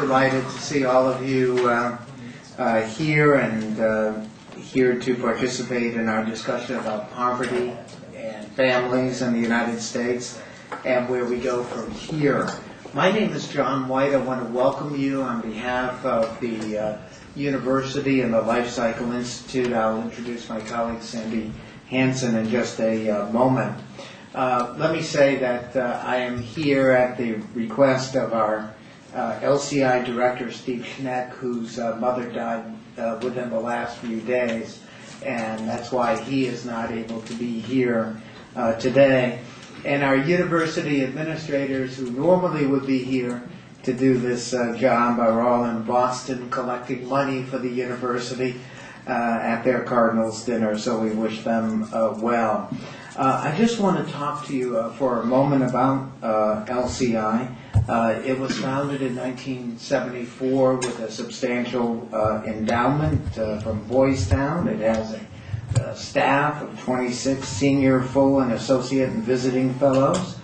delighted to see all of you here and here to participate in our discussion about poverty and families in the United States and where we go from here. My name is John White. I want to welcome you on behalf of the University and the Life Cycle Institute. I'll introduce my colleague Sandy Hansen in just a moment. Let me say that I am here at the request of our LCI Director, Steve Schneck, whose mother died within the last few days, and that's why he is not able to be here today. And our university administrators, who normally would be here to do this job, are all in Boston collecting money for the university at their Cardinals dinner, so we wish them well. I just want to talk to you for a moment about LCI. It was founded in 1974 with a substantial endowment from Boys Town. It has a staff of 26 senior, full, and associate and visiting fellows.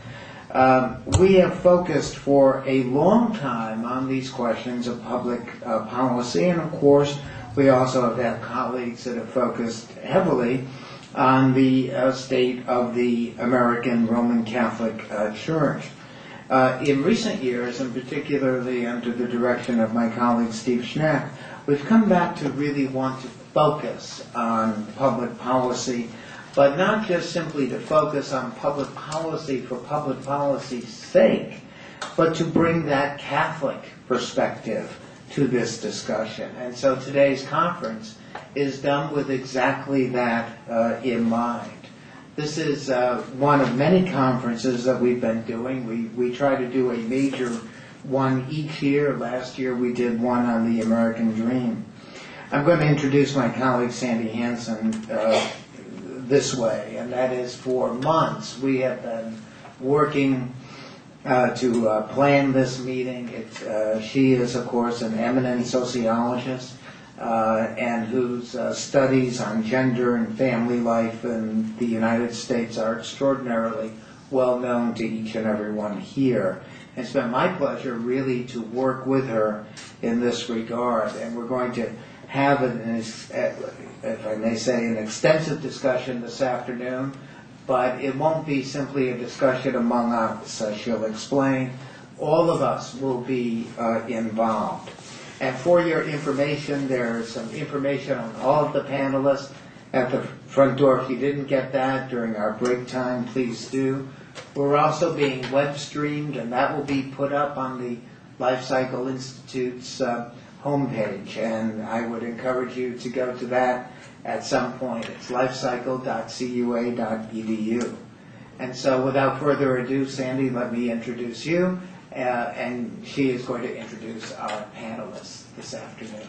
We have focused for a long time on these questions of public policy, and of course, we also have had colleagues that have focused heavily on the state of the American Roman Catholic Church. In recent years, and particularly under the direction of my colleague Steve Schneck, we've come back to really want to focus on public policy, but not just simply to focus on public policy for public policy's sake, but to bring that Catholic perspective to this discussion. And so today's conference is done with exactly that in mind. This is one of many conferences that we've been doing. We try to do a major one each year. Last year we did one on the American Dream. I'm going to introduce my colleague Sandy Hansen this way, and that is for months we have been working to plan this meeting. She is, of course, an eminent sociologist and whose studies on gender and family life in the United States are extraordinarily well known to each and every one here. It's been my pleasure really to work with her in this regard, and we're going to have, if I may say, an extensive discussion this afternoon, but it won't be simply a discussion among us. She'll explain. All of us will be involved. And for your information, there's some information on all of the panelists at the front door. If you didn't get that during our break time, please do. We're also being web streamed, and that will be put up on the Life Cycle Institute's homepage, and I would encourage you to go to that at some point. It's lifecycle.cua.edu. And so without further ado, Sandy, let me introduce you, and she is going to introduce our panelists this afternoon.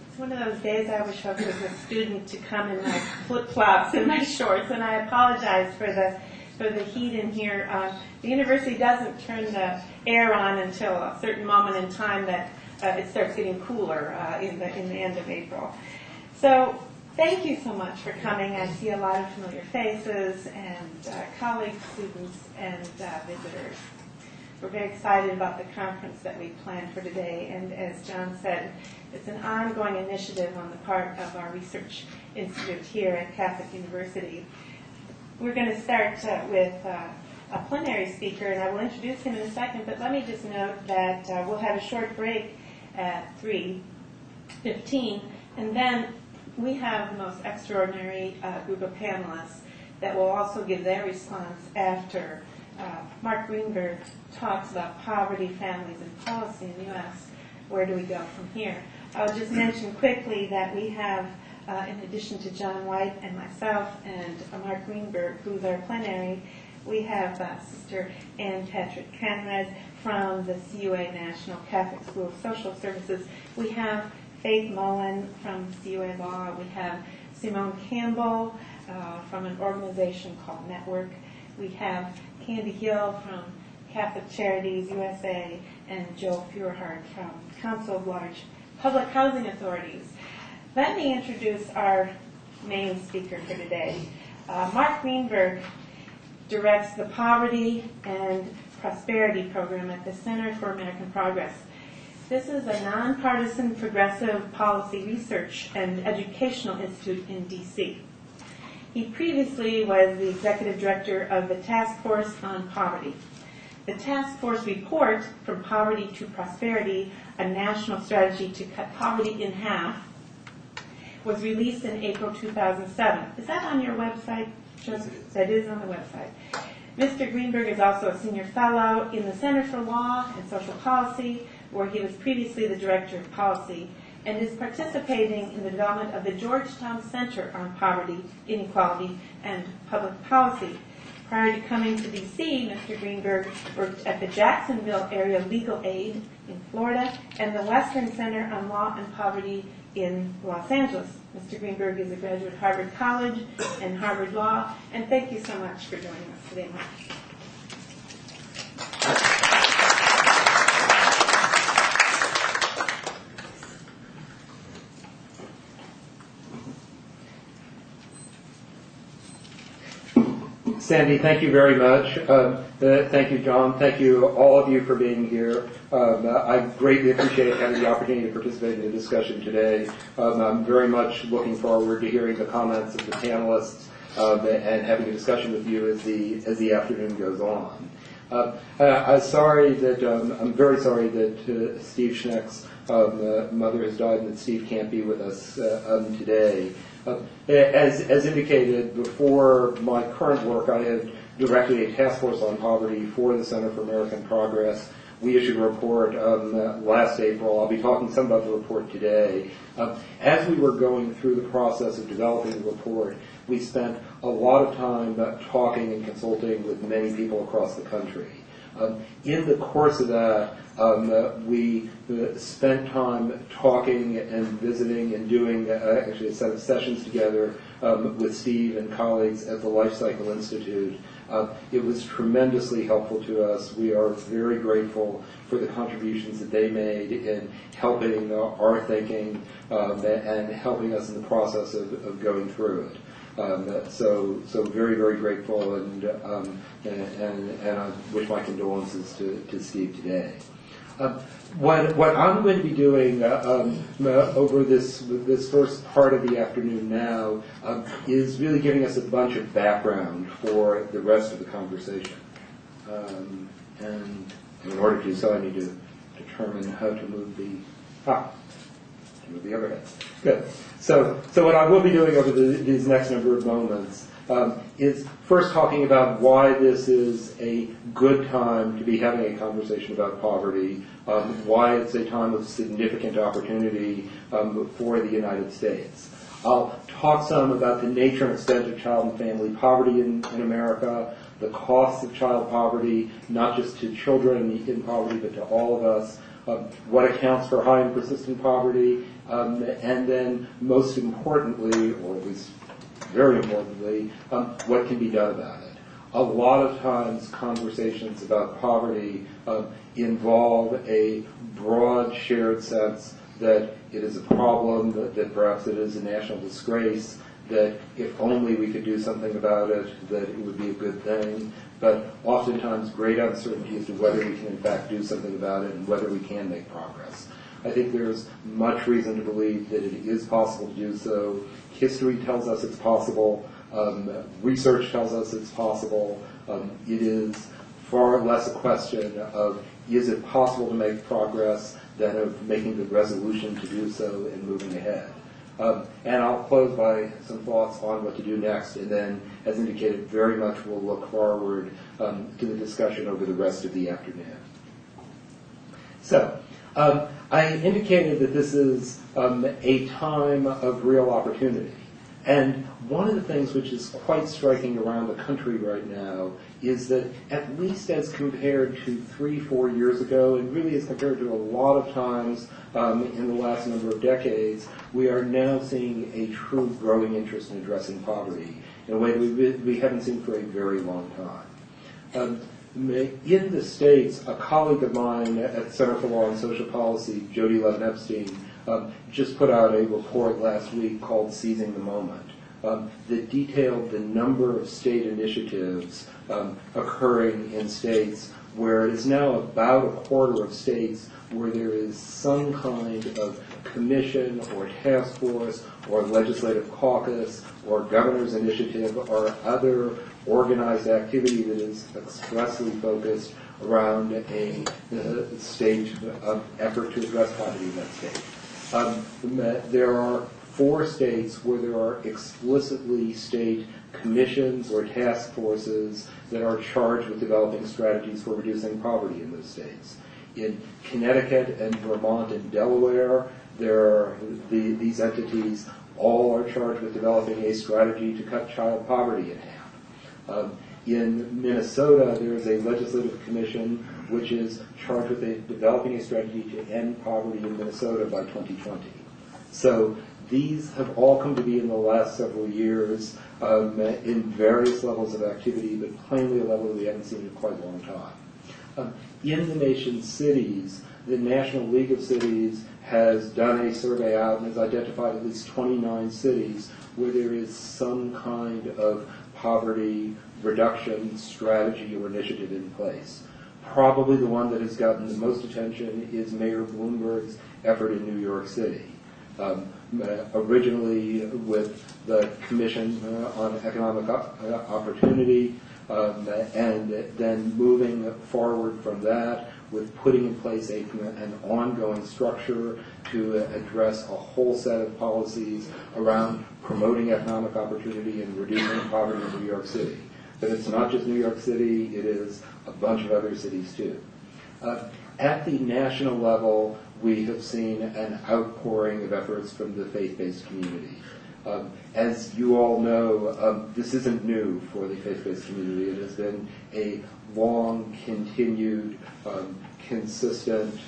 It's one of those days I wish I was a student to come in my flip-flops and my shorts, and I apologize for the heat in here. The university doesn't turn the air on until a certain moment in time that it starts getting cooler in the end of April. So thank you so much for coming. I see a lot of familiar faces and colleagues, students, and visitors. We're very excited about the conference that we planned for today, and as John said, it's an ongoing initiative on the part of our research institute here at Catholic University. We're going to start with a plenary speaker, and I will introduce him in a second, but let me just note that we'll have a short break at 3:15, and then we have the most extraordinary group of panelists that will also give their response after Mark Greenberg talks about poverty, families, and policy in the U.S. Where do we go from here? I'll just mention quickly that we have in addition to John White and myself and Mark Greenberg, who's our plenary, we have Sister Ann Patrick Conrad from the CUA National Catholic School of Social Services. We have Faith Mullen from CUA Law. We have Simone Campbell from an organization called Network. We have Candy Hill from Catholic Charities USA, and Joe Feuerhardt from Council of Large Public Housing Authorities. Let me introduce our main speaker for today. Mark Greenberg directs the Poverty and Prosperity Program at the Center for American Progress. This is a nonpartisan progressive policy research and educational institute in D.C. He previously was the executive director of the Task Force on Poverty. The task force report, From Poverty to Prosperity, a national strategy to cut poverty in half, was released in April 2007. Is that on your website, Joseph? That is on the website. Mr. Greenberg is also a senior fellow in the Center for Law and Social Policy, where he was previously the director of policy, and is participating in the development of the Georgetown Center on Poverty, Inequality, and Public Policy. Prior to coming to D.C., Mr. Greenberg worked at the Jacksonville Area Legal Aid in Florida and the Western Center on Law and Poverty in Los Angeles. Mr. Greenberg is a graduate of Harvard College and Harvard Law, and thank you so much for joining us today, Mark. Sandy, thank you very much. Thank you, John. Thank you, all of you, for being here. I greatly appreciate having the opportunity to participate in the discussion today. I'm very much looking forward to hearing the comments of the panelists and having a discussion with you as the afternoon goes on. I'm very sorry that Steve Schneck's mother has died and that Steve can't be with us today. As indicated before my current work, I had directed a task force on poverty for the Center for American Progress. We issued a report last April. I'll be talking some about the report today. As we were going through the process of developing the report, we spent a lot of time talking and consulting with many people across the country. In the course of that, we spent time talking and visiting and doing actually a set of sessions together with Steve and colleagues at the Life Cycle Institute. It was tremendously helpful to us. We are very grateful for the contributions that they made in helping our thinking and helping us in the process of going through it. So very, very grateful, and I wish my condolences to Steve today. What I'm going to be doing over this first part of the afternoon now is really giving us a bunch of background for the rest of the conversation. And in order to do so, I need to determine how to move the overhead. Good. So what I will be doing over these next number of moments is first talking about why this is a good time to be having a conversation about poverty, why it's a time of significant opportunity for the United States. I'll talk some about the nature and extent of child and family poverty in America, the costs of child poverty, not just to children in poverty, but to all of us, what accounts for high and persistent poverty, and then most importantly, or at least very importantly, what can be done about it. A lot of times conversations about poverty involve a broad shared sense that it is a problem, that perhaps it is a national disgrace, that if only we could do something about it, that it would be a good thing, but oftentimes great uncertainty as to whether we can in fact do something about it and whether we can make progress. I think there's much reason to believe that it is possible to do so. History tells us it's possible. Research tells us it's possible. It is far less a question of is it possible to make progress than of making the resolution to do so and moving ahead. And I'll close by some thoughts on what to do next, and then, as indicated, very much we'll look forward to the discussion over the rest of the afternoon. So, I indicated that this is a time of real opportunity. And one of the things which is quite striking around the country right now is that at least as compared to 3-4 years ago, and really as compared to a lot of times in the last number of decades, we are now seeing a true growing interest in addressing poverty in a way that we haven't seen for a very long time. In the States, a colleague of mine at the Center for Law and Social Policy, Jody Levin Epstein, just put out a report last week called Seizing the Moment. that detailed the number of state initiatives occurring in states where it is now about a quarter of states where there is some kind of commission or task force or legislative caucus or governor's initiative or other organized activity that is expressly focused around a state effort to address poverty in that state. There are 4 states where there are explicitly state commissions or task forces that are charged with developing strategies for reducing poverty in those states. In Connecticut and Vermont and Delaware, these entities all are charged with developing a strategy to cut child poverty in half. In Minnesota, there is a legislative commission which is charged with developing a strategy to end poverty in Minnesota by 2020. So these have all come to be in the last several years in various levels of activity, but plainly a level that we haven't seen in quite a long time. In the nation's cities, the National League of Cities has done a survey out and has identified at least 29 cities where there is some kind of poverty reduction strategy or initiative in place. Probably the one that has gotten the most attention is Mayor Bloomberg's effort in New York City. Originally with the Commission on Economic Opportunity, and then moving forward from that with putting in place an ongoing structure to address a whole set of policies around promoting economic opportunity and reducing poverty in New York City. But it's not just New York City, it is a bunch of other cities too. At the national level, we have seen an outpouring of efforts from the faith-based community. As you all know, this isn't new for the faith-based community. It has been a long, continued, consistent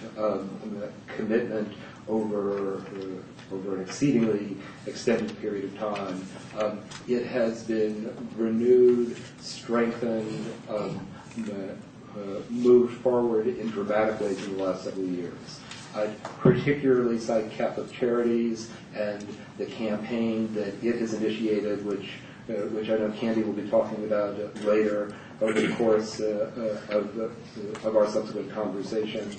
commitment over an exceedingly extended period of time. It has been renewed, strengthened, moved forward in dramatic ways in the last several years. I particularly cite Catholic Charities and the campaign that it has initiated, which I know Candy will be talking about later over the course of our subsequent conversation.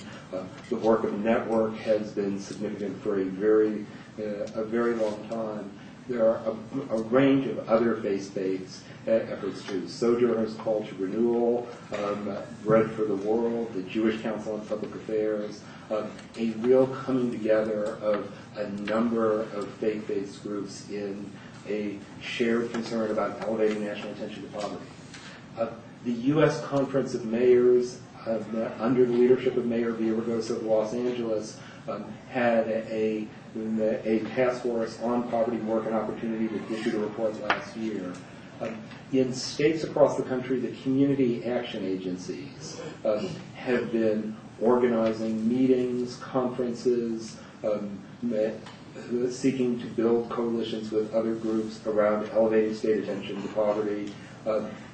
The work of Network has been significant for a very long time. There are a range of other faith-based efforts too. Sojourner's Call to Renewal, Bread for the World, the Jewish Council on Public Affairs, a real coming together of a number of faith-based groups in a shared concern about elevating national attention to poverty. The U.S. Conference of Mayors, under the leadership of Mayor Villaraigosa of Los Angeles, had a task force on poverty, work, and opportunity that issued a report last year. In states across the country, the community action agencies have been organizing meetings, conferences, seeking to build coalitions with other groups around elevating state attention to poverty.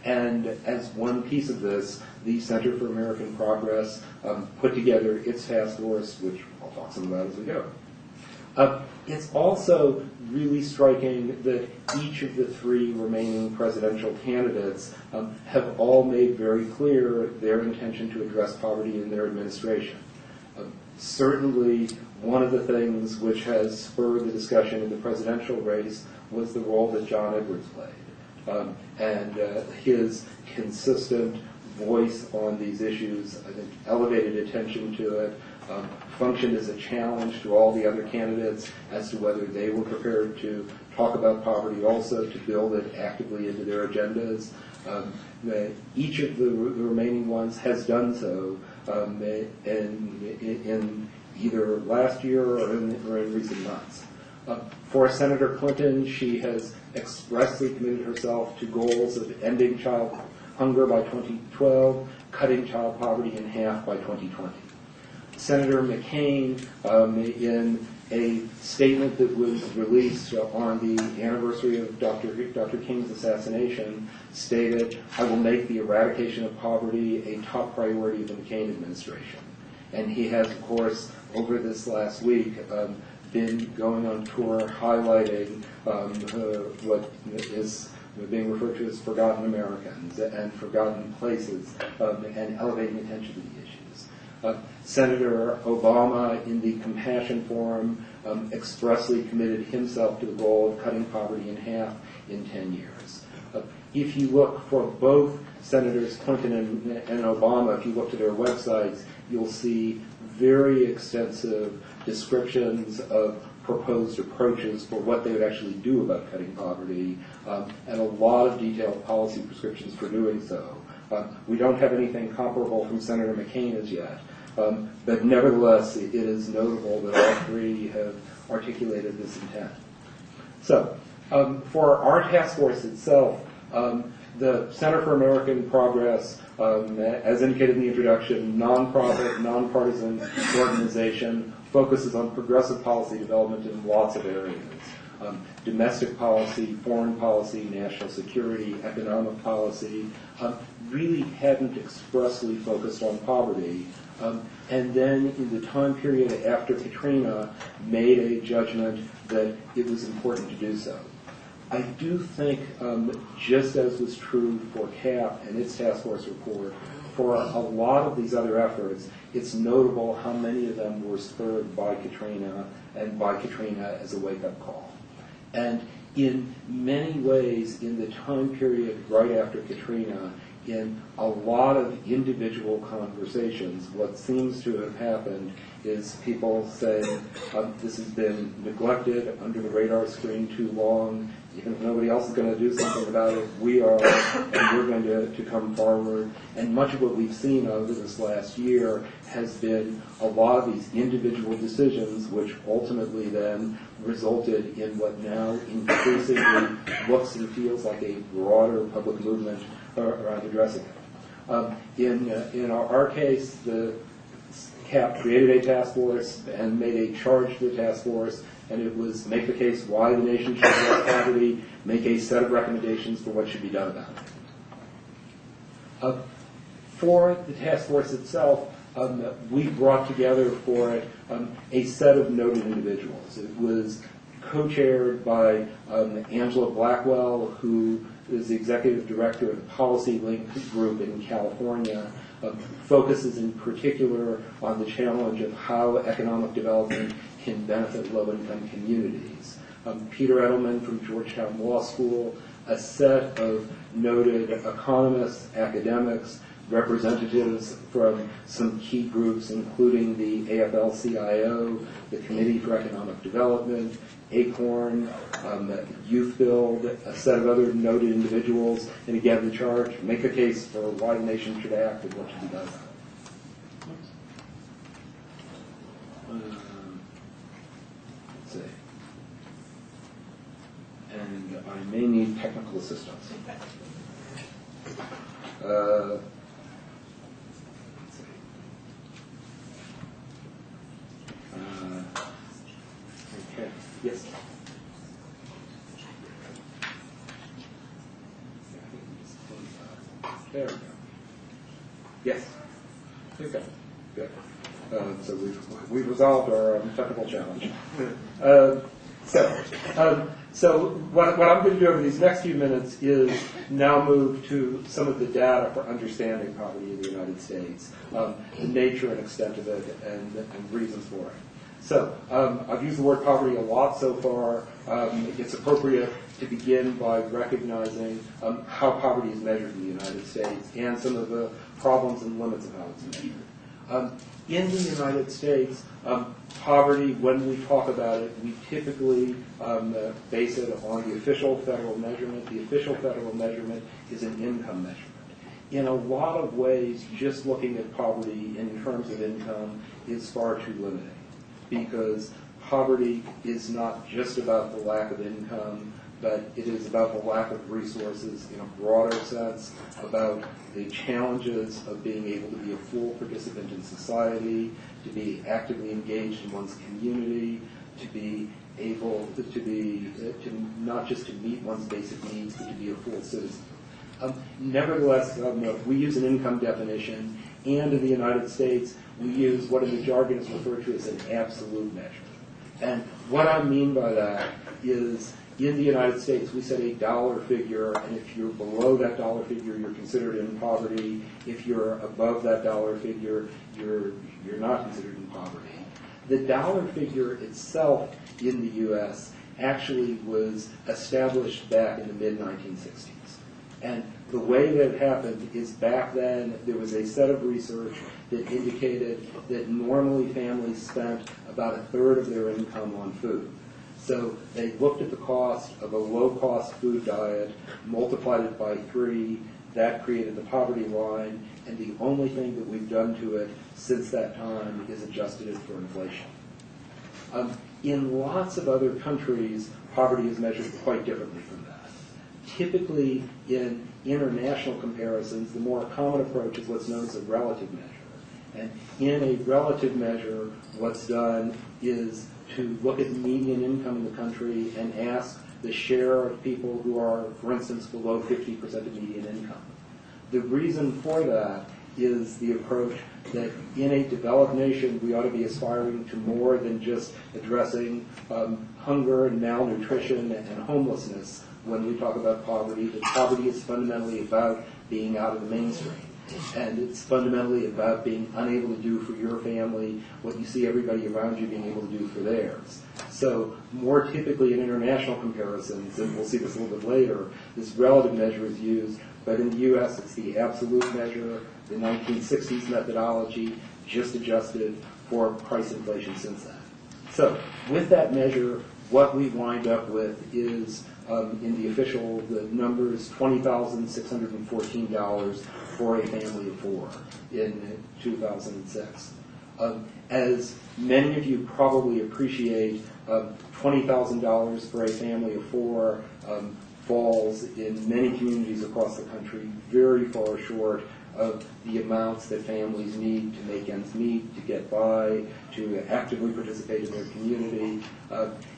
And as one piece of this, the Center for American Progress put together its task force, which I'll talk some about as we go. It's also really striking that each of the 3 remaining presidential candidates have all made very clear their intention to address poverty in their administration. Certainly, one of the things which has spurred the discussion in the presidential race was the role that John Edwards played. And his consistent voice on these issues, I think, elevated attention to it, functioned as a challenge to all the other candidates as to whether they were prepared to talk about poverty also, to build it actively into their agendas. Each of the remaining ones has done so in either last year or in recent months. For Senator Clinton, she has expressly committed herself to goals of ending child hunger by 2012, cutting child poverty in half by 2020. Senator McCain, in a statement that was released on the anniversary of Dr. King's assassination, stated, "I will make the eradication of poverty a top priority of the McCain administration." And he has, of course, over this last week, been going on tour highlighting what is being referred to as forgotten Americans and forgotten places, and elevating attention to the issues. Senator Obama, in the Compassion Forum, expressly committed himself to the goal of cutting poverty in half in 10 years. If you look for both Senators Clinton and Obama, if you look to their websites, you'll see very extensive descriptions of proposed approaches for what they would actually do about cutting poverty, and a lot of detailed policy prescriptions for doing so. We don't have anything comparable from Senator McCain as yet, but nevertheless, it is notable that all three have articulated this intent. So, for our task force itself, the Center for American Progress, as indicated in the introduction, nonprofit, nonpartisan organization, focuses on progressive policy development in lots of areas. Domestic policy, foreign policy, national security, economic policy, really hadn't expressly focused on poverty. And then in the time period after Katrina, made a judgment that it was important to do so. I do think, just as was true for CAP and its task force report, for a lot of these other efforts, it's notable how many of them were spurred by Katrina, and by Katrina as a wake-up call. And in many ways, in the time period right after Katrina, in a lot of individual conversations, what seems to have happened is people saying, this has been neglected, under the radar screen too long. Even if nobody else is going to do something about it, we are, and we're going to come forward. And much of what we've seen over this last year has been a lot of these individual decisions, which ultimately then resulted in what now increasingly looks and feels like a broader public movement around addressing it. In our case, the CAP created a task force and made a charge to the task force, and it was make the case why the nation should address poverty, make a set of recommendations for what should be done about it. For the task force itself, we brought together for it a set of noted individuals. It was co-chaired by Angela Blackwell, who is the executive director of the Policy Link group in California, focuses in particular on the challenge of how economic development can benefit low-income communities. Peter Edelman from Georgetown Law School, a set of noted economists, academics, representatives from some key groups, including the AFL-CIO, the Committee for Economic Development, ACORN, Youth Build, a set of other noted individuals, and again the charge, make a case for why the nation should act and what should be done about it. Let's see. And I may need technical assistance. Let's see. Okay. Yes. There we go. Yes. Okay. Good. So we've resolved our technical challenge. So what I'm going to do over these next few minutes is now move to some of the data for understanding poverty in the United States, the nature and extent of it, and reasons for it. So I've used the word poverty a lot so far. It's appropriate to begin by recognizing how poverty is measured in the United States and some of the problems and limits of how it's measured. In the United States, poverty, when we talk about it, we typically base it on the official federal measurement. The official federal measurement is an income measurement. In a lot of ways, just looking at poverty in terms of income is far too limiting, because poverty is not just about the lack of income, but it is about the lack of resources in a broader sense, about the challenges of being able to be a full participant in society, to be actively engaged in one's community, to be able to not just to meet one's basic needs, but to be a full citizen. Nevertheless, we use an income definition, and in the United States, we use what in the jargon is referred to as an absolute measure. And what I mean by that is, in the United States, we set a dollar figure, and if you're below that dollar figure, you're considered in poverty. If you're above that dollar figure, you're not considered in poverty. The dollar figure itself in the U.S. actually was established back in the mid-1960s. And the way that it happened is, back then there was a set of research that indicated that normally families spent about a third of their income on food. So they looked at the cost of a low-cost food diet, multiplied it by 3, that created the poverty line, and the only thing that we've done to it since that time is adjusted it for inflation. In lots of other countries, poverty is measured quite differently from that. Typically, in international comparisons, the more common approach is what's known as a relative measure. And in a relative measure, what's done is to look at median income in the country and ask the share of people who are, for instance, below 50% of median income. The reason for that is the approach that in a developed nation, we ought to be aspiring to more than just addressing hunger and malnutrition and homelessness when we talk about poverty. That poverty is fundamentally about being out of the mainstream. And it's fundamentally about being unable to do for your family what you see everybody around you being able to do for theirs. So more typically in international comparisons, and we'll see this a little bit later, this relative measure is used. But in the U.S., it's the absolute measure, the 1960s methodology, just adjusted for price inflation since then. So with that measure, what we wind up with is, in the official, the numbers, $20,614 for a family of 4 in 2006. As many of you probably appreciate, $20,000 for a family of 4 falls in many communities across the country very far short of the amounts that families need to make ends meet, to get by, to actively participate in their community.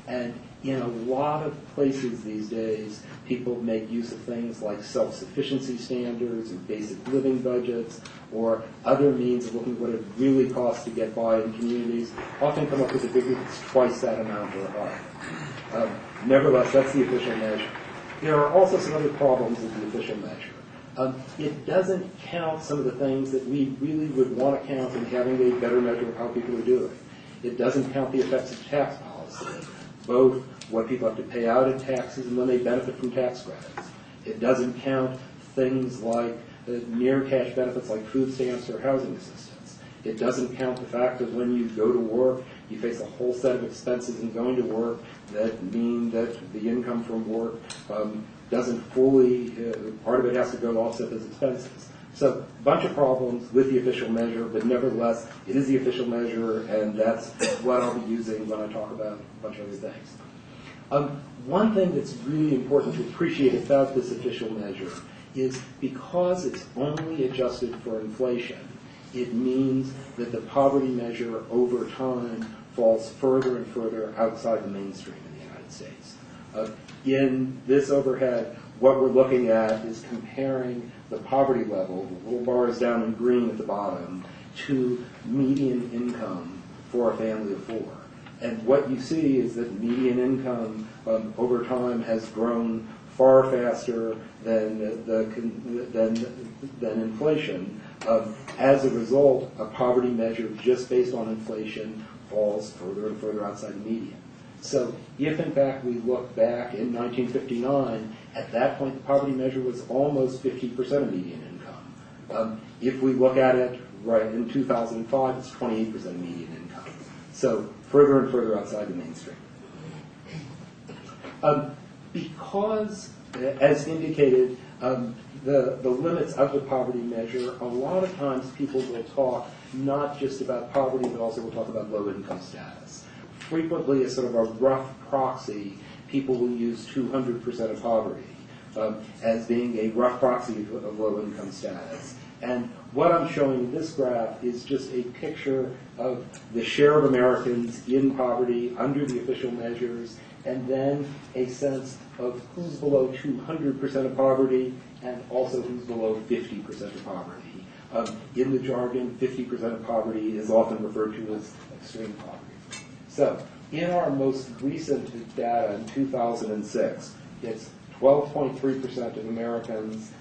And in a lot of places these days, people make use of things like self-sufficiency standards or basic living budgets or other means of looking at what it really costs to get by in communities, often come up with a figure that's twice that amount or higher. Nevertheless, that's the official measure. There are also some other problems with the official measure. It doesn't count some of the things that we really would want to count in having a better measure of how people are doing. It doesn't count the effects of tax policy, both what people have to pay out in taxes and when they benefit from tax credits. It doesn't count things like near cash benefits like food stamps or housing assistance. It doesn't count the fact that when you go to work, you face a whole set of expenses in going to work that mean that the income from work doesn't fully, part of it has to go to offset those expenses. So a bunch of problems with the official measure, but nevertheless, it is the official measure, and that's what I'll be using when I talk about a bunch of other things. One thing that's really important to appreciate about this official measure is because it's only adjusted for inflation, it means that the poverty measure over time falls further and further outside the mainstream in the United States. In this overhead, what we're looking at is comparing the poverty level, the little bars down in green at the bottom, to median income for a family of 4. And what you see is that median income over time has grown far faster than inflation. As a result, a poverty measure just based on inflation falls further and further outside the median. So if, in fact, we look back in 1959, at that point the poverty measure was almost 50% of median income. If we look at it right in 2005, it's 28% of median income. So further and further outside the mainstream. Because, as indicated, the limits of the poverty measure, a lot of times people will talk not just about poverty, but also will talk about low income status. Frequently, as sort of a rough proxy, people will use 200% of poverty as being a rough proxy of low income status. And what I'm showing in this graph is just a picture of the share of Americans in poverty under the official measures, and then a sense of who's below 200% of poverty and also who's below 50% of poverty. In the jargon, 50% of poverty is often referred to as extreme poverty. So, in our most recent data in 2006, it's 12.3% of Americans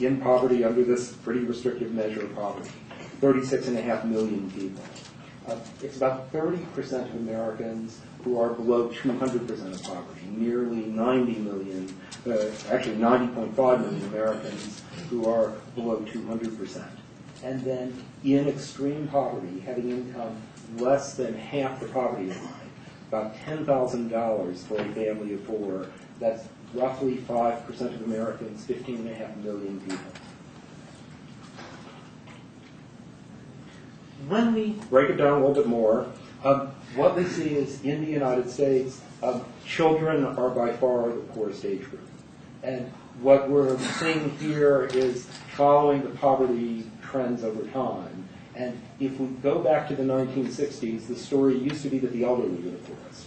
in poverty under this pretty restrictive measure of poverty, 36.5 million people. It's about 30% of Americans who are below 200% of poverty, nearly 90 million, actually 90.5 million Americans who are below 200%. And then in extreme poverty, having income less than half the poverty line, about $10,000 for a family of four, that's roughly 5% of Americans, 15.5 million people. When we break it down a little bit more, what we see is in the United States, children are by far the poorest age group. And what we're seeing here is following the poverty trends over time. And if we go back to the 1960s, the story used to be that the elderly were the poorest.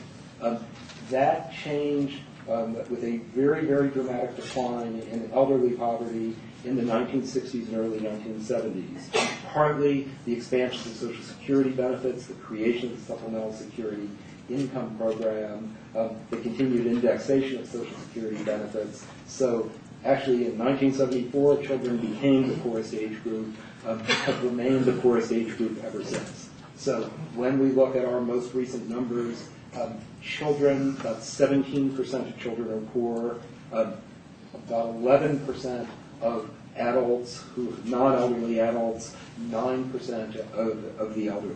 That changed with a very, very dramatic decline in elderly poverty in the 1960s and early 1970s. Partly the expansion of Social Security benefits, the creation of the Supplemental Security Income Program, the continued indexation of Social Security benefits. So actually in 1974, children became the poorest age group, have remained the poorest age group ever since. So when we look at our most recent numbers, children, about 17% of children are poor, about 11% of adults, non-elderly adults, 9% of the elderly.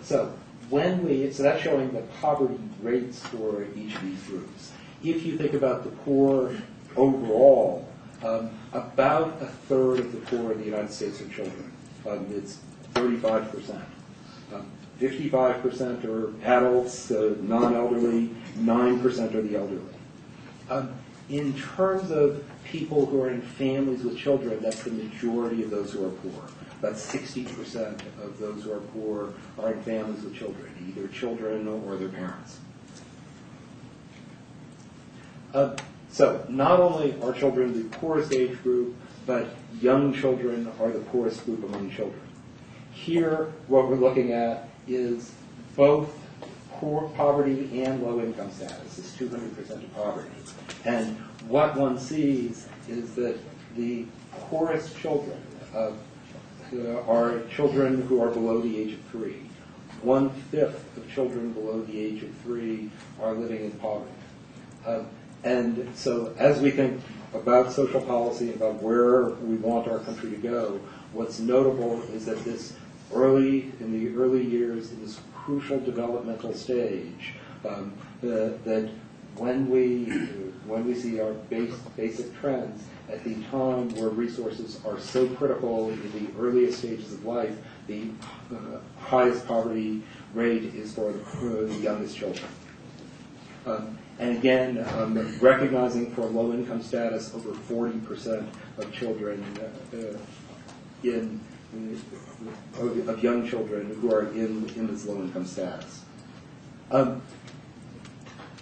So so that's showing the poverty rates for each of these groups. If you think about the poor overall, about a third of the poor in the United States are children. It's 35%. 55% are adults, non-elderly, 9% are the elderly. In terms of people who are in families with children, that's the majority of those who are poor. About 60% of those who are poor are in families with children, either children or their parents. So not only are children the poorest age group, but young children are the poorest group among children. Here, what we're looking at is both poverty and low income status, is 200% of poverty. And what one sees is that the poorest children are children who are below the age of 3. 1/5 of children below the age of 3 are living in poverty. And so as we think about social policy, about where we want our country to go, what's notable is that in the early years, in this crucial developmental stage, that when we see our basic trends, at the time where resources are so critical in the earliest stages of life, the highest poverty rate is for the youngest children. And again, recognizing for low income status, over 40% of children of young children who are in this low income status.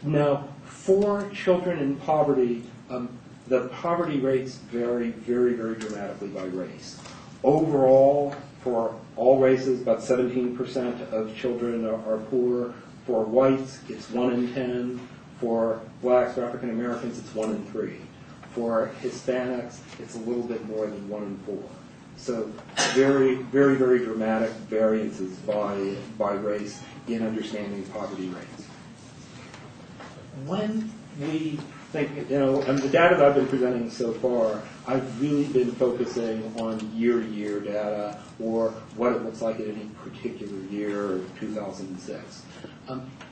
Now, for children in poverty, the poverty rates vary very, very dramatically by race. Overall, for all races, about 17% of children are poor. For whites, it's 1 in 10. For blacks or African Americans, it's 1 in 3. For Hispanics, it's a little bit more than 1 in 4. So very, very, very dramatic variances by race in understanding poverty rates. When we think, and the data that I've been presenting so far, I've really been focusing on year-to-year data or what it looks like in any particular year of 2006.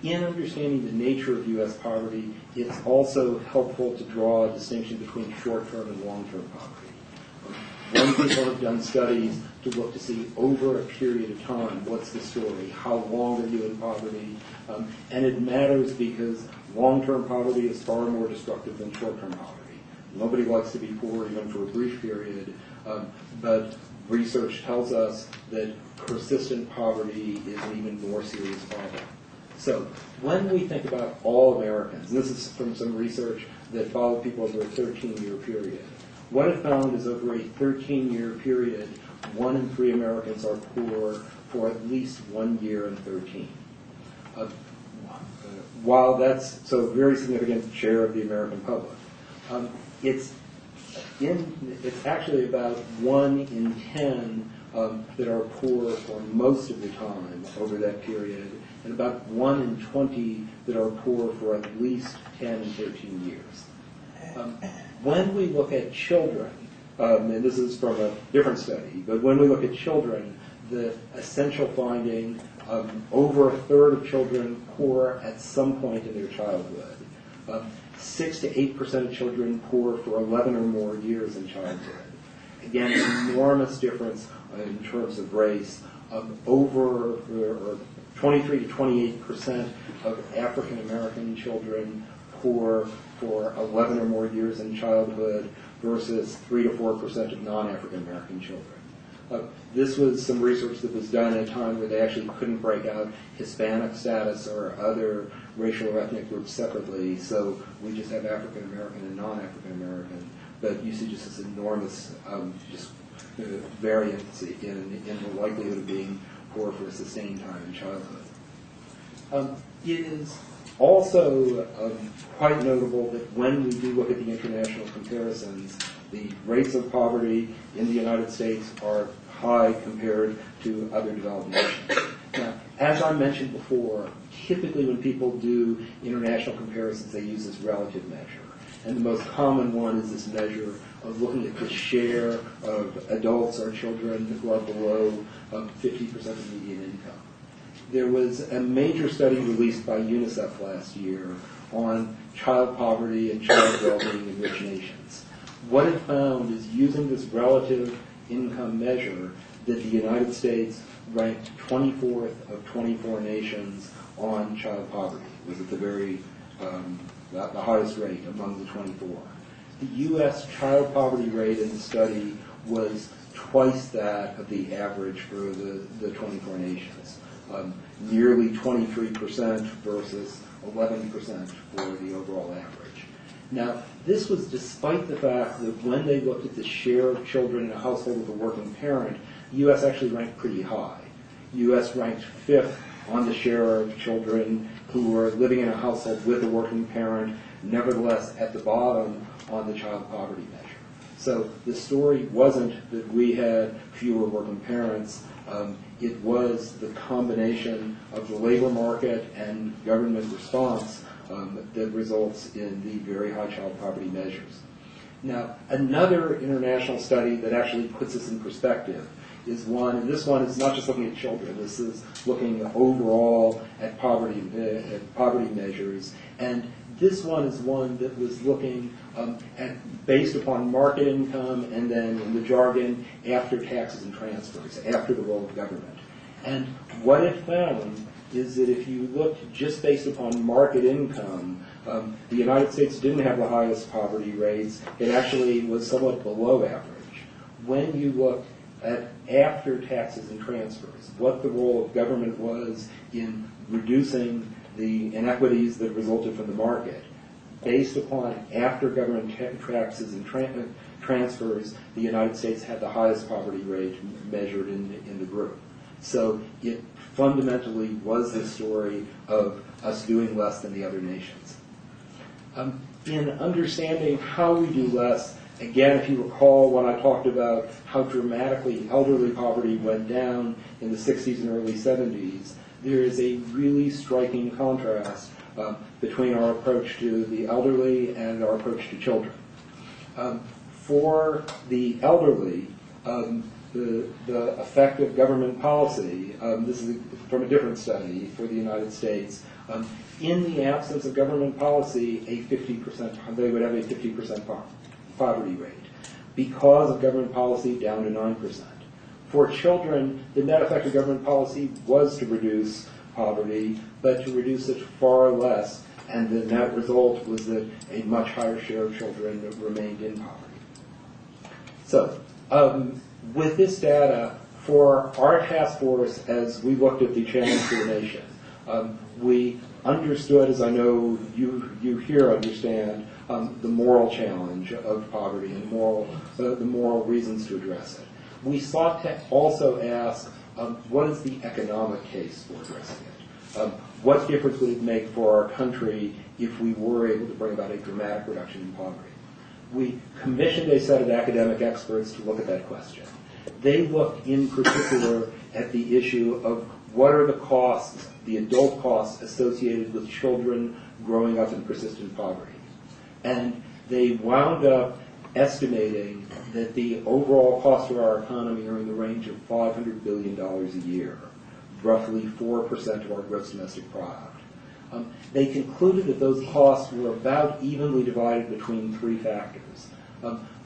In understanding the nature of U.S. poverty, it's also helpful to draw a distinction between short-term and long-term poverty. When people have done studies to look to see over a period of time, what's the story, how long are you in poverty, and it matters because long-term poverty is far more destructive than short-term poverty. Nobody likes to be poor even for a brief period, but research tells us that persistent poverty is an even more serious problem. So when we think about all Americans, and this is from some research that followed people over a 13-year period, what it found is over a 13-year period, 1 in 3 Americans are poor for at least 1 year in 13. While that's so a very significant share of the American public, it's actually about 1 in 10 that are poor for most of the time over that period, and about 1 in 20 that are poor for at least 10 and 13 years. When we look at children, and this is from a different study, but when we look at children, the essential finding, over a third of children poor at some point in their childhood. 6 to 8% of children poor for 11 or more years in childhood. Again, enormous difference in terms of race. Over 23 to 28% of African American children poor for 11 or more years in childhood versus 3 to 4% of non-African American children. This was some research that was done at a time where they actually couldn't break out Hispanic status or other racial or ethnic groups separately, so we just have African American and non-African American. But you see just this enormous variance in the likelihood of being poor for a sustained time in childhood. It is also quite notable that when we do look at the international comparisons, the rates of poverty in the United States are high compared to other developed nations. Now, as I mentioned before, typically when people do international comparisons, they use this relative measure. And the most common one is this measure of looking at the share of adults or children who are below 50% of median income. There was a major study released by UNICEF last year on child poverty and child well-being in rich nations. What it found is using this relative income measure that the United States ranked 24th of 24 nations on child poverty. It was at the highest rate among the 24. The U.S. child poverty rate in the study was twice that of the average for the 24 nations, nearly 23% versus 11% for the overall average. Now, this was despite the fact that when they looked at the share of children in a household with a working parent, the U.S. actually ranked pretty high. The U.S. ranked 5th on the share of children who were living in a household with a working parent, nevertheless at the bottom on the child poverty measure. So the story wasn't that we had fewer working parents. It was the combination of the labor market and government response that results in the very high child poverty measures. Now, another international study that actually puts this in perspective is one, and this one is not just looking at children, this is looking overall at poverty measures, and this one is one that was looking based upon market income and then, in the jargon, after taxes and transfers, after the role of government. And what it found is that if you looked just based upon market income, the United States didn't have the highest poverty rates. It actually was somewhat below average. When you looked at after taxes and transfers, what the role of government was in reducing the inequities that resulted from the market, based upon after government taxes and transfers, the United States had the highest poverty rate measured in the group. So it fundamentally was the story of us doing less than the other nations. In understanding how we do less, again, if you recall when I talked about how dramatically elderly poverty went down in the 60s and early 70s, there is a really striking contrast between our approach to the elderly and our approach to children. For the elderly, the effect of government policy, this is from a different study for the United States, in the absence of government policy, they would have a 50% poverty rate. Because of government policy, down to 9%. For children, the net effect of government policy was to reduce poverty, but to reduce it far less, and the net result was that a much higher share of children remained in poverty. So, with this data, for our task force, as we looked at the challenge to the nation, we understood, as I know you here understand, the moral challenge of poverty and the moral reasons to address it. We sought to also ask, what is the economic case for addressing it? What difference would it make for our country if we were able to bring about a dramatic reduction in poverty? We commissioned a set of academic experts to look at that question. They looked in particular at the issue of what are the costs, the adult costs associated with children growing up in persistent poverty. And they wound up estimating that the overall costs for our economy are in the range of $500 billion a year, roughly 4% of our gross domestic product. They concluded that those costs were about evenly divided between three factors.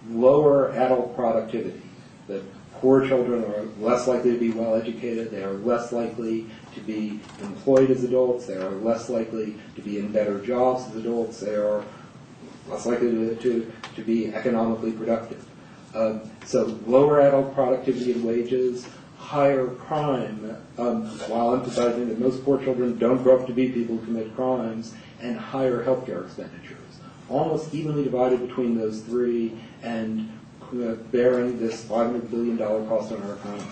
Lower adult productivity, that poor children are less likely to be well educated, they are less likely to be employed as adults, they are less likely to be in better jobs as adults, they are less likely to be economically productive. So lower adult productivity and wages, higher crime, while emphasizing that most poor children don't grow up to be people who commit crimes, and higher healthcare expenditures. Almost evenly divided between those three and bearing this $500 billion cost on our economy.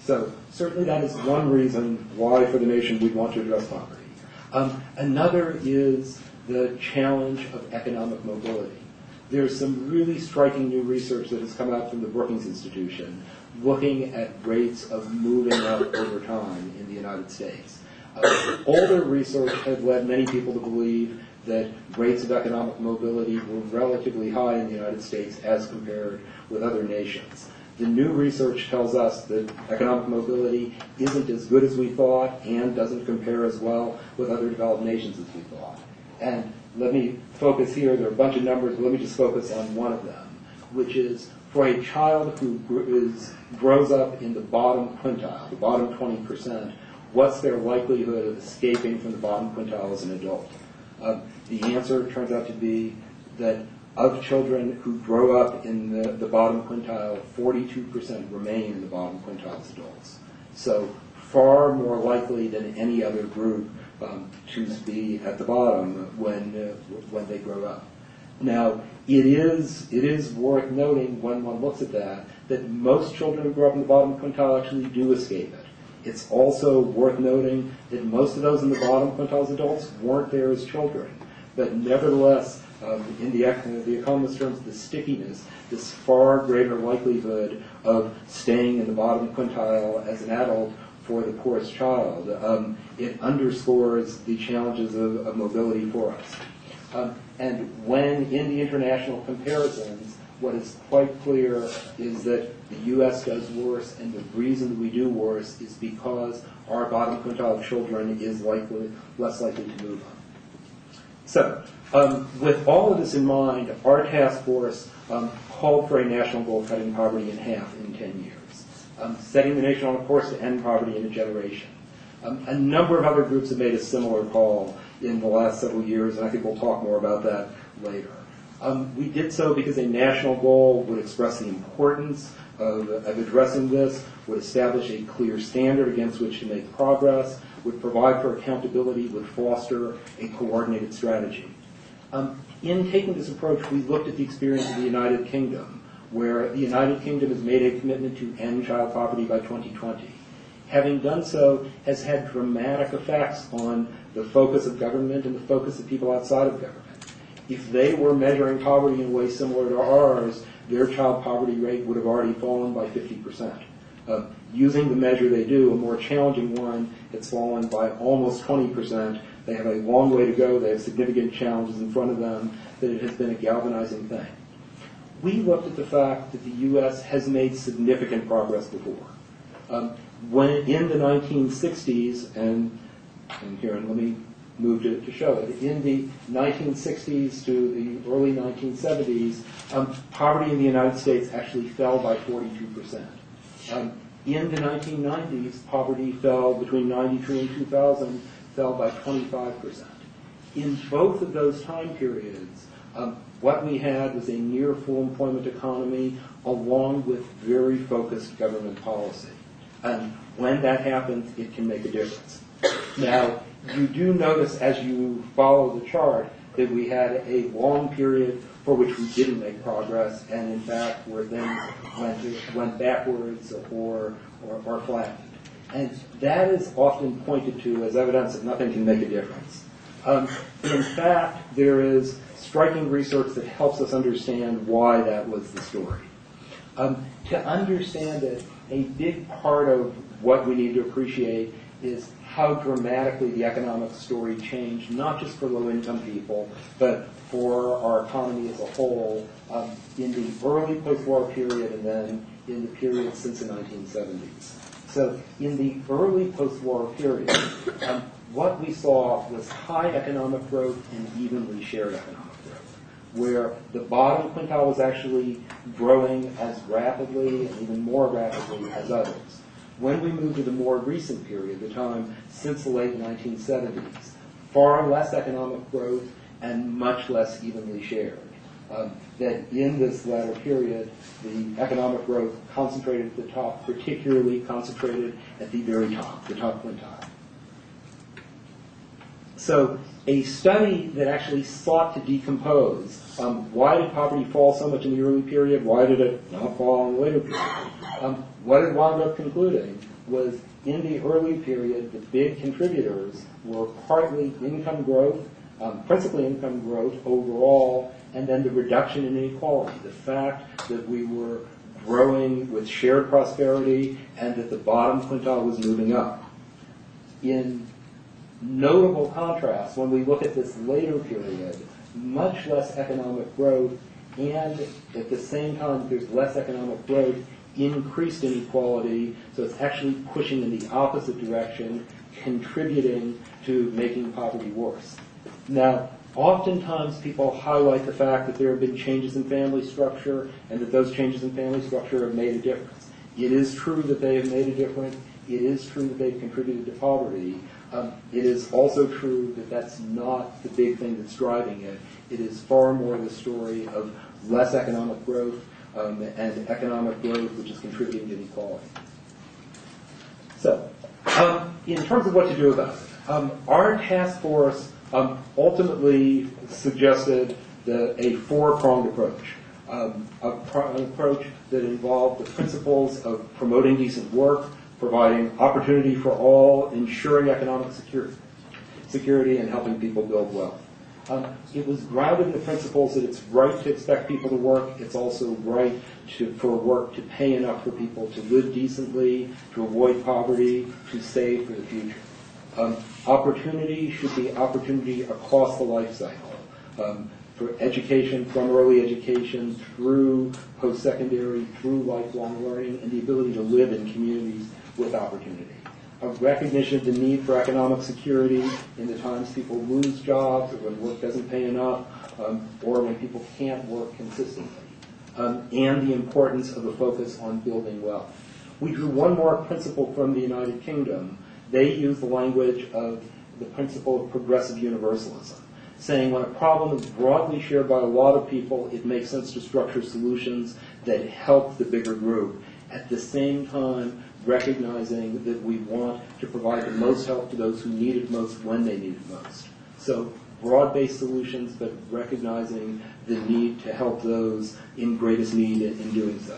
So certainly that is one reason why for the nation we'd want to address poverty. Another is the challenge of economic mobility. There's some really striking new research that has come out from the Brookings Institution looking at rates of moving up over time in the United States. All their research has led many people to believe that rates of economic mobility were relatively high in the United States as compared with other nations. The new research tells us that economic mobility isn't as good as we thought and doesn't compare as well with other developed nations as we thought. And let me focus here, there are a bunch of numbers, but let me just focus on one of them, which is for a child who grows up in the bottom quintile, the bottom 20%, what's their likelihood of escaping from the bottom quintile as an adult? The answer turns out to be that of children who grow up in the bottom quintile, 42% remain in the bottom quintile as adults. So far more likely than any other group to be at the bottom when they grow up. Now, it is worth noting when one looks at that most children who grow up in the bottom quintile actually do escape it. It's also worth noting that most of those in the bottom quintile as adults weren't there as children. But nevertheless, in the economist terms, the stickiness, this far greater likelihood of staying in the bottom quintile as an adult for the poorest child, it underscores the challenges of mobility for us. And when in the international comparisons, what is quite clear is that the U.S. does worse, and the reason that we do worse is because our bottom quintile of children is less likely to move on. So, with all of this in mind, our task force called for a national goal of cutting poverty in half in 10 years, setting the nation on a course to end poverty in a generation. A number of other groups have made a similar call in the last several years, and I think we'll talk more about that later. We did so because a national goal would express the importance of addressing this, would establish a clear standard against which to make progress, would provide for accountability, would foster a coordinated strategy. In taking this approach, we looked at the experience of the United Kingdom, where the United Kingdom has made a commitment to end child poverty by 2020. Having done so, has had dramatic effects on the focus of government and the focus of people outside of government. If they were measuring poverty in a way similar to ours, their child poverty rate would have already fallen by 50%. Using the measure they do, a more challenging one, it's fallen by almost 20%. They have a long way to go. They have significant challenges in front of them, that it has been a galvanizing thing. We looked at the fact that the U.S. has made significant progress before. When in the 1960s, and here, and let me move to show it, in the 1960s to the early 1970s, poverty in the United States actually fell by 42%. In the 1990s, poverty fell between 93 and 2000, fell by 25%. In both of those time periods, what we had was a near full employment economy along with very focused government policy. And when that happens, it can make a difference. Now, you do notice as you follow the chart that we had a long period for which we didn't make progress, and in fact where things went backwards or flattened. And that is often pointed to as evidence that nothing can make a difference. In fact, there is striking research that helps us understand why that was the story. To understand it, a big part of what we need to appreciate is how dramatically the economic story changed, not just for low-income people, but for our economy as a whole in the early post-war period and then in the period since the 1970s. So in the early post-war period, what we saw was high economic growth and evenly shared economic growth, where the bottom quintile was actually growing as rapidly and even more rapidly as others. When we move to the more recent period, the time since the late 1970s, far less economic growth and much less evenly shared. That in this latter period, the economic growth concentrated at the top, particularly concentrated at the very top, the top quintile. So a study that actually sought to decompose why did poverty fall so much in the early period, why did it not fall in the later period, what it wound up concluding was in the early period, the big contributors were partly income growth, principally income growth overall, and then the reduction in inequality, the fact that we were growing with shared prosperity and that the bottom quintile was moving up. In notable contrast, when we look at this later period, much less economic growth, and at the same time there's less economic growth, increased inequality, so it's actually pushing in the opposite direction, contributing to making poverty worse. Now, oftentimes people highlight the fact that there have been changes in family structure and that those changes in family structure have made a difference. It is true that they have made a difference. It is true that they've contributed to poverty. It is also true that that's not the big thing that's driving it. It is far more the story of less economic growth and economic growth which is contributing to inequality. So, in terms of what to do about it, our task force ultimately suggested a four-pronged approach. An approach that involved the principles of promoting decent work, providing opportunity for all, ensuring economic security, and helping people build wealth. It was grounded in the principles that it's right to expect people to work. It's also right for work to pay enough for people to live decently, to avoid poverty, to save for the future. Opportunity should be opportunity across the life cycle. For education, from early education through post-secondary, through lifelong learning, and the ability to live in communities with opportunity. A recognition of the need for economic security in the times people lose jobs or when work doesn't pay enough or when people can't work consistently. And the importance of a focus on building wealth. We drew one more principle from the United Kingdom. They use the language of the principle of progressive universalism, saying when a problem is broadly shared by a lot of people, it makes sense to structure solutions that help the bigger group. At the same time, recognizing that we want to provide the most help to those who need it most when they need it most. So broad-based solutions, but recognizing the need to help those in greatest need in doing so.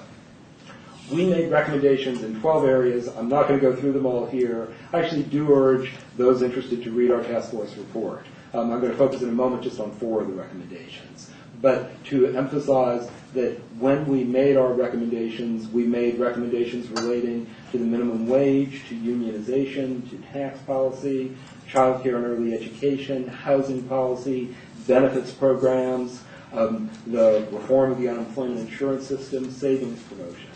We made recommendations in 12 areas. I'm not going to go through them all here. I actually do urge those interested to read our task force report. I'm going to focus in a moment just on 4 of the recommendations. But to emphasize that when we made our recommendations, we made recommendations relating to the minimum wage, to unionization, to tax policy, child care and early education, housing policy, benefits programs, the reform of the unemployment insurance system, savings promotion.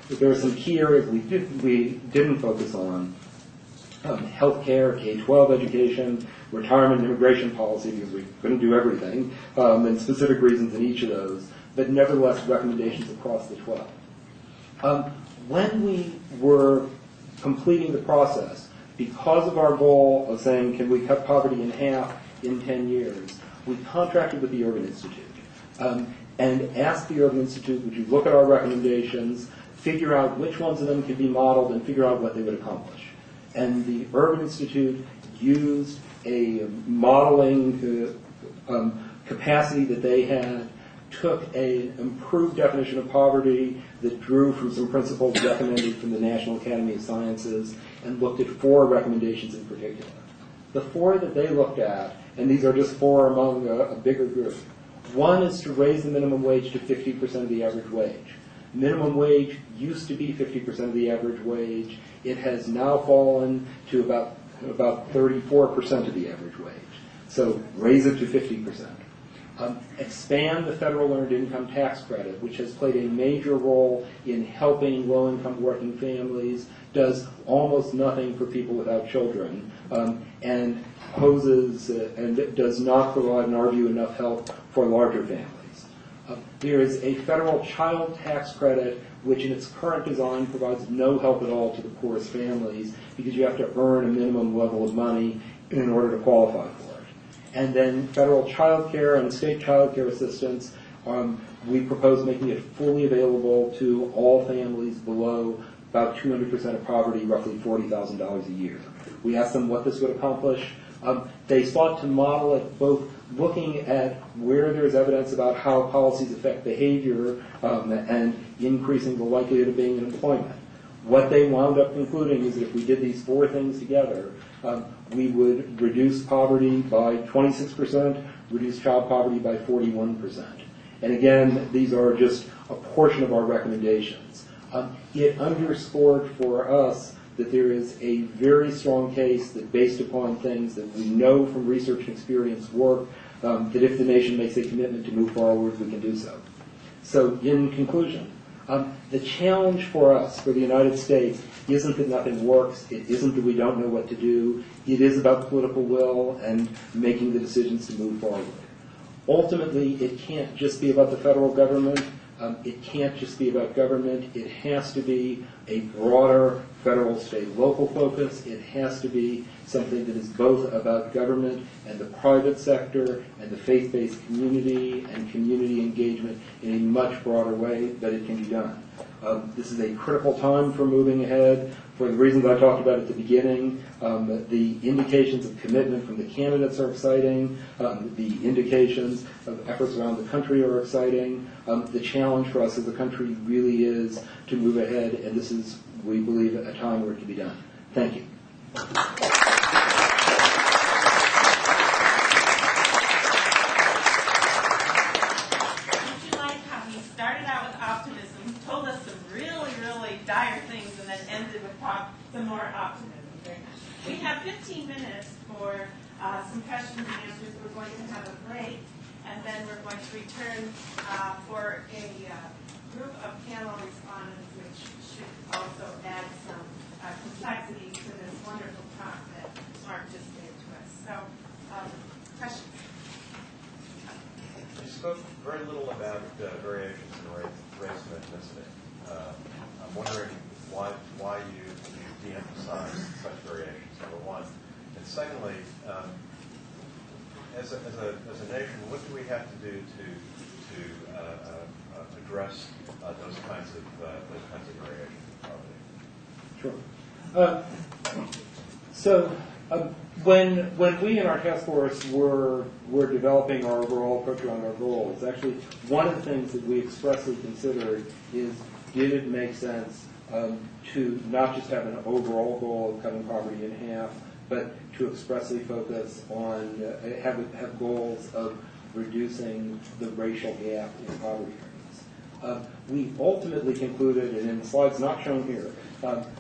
But there are some key areas we didn't focus on. Healthcare, K-12 education, retirement and immigration policy, because we couldn't do everything, and specific reasons in each of those, but nevertheless recommendations across the 12. When we were completing the process, because of our goal of saying, can we cut poverty in half in 10 years, we contracted with the Urban Institute and asked the Urban Institute, would you look at our recommendations, figure out which ones of them could be modeled, and figure out what they would accomplish. And the Urban Institute used a modeling capacity that they had, took an improved definition of poverty that drew from some principles recommended from the National Academy of Sciences, and looked at 4 recommendations in particular. The 4 that they looked at, and these are just 4 among a bigger group. One is to raise the minimum wage to 50% of the average wage. Minimum wage used to be 50% of the average wage. It has now fallen to about 34% of the average wage. So raise it to 50%. Expand the federal earned income tax credit, which has played a major role in helping low-income working families, does almost nothing for people without children, and poses and does not provide, in our view, enough help for larger families. There is a federal child tax credit, which in its current design provides no help at all to the poorest families because you have to earn a minimum level of money in order to qualify for it. And then federal child care and state child care assistance, we propose making it fully available to all families below about 200% of poverty, roughly $40,000 a year. We asked them what this would accomplish. They sought to model it both looking at where there's evidence about how policies affect behavior and increasing the likelihood of being in employment. What they wound up concluding is that if we did these 4 things together, we would reduce poverty by 26%, reduce child poverty by 41%. And again, these are just a portion of our recommendations. It underscored for us that there is a very strong case that based upon things that we know from research and experience work, that if the nation makes a commitment to move forward, we can do so. So in conclusion, the challenge for us, for the United States, isn't that nothing works. It isn't that we don't know what to do. It is about political will and making the decisions to move forward. Ultimately, it can't just be about the federal government. It can't just be about government. It has to be a broader federal, state, local focus. It has to be something that is both about government and the private sector and the faith-based community and community engagement in a much broader way, but it can be done. This is a critical time for moving ahead for the reasons I talked about at the beginning. The indications of commitment from the candidates are exciting. The indications of efforts around the country are exciting. The challenge for us as a country really is to move ahead, and this is, we believe, a time where it can be done. Thank you. Dire things and then ended with some more optimism. We have 15 minutes for some questions and answers. We're going to have a break, and then we're going to return for a group of panel respondents, which should also add some complexity to this wonderful talk that Mark just gave to us. So, questions? You spoke very little about variations in race and ethnicity. I'm wondering why you de-emphasize such variations, number one. And secondly, as a nation, what do we have to do to address those kinds of variations in poverty? Sure. So when we in our task force were developing our overall approach around our goals, actually one of the things that we expressly considered is, did it make sense to not just have an overall goal of cutting poverty in half, but to expressly focus on, have goals of reducing the racial gap in poverty areas. We ultimately concluded, and in the slides not shown here,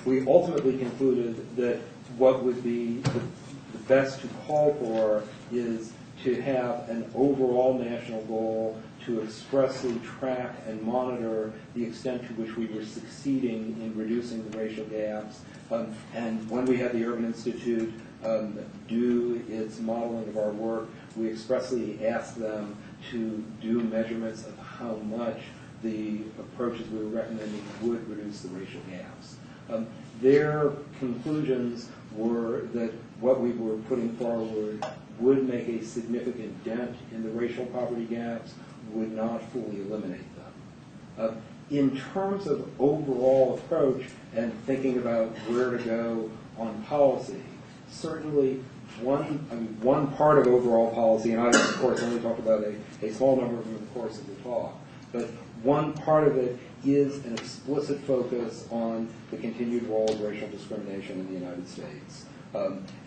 we ultimately concluded that what would be the best to call for is to have an overall national goal to expressly track and monitor the extent to which we were succeeding in reducing the racial gaps. And when we had the Urban Institute do its modeling of our work, we expressly asked them to do measurements of how much the approaches we were recommending would reduce the racial gaps. Their conclusions were that what we were putting forward would make a significant dent in the racial poverty gaps, would not fully eliminate them. In terms of overall approach and thinking about where to go on policy, certainly one part of overall policy, and I, of course, only talked about a small number of them in the course of the talk, but one part of it is an explicit focus on the continued role of racial discrimination in the United States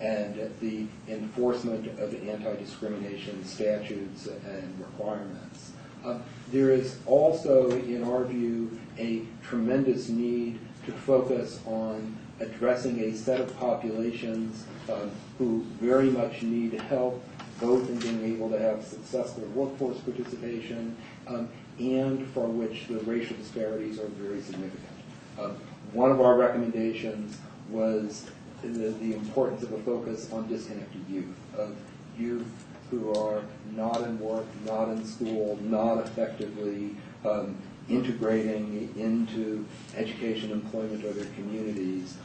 and the enforcement of anti-discrimination statutes and requirements. There is also, in our view, a tremendous need to focus on addressing a set of populations who very much need help, both in being able to have successful workforce participation and for which the racial disparities are very significant. One of our recommendations was the importance of a focus on disconnected youth, of youth who are not in work, not in school, not effectively integrating into education, employment, or their communities,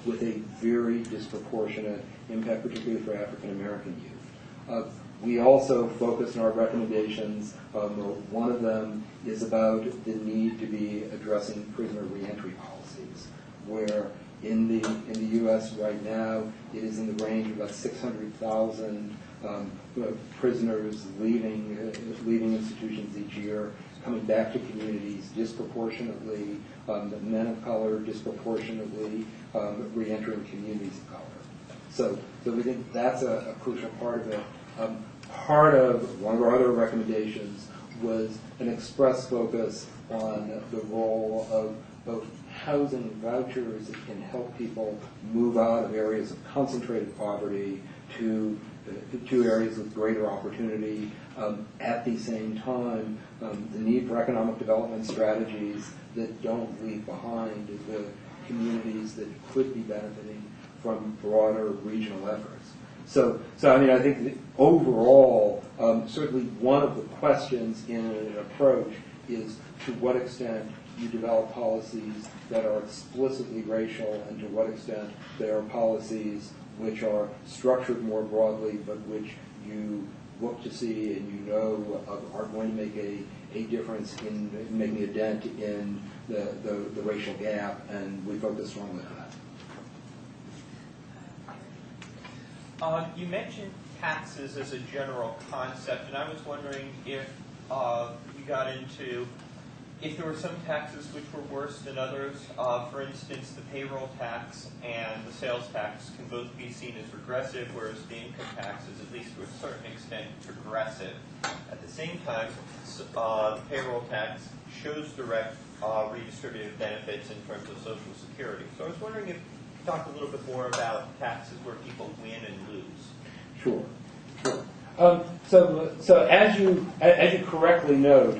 with a very disproportionate impact, particularly for African American youth. We also focus in our recommendations, one of them is about the need to be addressing prisoner reentry policies, where in the U.S. right now, it is in the range of about 600,000 prisoners leaving institutions each year, coming back to communities disproportionately, men of color disproportionately reentering communities of color. So we think that's a crucial part of it. Part of one of our other recommendations was an express focus on the role of both housing vouchers that can help people move out of areas of concentrated poverty to areas with greater opportunity. At the same time, the need for economic development strategies that don't leave behind the communities that could be benefiting from broader regional efforts. So I mean, I think that overall, certainly one of the questions in an approach is to what extent you develop policies that are explicitly racial and to what extent they are policies which are structured more broadly but which you look to see and you know are going to make a difference in making a dent in the racial gap, and we focus strongly on that. You mentioned taxes as a general concept, and I was wondering if you got into if there were some taxes which were worse than others. For instance, the payroll tax and the sales tax can both be seen as regressive, whereas the income tax is, at least to a certain extent, progressive. At the same time, the payroll tax shows direct redistributive benefits in terms of Social Security. So I was wondering if you talk a little bit more about taxes where people win and lose. Sure. So as you correctly note,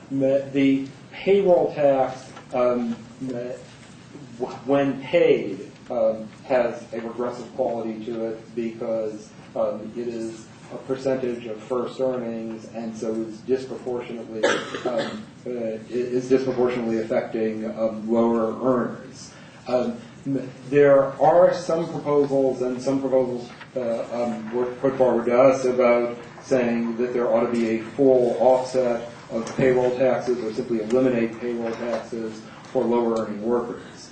the payroll tax, when paid, has a regressive quality to it because it is a percentage of first earnings, and so is disproportionately affecting lower earners. There are some proposals, and some proposals were put forward to us about saying that there ought to be a full offset of payroll taxes or simply eliminate payroll taxes for lower earning workers.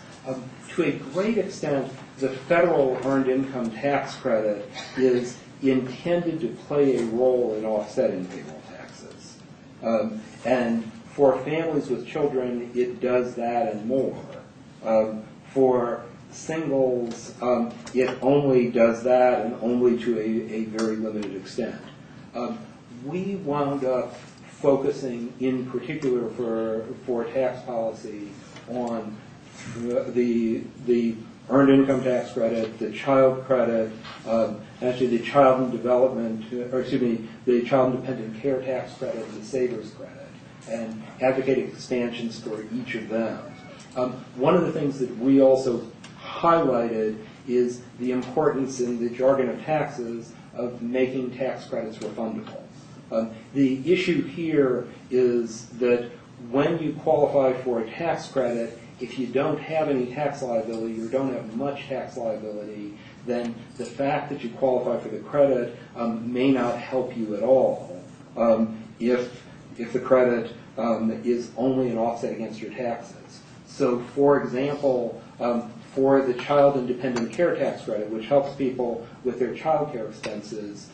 To a great extent, the federal earned income tax credit is intended to play a role in offsetting payroll taxes. And for families with children, it does that and more. For singles, it only does that and only to a very limited extent. We wound up focusing in particular for tax policy on the earned income tax credit, the child credit, actually the child and development, the child and dependent care tax credit and the savers credit, and advocating expansions for each of them. One of the things that we also highlighted is the importance in the jargon of taxes of making tax credits refundable. The issue here is that when you qualify for a tax credit, if you don't have any tax liability or don't have much tax liability, then the fact that you qualify for the credit may not help you at all if the credit is only an offset against your taxes. So, for example, for the child and dependent care tax credit, which helps people with their child care expenses,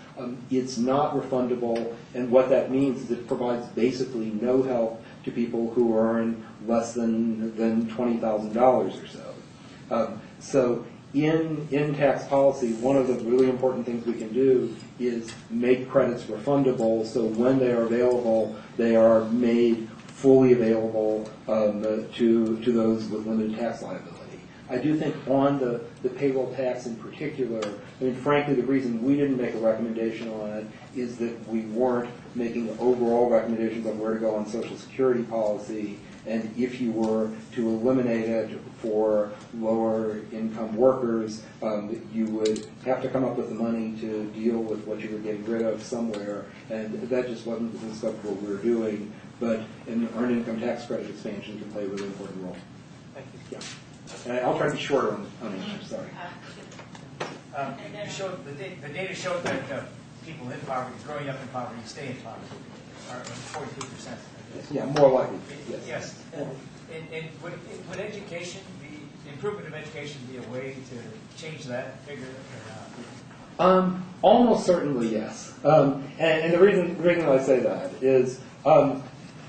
it's not refundable, and what that means is it provides basically no help to people who earn less than $20,000 or so. So in tax policy, one of the really important things we can do is make credits refundable, so when they are available, they are made fully available to those with limited tax liability. I do think on the payroll tax in particular, I mean, frankly, the reason we didn't make a recommendation on it is that we weren't making overall recommendations on where to go on Social Security policy, and if you were to eliminate it for lower income workers, you would have to come up with the money to deal with what you were getting rid of somewhere, and that just wasn't within the scope of what we were doing. But an earned income tax credit expansion can play a really important role. Thank you. Yeah. And I'll try to be shorter on this. Sorry. You showed, the data showed that people in poverty, growing up in poverty, stay in poverty, are 42%. Yeah, more likely. Yes. And would education be, improvement of education be a way to change that figure or not? Almost certainly yes. And the reason I say that is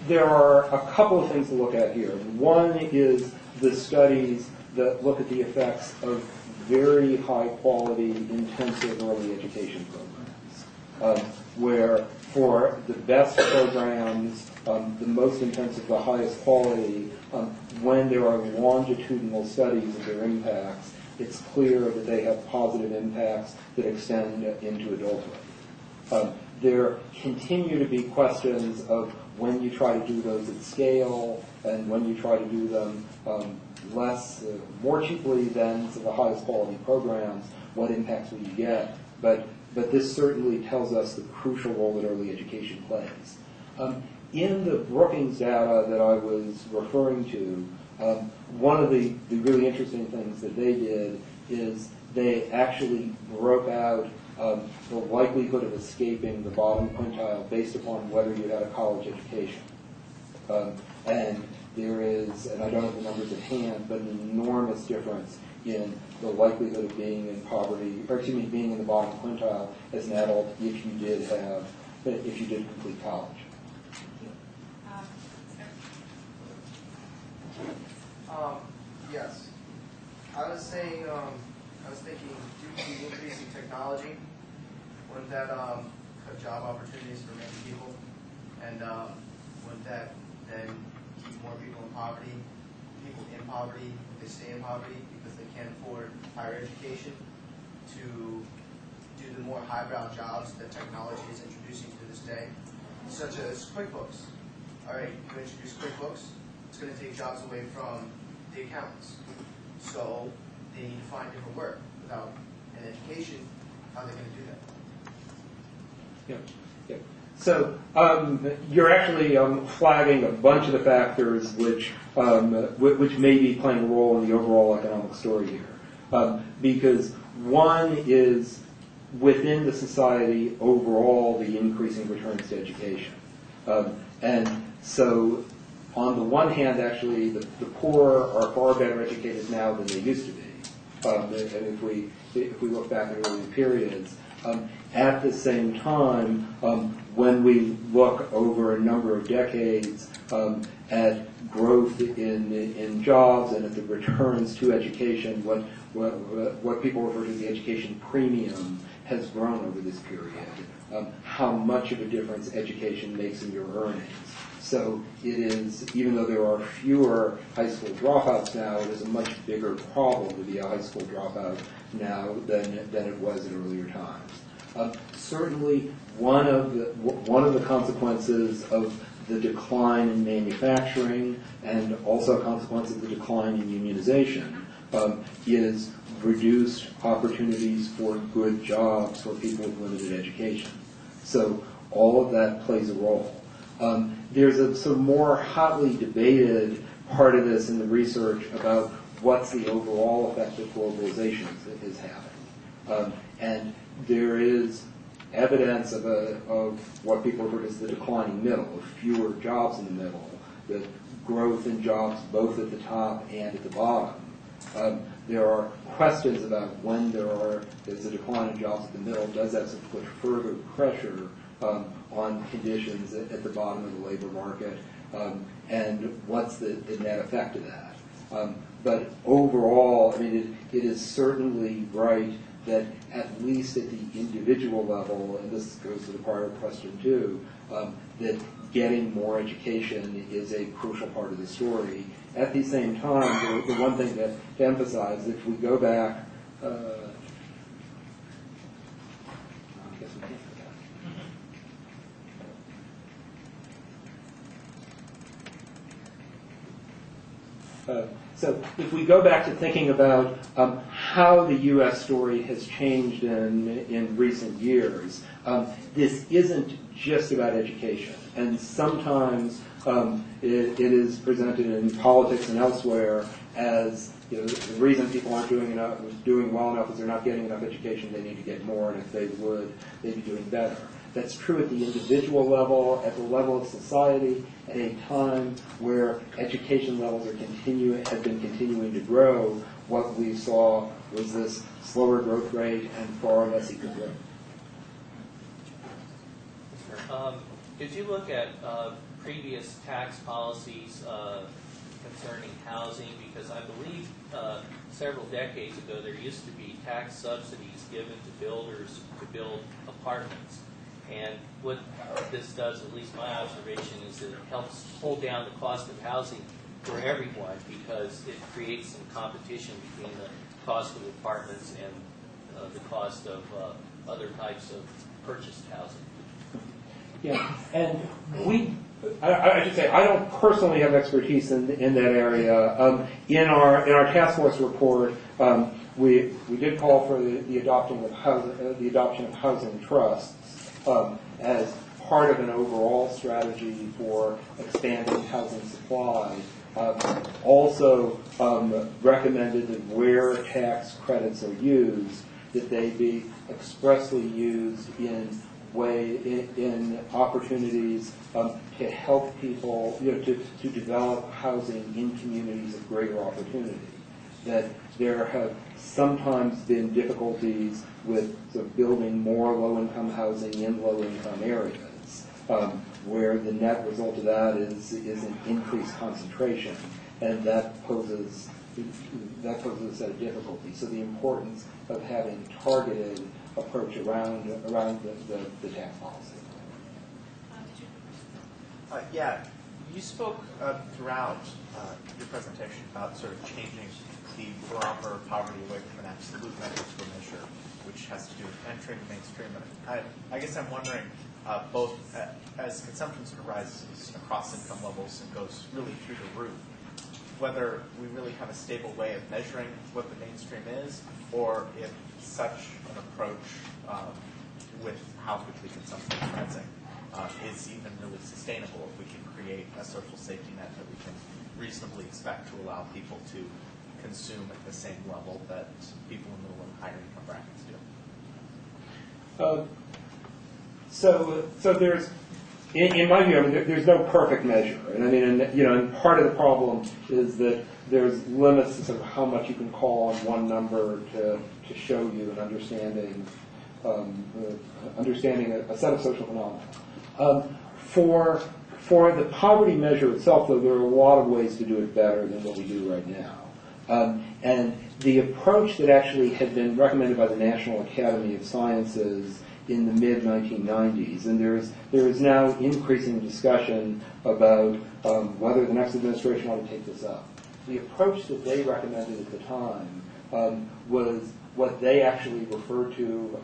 there are a couple of things to look at here. One is the studies that look at the effects of very high quality, intensive early education programs, where for the best programs, the most intensive, the highest quality, when there are longitudinal studies of their impacts, it's clear that they have positive impacts that extend into adulthood. There continue to be questions of when you try to do those at scale and when you try to do them more cheaply than the highest quality programs, what impacts will you get? But this certainly tells us the crucial role that early education plays. In the Brookings data that I was referring to, one of the really interesting things that they did is they actually broke out the likelihood of escaping the bottom quintile based upon whether you had a college education. And there is, and I don't have the numbers at hand, but an enormous difference in the likelihood of being in poverty, or excuse me, being in the bottom quintile as an adult if you did complete college. Yes. I was thinking due to the increasing technology, wouldn't that cut job opportunities for many people? And wouldn't that then keep more people in poverty, if they stay in poverty because they can't afford higher education, to do the more highbrow jobs that technology is introducing to this day, such as QuickBooks. All right, you introduce QuickBooks, it's going to take jobs away from the accountants. So they need to find different work. Without an education, how are they going to do that? Yeah. So you're actually flagging a bunch of the factors which may be playing a role in the overall economic story here. Because one is within the society overall the increasing returns to education. And so on the one hand, actually, the poor are far better educated now than they used to be. And if we look back at early periods, at the same time, when we look over a number of decades at growth in jobs and at the returns to education, what people refer to as the education premium has grown over this period. How much of a difference education makes in your earnings. So it is, even though there are fewer high school dropouts now, it is a much bigger problem to be a high school dropout now than it was in earlier times. Certainly, one of the consequences of the decline in manufacturing and also a consequence of the decline in unionization is reduced opportunities for good jobs for people with limited education. So all of that plays a role. There's a sort of more hotly debated part of this in the research about what's the overall effect that globalization is having. And there is evidence of what people refer to as the declining middle, of fewer jobs in the middle, the growth in jobs both at the top and at the bottom. There are questions about when there's a decline in jobs at the middle, does that put further pressure on conditions at the bottom of the labor market? and what's the net effect of that. But overall, I mean, it is certainly right that at least at the individual level, and this goes to the prior question too, that getting more education is a crucial part of the story. At the same time, the one thing to emphasize, if we go back, I guess we can't go back. So if we go back to thinking about how the U.S. story has changed in recent years, this isn't just about education. And sometimes it is presented in politics and elsewhere as, you know, the reason people aren't doing well enough is they're not getting enough education. They need to get more, and if they would, they'd be doing better. That's true at the individual level, at the level of society, at a time where education levels have been continuing to grow. What we saw was this slower growth rate and far less equal growth. If you look at previous tax policies concerning housing, because I believe several decades ago there used to be tax subsidies given to builders to build apartments. And what this does, at least my observation, is that it helps hold down the cost of housing for everyone because it creates some competition between the cost of apartments and the cost of other types of purchased housing. Yeah, and I should say, I don't personally have expertise in that area. In our task force report, we did call for the adoption of housing trusts as part of an overall strategy for expanding housing supply. Also recommended that where tax credits are used, that they be expressly used in opportunities to help people, to develop housing in communities of greater opportunity. That there have sometimes been difficulties with sort of building more low-income housing in low-income areas, where the net result of that is an increased concentration, and that poses a set of difficulties. So the importance of having targeted approach around the tax policy. Yeah, you spoke throughout your presentation about sort of changing the barometer of poverty away from an absolute measure to a measure which has to do with entering the mainstream. And I guess I'm wondering, both as consumption sort of rises across income levels and goes really through the roof, whether we really have a stable way of measuring what the mainstream is, or if such an approach with how quickly consumption is rising is even really sustainable, if we can create a social safety net that we can reasonably expect to allow people to consume at the same level that people in middle and higher income brackets do. So there's, in my view, I mean, there's no perfect measure, and I mean, and part of the problem is that there's limits to sort of how much you can call on one number to show you an understanding a set of social phenomena. For the poverty measure itself, though, there are a lot of ways to do it better than what we do right now. And the approach that actually had been recommended by the National Academy of Sciences in the mid-1990s, and there is now increasing discussion about whether the next administration ought to take this up. The approach that they recommended at the time was what they actually referred to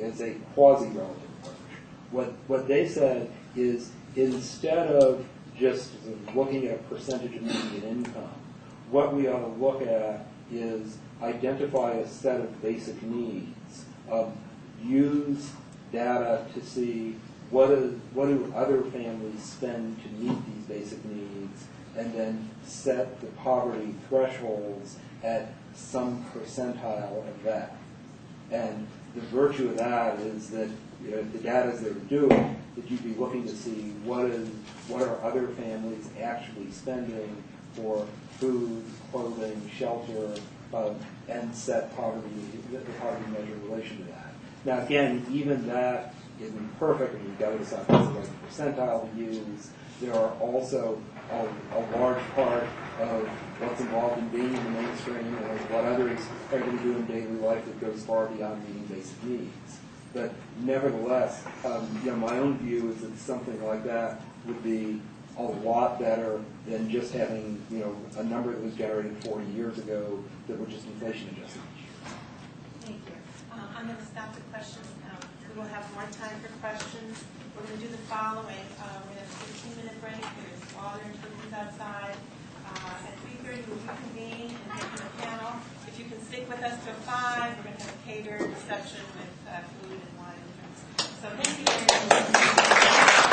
as a quasi-relative approach. What they said is, instead of just sort of looking at a percentage of median income, what we ought to look at is identify a set of basic needs, use data to see what do other families spend to meet these basic needs, and then set the poverty thresholds at some percentile of that. And the virtue of that is that the data they're doing, that you'd be looking to see what are other families actually spending for food, clothing, shelter, and set the poverty measure in relation to that. Now again, even that isn't perfect, and you've got to decide what's the right percentile to use. there are also a large part of what's involved in being in the mainstream and what others are going to do in daily life that goes far beyond meeting basic needs. But nevertheless, my own view is that something like that would be a lot better than just having, a number that was generated 40 years ago that were just inflation adjusted. Thank you. I'm going to stop the questions now. We will have more time for questions. We're going to do the following. We're going to have a 15-minute break. There's water and cookies outside. At 3:30, we'll reconvene and take the panel. If you can stick with us till 5, we're going to have a catered reception with food and wine and drinks. So thank you very much.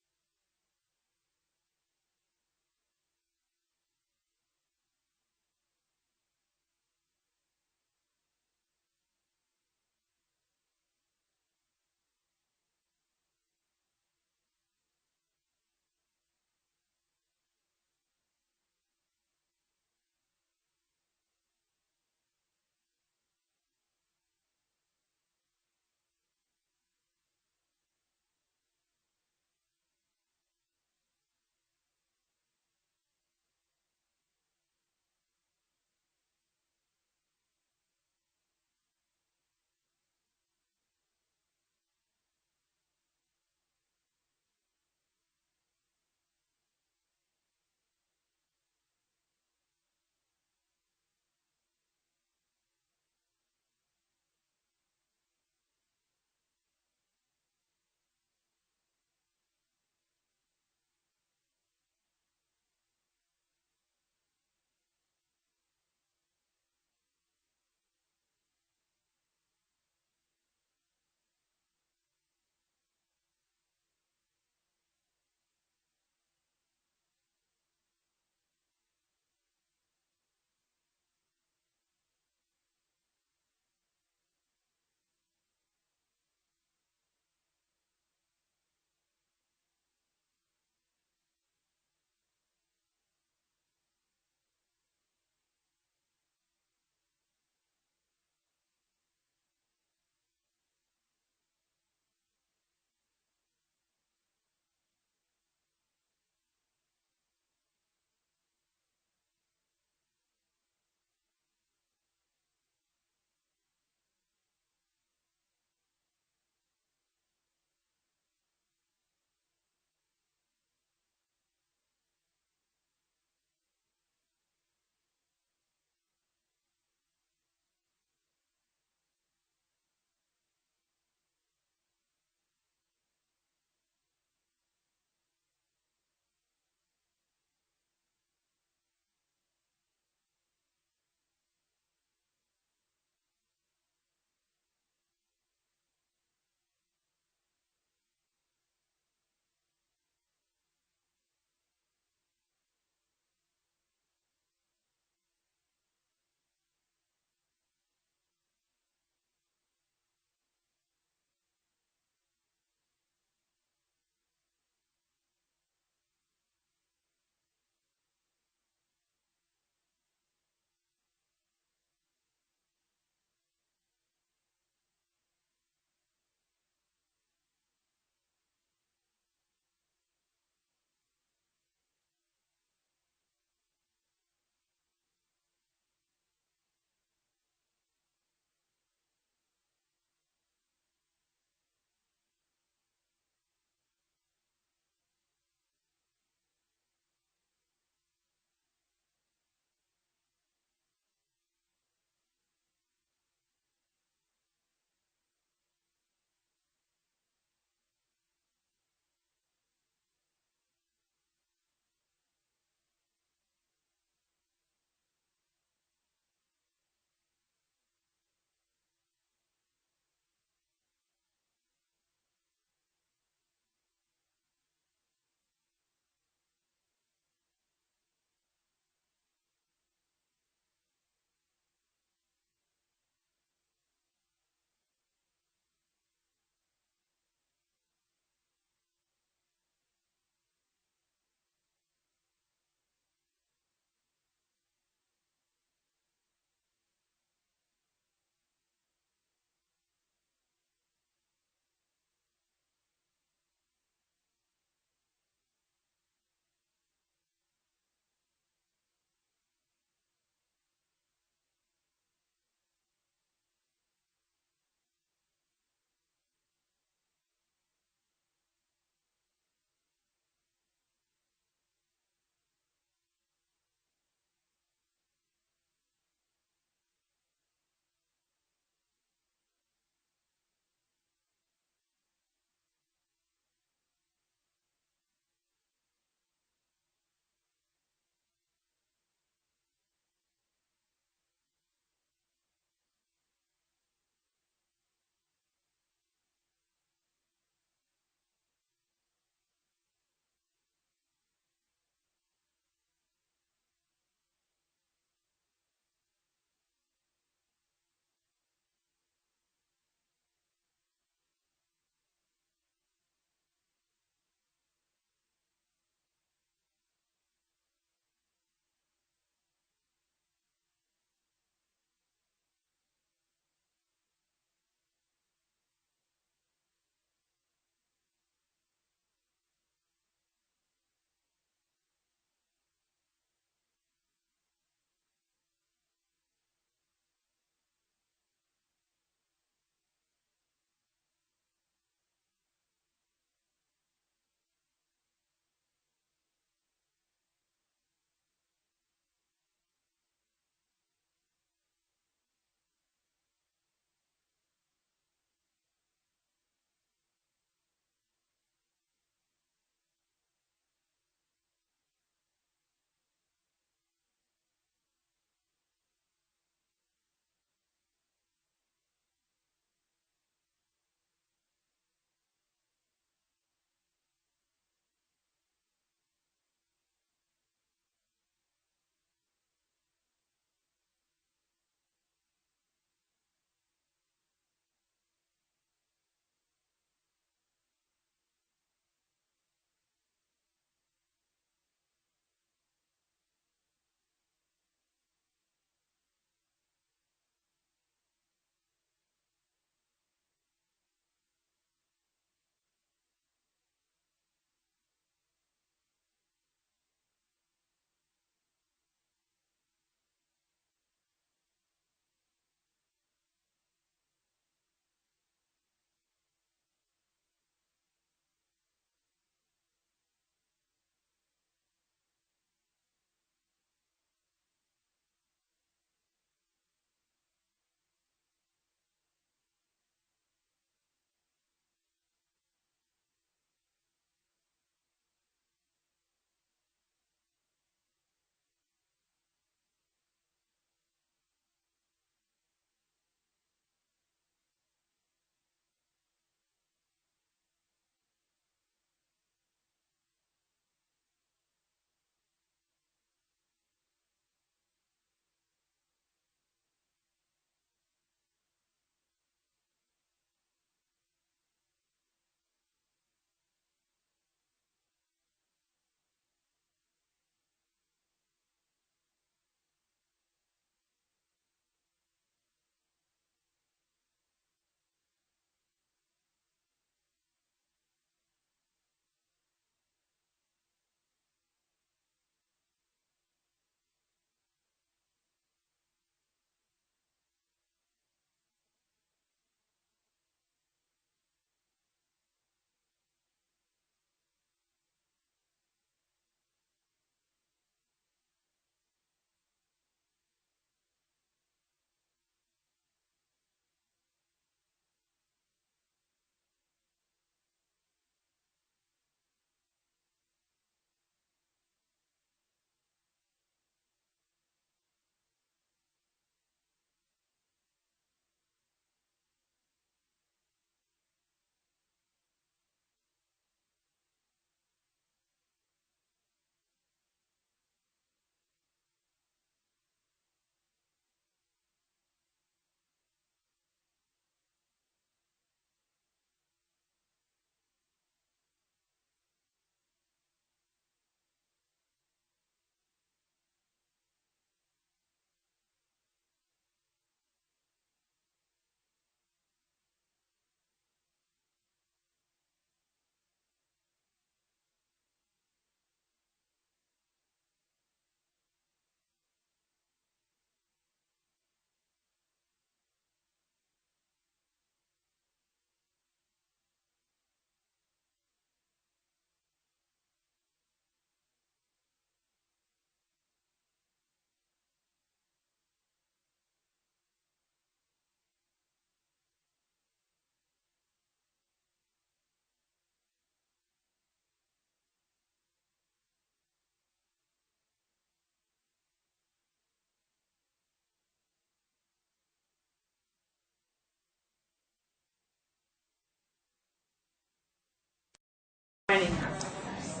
joining us.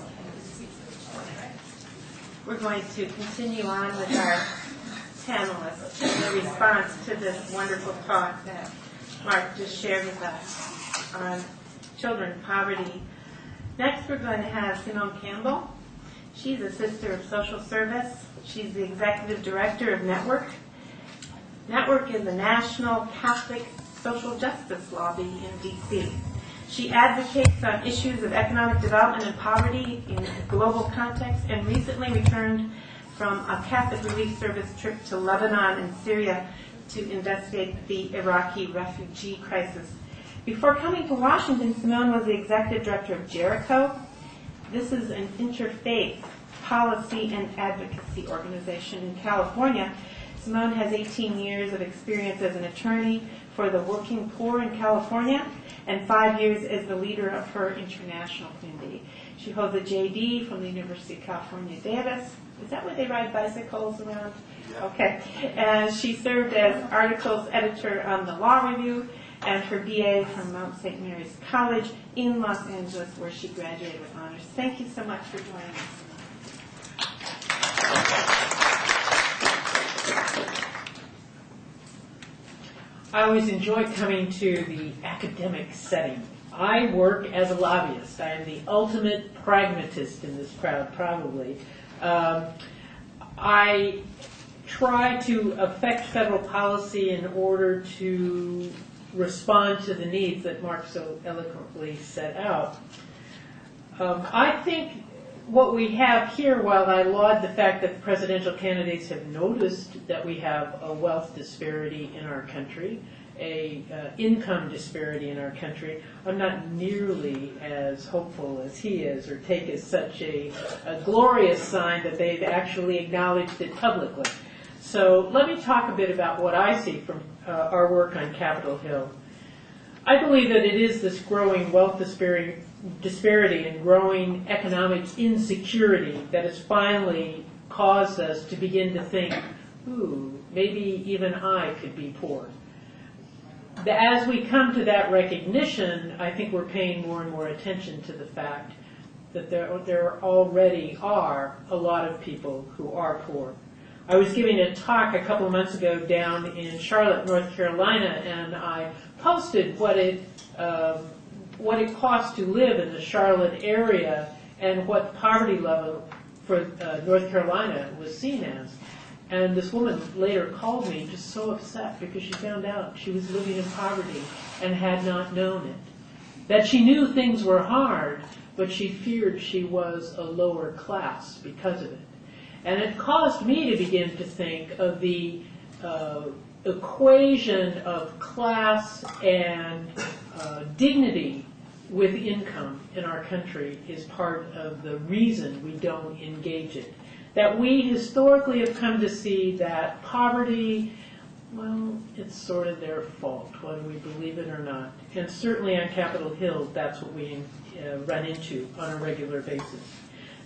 We're going to continue on with our panelists in response to this wonderful talk that Mark just shared with us on children poverty. Next, we're going to have Simone Campbell. She's a sister of social service. She's the executive director of Network. Network is a national Catholic social justice lobby in D.C. She advocates on issues of economic development and poverty in a global context, and recently returned from a Catholic Relief Service trip to Lebanon and Syria to investigate the Iraqi refugee crisis. Before coming to Washington, Simone was the executive director of Jericho. This is an interfaith policy and advocacy organization in California. Simone has 18 years of experience as an attorney for the working poor in California and 5 years as the leader of her international community. She holds a JD from the University of California, Davis. Is that where they ride bicycles around? Yeah. Okay. And she served as articles editor on the Law Review, and her BA from Mount St. Mary's College in Los Angeles, where she graduated with honors. Thank you so much for joining us. I always enjoy coming to the academic setting. I work as a lobbyist. I am the ultimate pragmatist in this crowd, probably. I try to affect federal policy in order to respond to the needs that Mark so eloquently set out. I think what we have here, while I laud the fact that the presidential candidates have noticed that we have a wealth disparity in our country, a income disparity in our country, I'm not nearly as hopeful as he is, or take as such a glorious sign that they've actually acknowledged it publicly. So let me talk a bit about what I see from our work on Capitol Hill. I believe that it is this growing wealth disparity and growing economic insecurity that has finally caused us to begin to think, ooh, maybe even I could be poor. As we come to that recognition, I think we're paying more and more attention to the fact that there already are a lot of people who are poor. I was giving a talk a couple of months ago down in Charlotte, North Carolina, and I posted what it costs to live in the Charlotte area and what poverty level for North Carolina was seen as. And this woman later called me just so upset because she found out she was living in poverty and had not known it. That she knew things were hard, but she feared she was a lower class because of it. And it caused me to begin to think of the equation of class and dignity with income in our country is part of the reason we don't engage it. That we historically have come to see that poverty, well, it's sort of their fault, whether we believe it or not. And certainly on Capitol Hill, that's what we run into on a regular basis.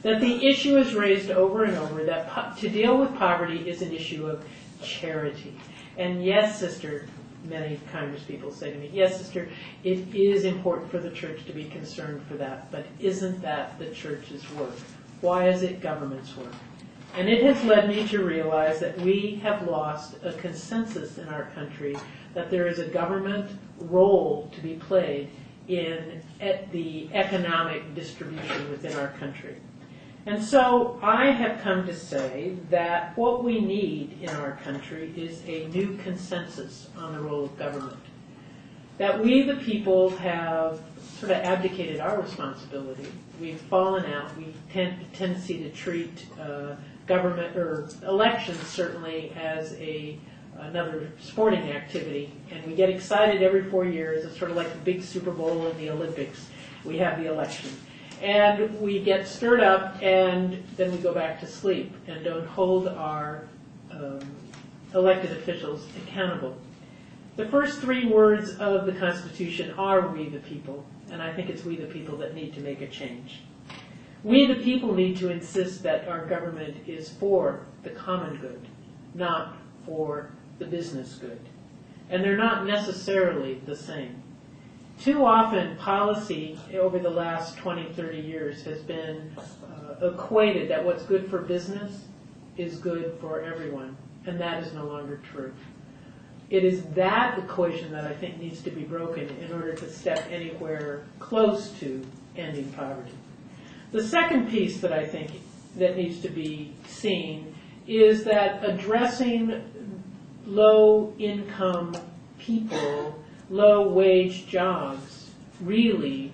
That the issue is raised over and over that to deal with poverty is an issue of charity. And yes, sister, many congresspeople say to me, yes, sister, it is important for the church to be concerned for that, but isn't that the church's work? Why is it government's work? And it has led me to realize that we have lost a consensus in our country that there is a government role to be played in the economic distribution within our country. And so I have come to say that what we need in our country is a new consensus on the role of government. That we, the people, have sort of abdicated our responsibility. We've fallen out. We tend a tendency to treat government or elections certainly as another sporting activity, and we get excited every 4 years. It's sort of like the big Super Bowl and the Olympics. We have the election. And we get stirred up, and then we go back to sleep and don't hold our elected officials accountable. The first 3 words of the Constitution are "we the people," and I think it's we the people that need to make a change. We the people need to insist that our government is for the common good, not for the business good. And they're not necessarily the same. too often policy over the last 20, 30 years has been equated that what's good for business is good for everyone, and that is no longer true. It is that equation that I think needs to be broken in order to step anywhere close to ending poverty. The second piece that I think that needs to be seen is that addressing low-income people, low-wage jobs, really,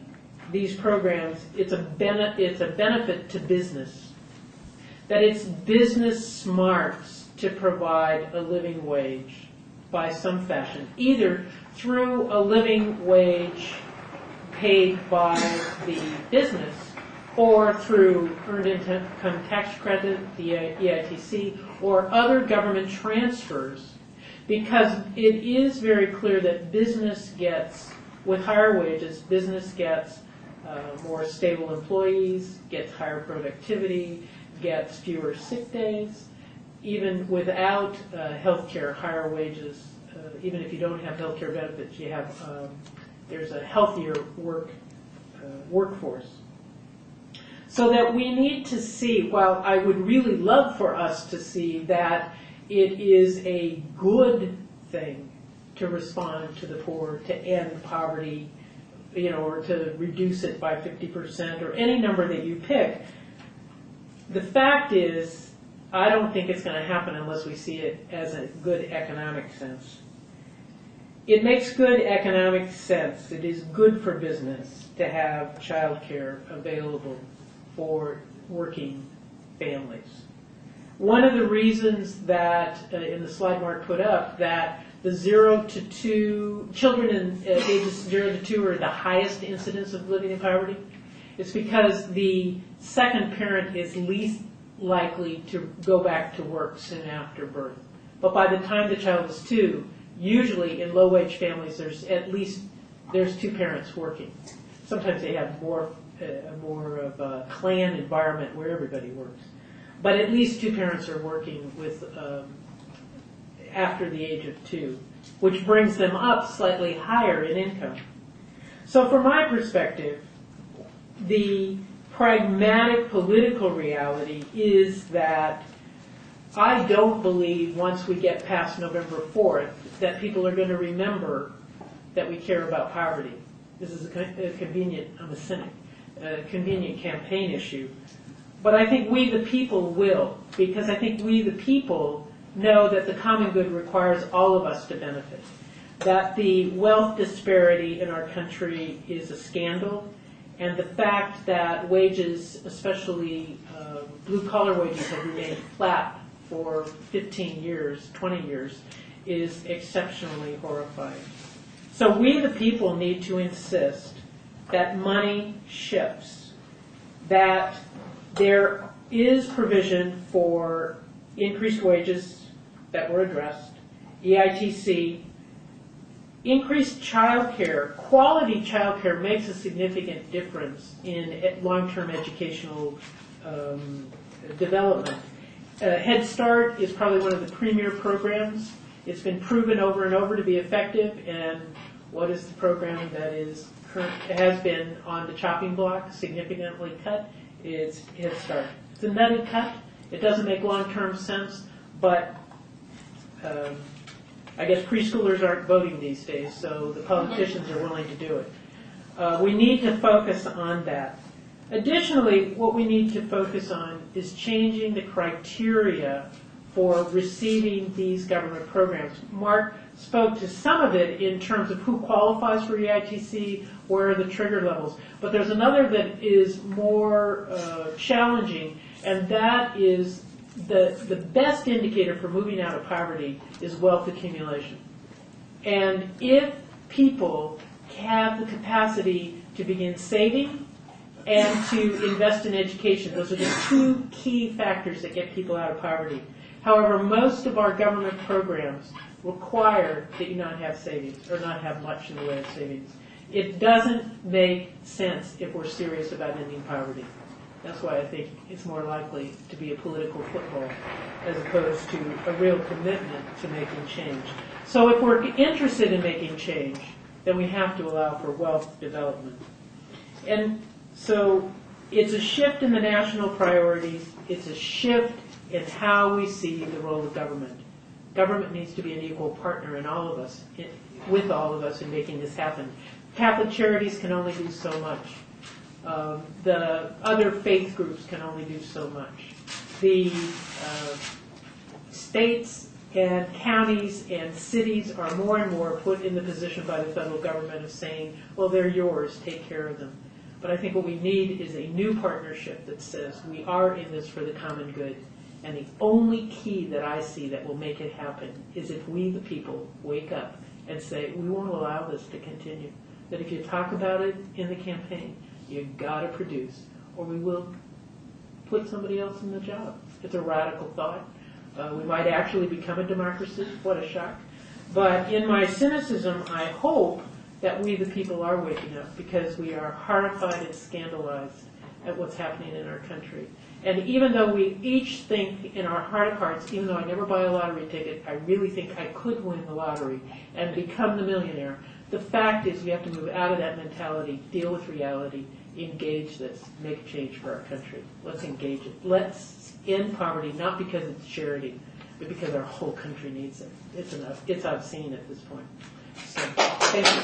these programs, it's a benefit to business. That it's business smarts to provide a living wage by some fashion, either through a living wage paid by the business or through earned income tax credit, the EITC, or other government transfers, because it is very clear that business gets, with higher wages, business gets more stable employees, gets higher productivity, gets fewer sick days. Even without health care, higher wages, even if you don't have health care benefits, you have there's a healthier workforce. So that we need to see, while I would really love for us to see that it is a good thing to respond to the poor, to end poverty, or to reduce it by 50% or any number that you pick, the fact is, I don't think it's going to happen unless we see it as a good economic sense. It makes good economic sense. It is good for business to have child care available for working families. One of the reasons that, in the slide Mark put up, that the 0 to 2, children in ages 0 to 2 are the highest incidence of living in poverty, is because the second parent is least likely to go back to work soon after birth. But by the time the child is 2, usually in low-wage families, there's 2 parents working. Sometimes they have more of a clan environment where everybody works. But at least 2 parents are working with after the age of 2, which brings them up slightly higher in income. So from my perspective, the pragmatic political reality is that I don't believe once we get past November 4th that people are going to remember that we care about poverty. This is a convenient, I'm a cynic, a convenient campaign issue. But I think we the people will, because I think we the people know that the common good requires all of us to benefit. That the wealth disparity in our country is a scandal, and the fact that wages, especially blue-collar wages, have remained flat for 15 years, 20 years, is exceptionally horrifying. So we the people need to insist that money shifts, that there is provision for increased wages that were addressed, EITC, increased child care. Quality child care makes a significant difference in long-term educational development. Head Start is probably one of the premier programs. It's been proven over and over to be effective, and what is the program that has been on the chopping block, significantly cut? It's Head Start. It's a nutted cut. It doesn't make long-term sense, but I guess preschoolers aren't voting these days, so the politicians are willing to do it. We need to focus on that. Additionally, what we need to focus on is changing the criteria for receiving these government programs. Mark spoke to some of it in terms of who qualifies for EITC, where are the trigger levels. But there's another that is more challenging, and that is the best indicator for moving out of poverty is wealth accumulation. And if people have the capacity to begin saving and to invest in education, those are the 2 key factors that get people out of poverty. However, most of our government programs require that you not have savings or not have much in the way of savings. It doesn't make sense if we're serious about ending poverty. That's why I think it's more likely to be a political football as opposed to a real commitment to making change. So if we're interested in making change, then we have to allow for wealth development. And so it's a shift in the national priorities. It's a shift in how we see the role of government. Government needs to be an equal partner in all of us, with all of us in making this happen. Catholic Charities can only do so much. The other faith groups can only do so much. The states and counties and cities are more and more put in the position by the federal government of saying, well, they're yours, take care of them. But I think what we need is a new partnership that says we are in this for the common good. And the only key that I see that will make it happen is if we, the people, wake up and say, we won't allow this to continue. That if you talk about it in the campaign, you've got to produce, or we will put somebody else in the job. It's a radical thought. We might actually become a democracy. What a shock. But in my cynicism, I hope that we, the people, are waking up, because we are horrified and scandalized at what's happening in our country. And even though we each think in our heart of hearts, even though I never buy a lottery ticket, I really think I could win the lottery and become the millionaire, the fact is we have to move out of that mentality, deal with reality, engage this, make a change for our country. Let's engage it. Let's end poverty, not because it's charity, but because our whole country needs it. It's enough. It's obscene at this point. So, thank you.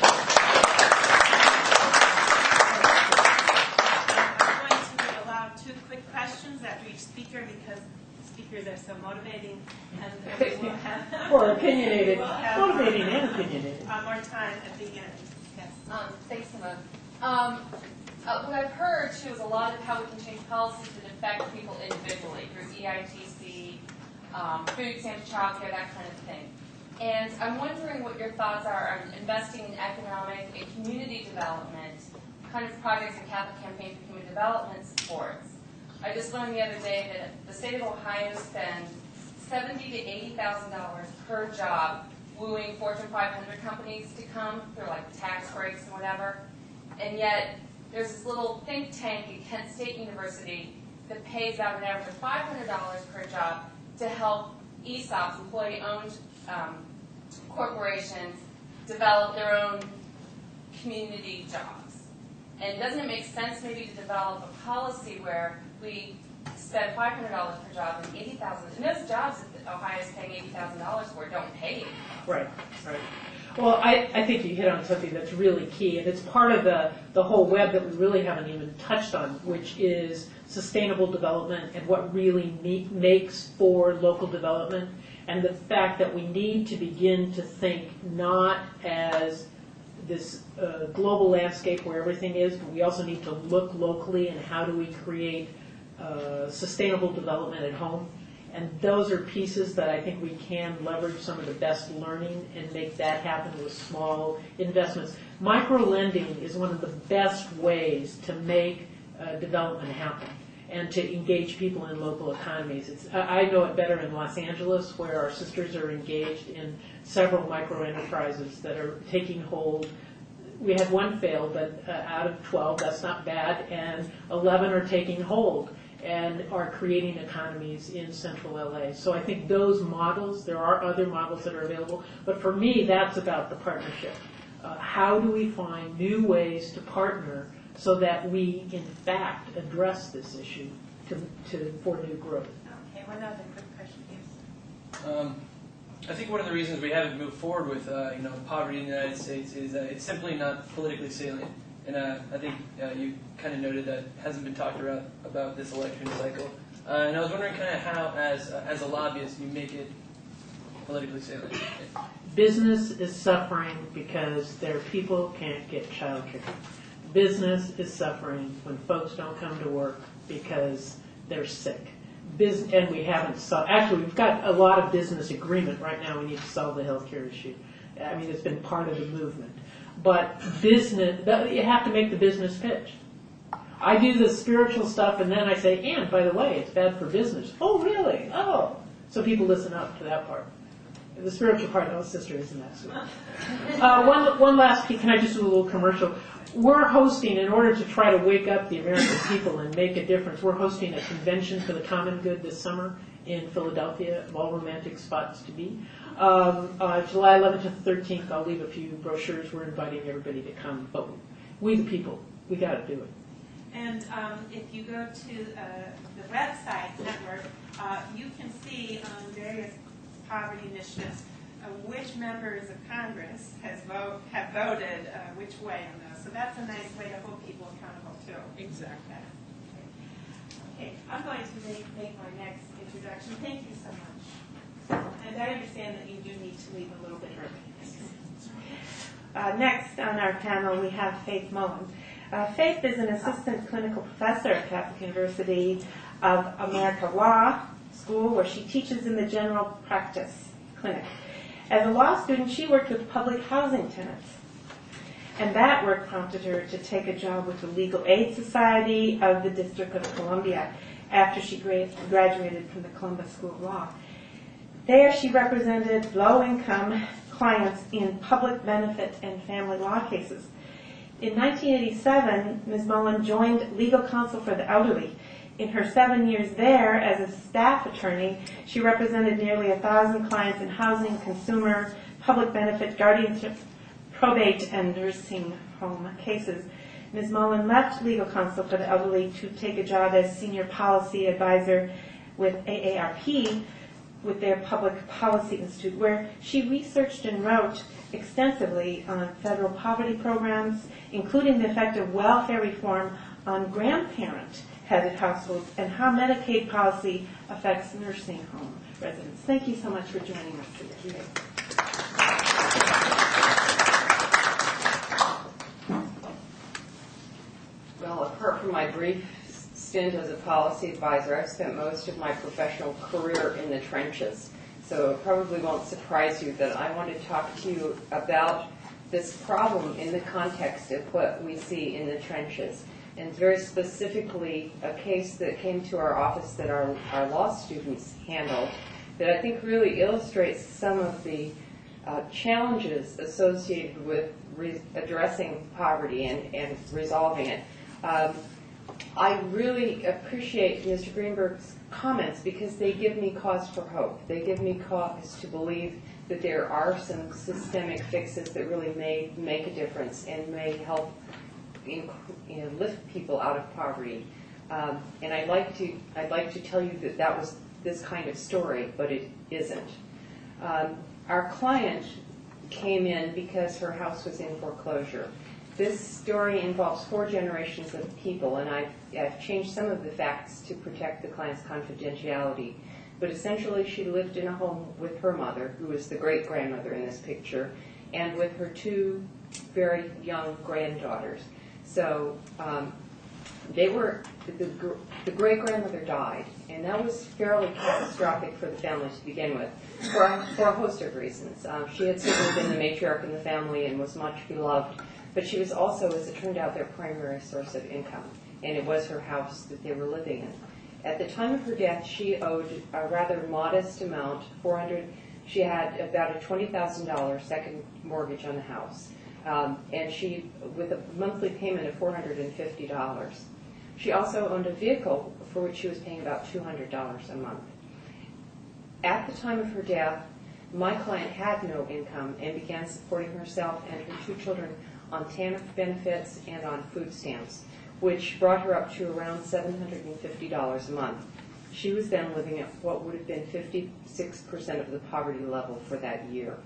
I'm going to allow 2 quick questions after each speaker, because speakers are so motivating, and we will have Or opinionated. we'll have Motivating and opinionated. more time at the end. Yes. Thanks, Simone. What I've heard, too, is a lot of how we can change policies that affect people individually through EITC, food stamps, childcare, that kind of thing. And I'm wondering what your thoughts are on investing in economic and community development, kind of projects and Catholic Campaign for Human Development supports. I just learned the other day that the state of Ohio spends $70,000 to $80,000 per job wooing Fortune 500 companies to come through like tax breaks and whatever. And yet there's this little think tank at Kent State University that pays out an average of $500 per job to help ESOPs, employee-owned corporations, develop their own community jobs. And doesn't it make sense maybe to develop a policy where we spend $500 per job and $80,000, and those jobs that Ohio is paying $80,000 for don't pay. Right, right. Well, I think you hit on something that's really key, and it's part of the whole web that we really haven't even touched on, which is sustainable development and what really makes for local development, and the fact that we need to begin to think not as this global landscape where everything is, but we also need to look locally and how do we create sustainable development at home. And those are pieces that I think we can leverage some of the best learning and make that happen with small investments. Micro-lending is one of the best ways to make development happen and to engage people in local economies. I know it better in Los Angeles, where our sisters are engaged in several micro-enterprises that are taking hold. We had one fail, but out of 12, that's not bad, and 11 are taking hold and are creating economies in central LA. So I think those models, there are other models that are available, but for me, that's about the partnership. How do we find new ways to partner so that we, in fact, address this issue for new growth? Okay, one other quick question, yes. I think one of the reasons we haven't moved forward with poverty in the United States is that it's simply not politically salient. And I think you kind of noted that hasn't been talked about this election cycle. And I was wondering kind of how, as a lobbyist, you make it politically salient. Business is suffering because their people can't get child care. Business is suffering when folks don't come to work because they're sick. And we haven't solved, actually we've got a lot of business agreement right now. We need to solve the health care issue. I mean, it's been part of the movement. But business, you have to make the business pitch. I do the spiritual stuff and then I say, and by the way, it's bad for business. Oh, really? Oh. So people listen up to that part. The spiritual part, no, sister, isn't that sweet? One last piece, can I just do a little commercial? We're hosting, in order to try to wake up the American people and make a difference, we're hosting a convention for the common good this summer in Philadelphia, of all romantic spots to be. July 11th to the 13th, I'll leave a few brochures. We're inviting everybody to come, but we the people, we got to do it. And if you go to the website network, you can see on various poverty initiatives which members of Congress have voted which way on those. So that's a nice way to hold people accountable too. Exactly. Okay, I'm going to make my next introduction. Thank you so much. And I understand that you do need to leave a little bit early. Next on our panel, we have Faith Mullen. Faith is an assistant clinical professor at Catholic University of America Law School, where she teaches in the general practice clinic. As a law student, she worked with public housing tenants. And that work prompted her to take a job with the Legal Aid Society of the District of Columbia after she graduated from the Columbus School of Law. There she represented low-income clients in public benefit and family law cases. In 1987, Ms. Mullen joined Legal Counsel for the Elderly. In her 7 years there as a staff attorney, she represented nearly 1,000 clients in housing, consumer, public benefit, guardianship, probate, and nursing home cases. Ms. Mullen left Legal Counsel for the Elderly to take a job as Senior Policy Advisor with AARP, with their Public Policy Institute, where she researched and wrote extensively on federal poverty programs, including the effect of welfare reform on grandparent-headed households and how Medicaid policy affects nursing home residents. Thank you so much for joining us today. Well, apart from my brief stint as a policy advisor, I've spent most of my professional career in the trenches. So it probably won't surprise you that I want to talk to you about this problem in the context of what we see in the trenches. And very specifically, a case that came to our office that our law students handled that I think really illustrates some of the challenges associated with addressing poverty and resolving it. I really appreciate Mr. Greenberg's comments because they give me cause for hope. They give me cause to believe that there are some systemic fixes that really may make a difference and may help lift people out of poverty. And I'd like to tell you that was this kind of story, but it isn't. Our client came in because her house was in foreclosure. This story involves 4 generations of people, and I've changed some of the facts to protect the client's confidentiality. But essentially, she lived in a home with her mother, who is the great-grandmother in this picture, and with her 2 very young granddaughters. So the great-grandmother died, and that was fairly catastrophic for the family to begin with, for a host of reasons. She had certainly been the matriarch in the family and was much beloved, but she was also, as it turned out, their primary source of income, and it was her house that they were living in. At the time of her death, she owed a rather modest amount, she had about a $20,000 second mortgage on the house, and she, with a monthly payment of $450. She also owned a vehicle for which she was paying about $200 a month. At the time of her death, my client had no income and began supporting herself and her 2 children on TANF benefits and on food stamps, which brought her up to around $750 a month. She was then living at what would have been 56% of the poverty level for that year.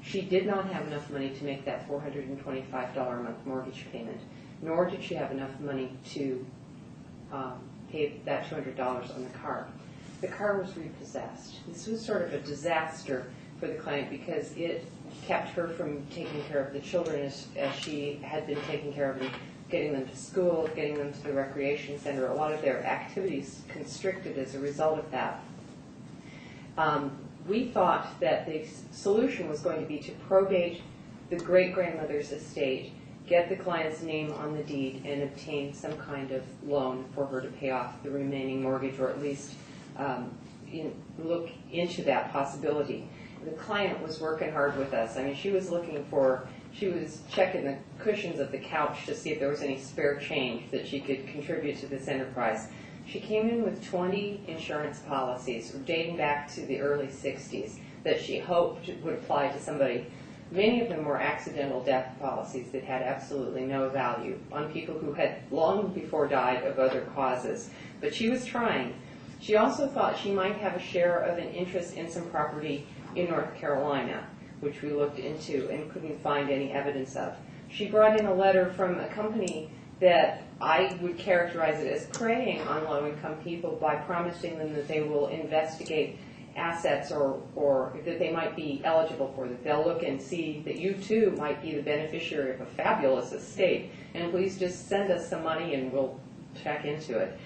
She did not have enough money to make that $425 a month mortgage payment, nor did she have enough money to pay that $200 on the car. The car was repossessed. This was sort of a disaster for the client because it kept her from taking care of the children as she had been taking care of them, getting them to school, getting them to the recreation center. A lot of their activities constricted as a result of that. We thought that the solution was going to be to probate the great-grandmother's estate, get the client's name on the deed, and obtain some kind of loan for her to pay off the remaining mortgage, or at least look into that possibility. The client was working hard with us. I mean, she was checking the cushions of the couch to see if there was any spare change that she could contribute to this enterprise. She came in with 20 insurance policies dating back to the early 60s that she hoped would apply to somebody. Many of them were accidental death policies that had absolutely no value on people who had long before died of other causes. But she was trying. She also thought she might have a share of an interest in some property in North Carolina, which we looked into and couldn't find any evidence of. She brought in a letter from a company that I would characterize it as preying on low-income people by promising them that they will investigate assets or that they might be eligible for, that they'll look and see that you too might be the beneficiary of a fabulous estate, and please just send us some money and we'll check into it.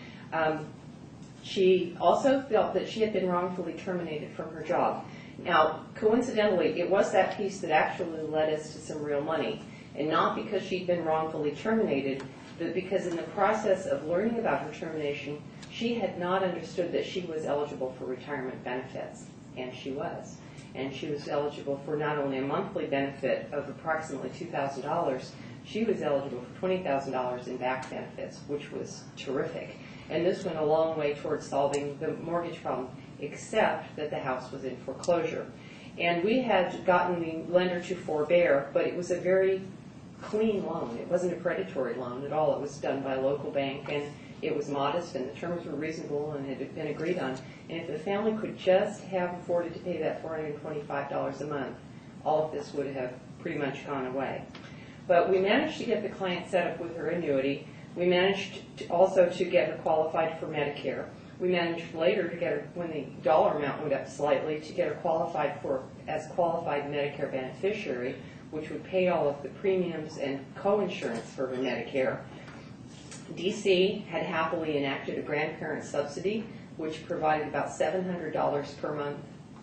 She also felt that she had been wrongfully terminated from her job. Now, coincidentally, it was that piece that actually led us to some real money, and not because she'd been wrongfully terminated, but because in the process of learning about her termination, she had not understood that she was eligible for retirement benefits, and she was. And she was eligible for not only a monthly benefit of approximately $2,000, she was eligible for $20,000 in back benefits, which was terrific. And this went a long way towards solving the mortgage problem, except that the house was in foreclosure. And we had gotten the lender to forbear, but it was a very clean loan. It wasn't a predatory loan at all. It was done by a local bank, and it was modest, and the terms were reasonable and had been agreed on. And if the family could just have afforded to pay that $425 a month, all of this would have pretty much gone away. But we managed to get the client set up with her annuity. We managed also to get her qualified for Medicare. We managed later to get her, when the dollar amount went up slightly, to get her qualified as qualified Medicare beneficiary, which would pay all of the premiums and co-insurance for her Medicare. DC had happily enacted a grandparent subsidy, which provided about $700 per month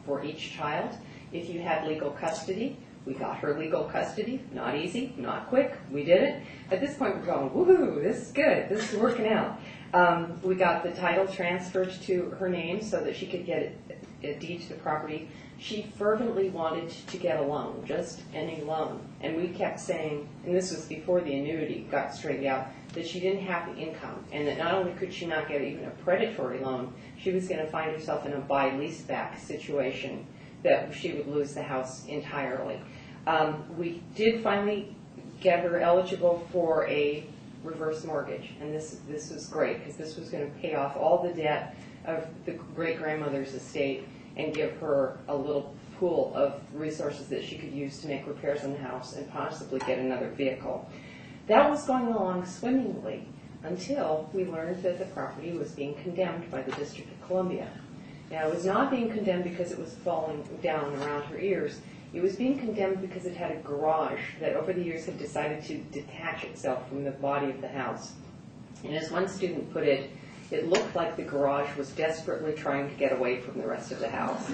for each child. If you had legal custody, we got her legal custody. Not easy, not quick. We did it. At this point, we're going, woohoo, this is good. This is working out. We got the title transferred to her name so that she could get a deed to the property. She fervently wanted to get a loan, just any loan. And we kept saying, and this was before the annuity got straightened out, that she didn't have the income, and that not only could she not get even a predatory loan, she was going to find herself in a buy-leaseback situation that she would lose the house entirely. We did finally get her eligible for a reverse mortgage, and this was great because this was going to pay off all the debt of the great-grandmother's estate and give her a little pool of resources that she could use to make repairs on the house and possibly get another vehicle. That was going along swimmingly until we learned that the property was being condemned by the District of Columbia. Now, it was not being condemned because it was falling down around her ears. It was being condemned because it had a garage that over the years had decided to detach itself from the body of the house. And as one student put it, it looked like the garage was desperately trying to get away from the rest of the house.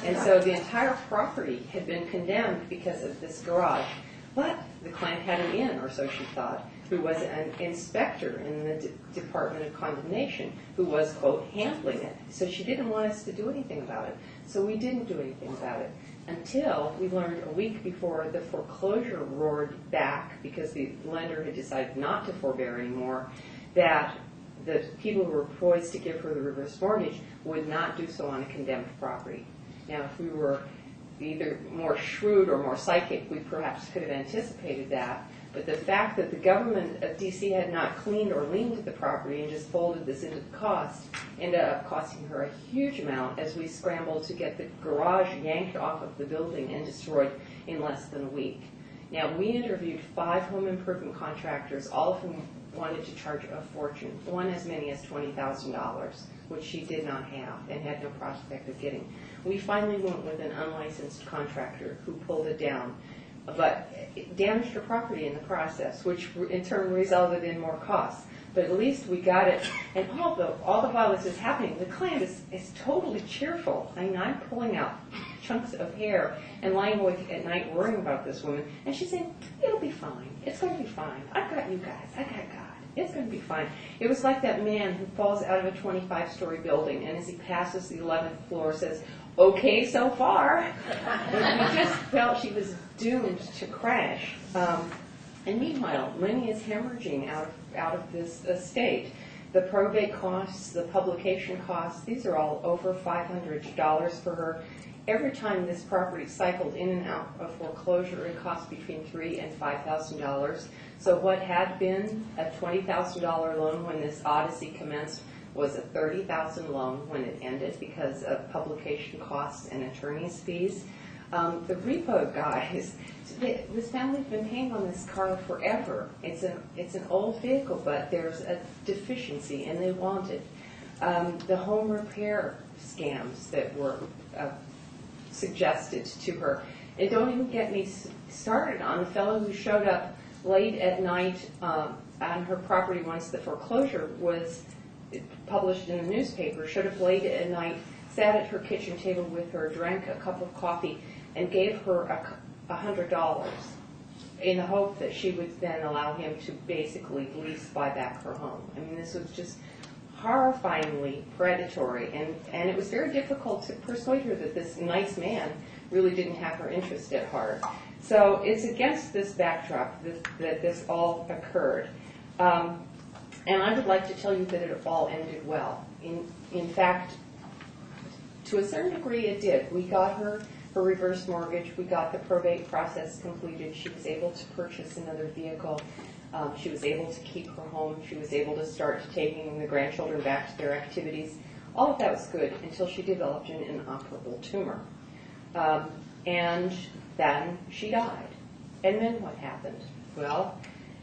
And so the entire property had been condemned because of this garage. But the client had an in, or so she thought, who was an inspector in the Department of Condemnation, who was, quote, handling it. So she didn't want us to do anything about it. So we didn't do anything about it until we learned a week before the foreclosure roared back, because the lender had decided not to forbear anymore, that the people who were poised to give her the reverse mortgage would not do so on a condemned property. Now, if we were either more shrewd or more psychic, we perhaps could have anticipated that. But the fact that the government of D.C. had not cleaned or leaned the property and just folded this into the cost ended up costing her a huge amount as we scrambled to get the garage yanked off of the building and destroyed in less than a week. Now, we interviewed 5 home improvement contractors, all of whom wanted to charge a fortune, one as many as $20,000, which she did not have and had no prospect of getting. We finally went with an unlicensed contractor who pulled it down, but it damaged her property in the process, which in turn resulted in more costs. But at least we got it, and all the while this is happening, the client is totally cheerful. I mean, I'm pulling out chunks of hair and lying awake at night worrying about this woman, and she's saying, it'll be fine. It's going to be fine. I've got you guys. I got God. It's going to be fine. It was like that man who falls out of a 25-story building, and as he passes the 11th floor says, okay so far. And we just felt she was doomed to crash. And meanwhile, money is hemorrhaging out of this estate. The probate costs, the publication costs, these are all over $500 for her. Every time this property cycled in and out of foreclosure, it cost between $3,000 and $5,000. So what had been a $20,000 loan when this odyssey commenced was a $30,000 loan when it ended because of publication costs and attorney's fees. The repo guys, this family's been paying on this car forever. It's an old vehicle, but there's a deficiency, and they want it. The home repair scams that were suggested to her. And don't even get me started on the fellow who showed up late at night on her property once the foreclosure was published in the newspaper, showed up late at night, sat at her kitchen table with her, drank a cup of coffee, and gave her $100 in the hope that she would then allow him to basically lease buy back her home. I mean, this was just horrifyingly predatory, and it was very difficult to persuade her that this nice man really didn't have her interest at heart. So it's against this backdrop that this all occurred. And I would like to tell you that it all ended well. In fact, to a certain degree it did. We got her reverse mortgage. We got the probate process completed. She was able to purchase another vehicle. She was able to keep her home. She was able to start taking the grandchildren back to their activities. All of that was good until she developed an inoperable tumor. And then she died. And then what happened? Well,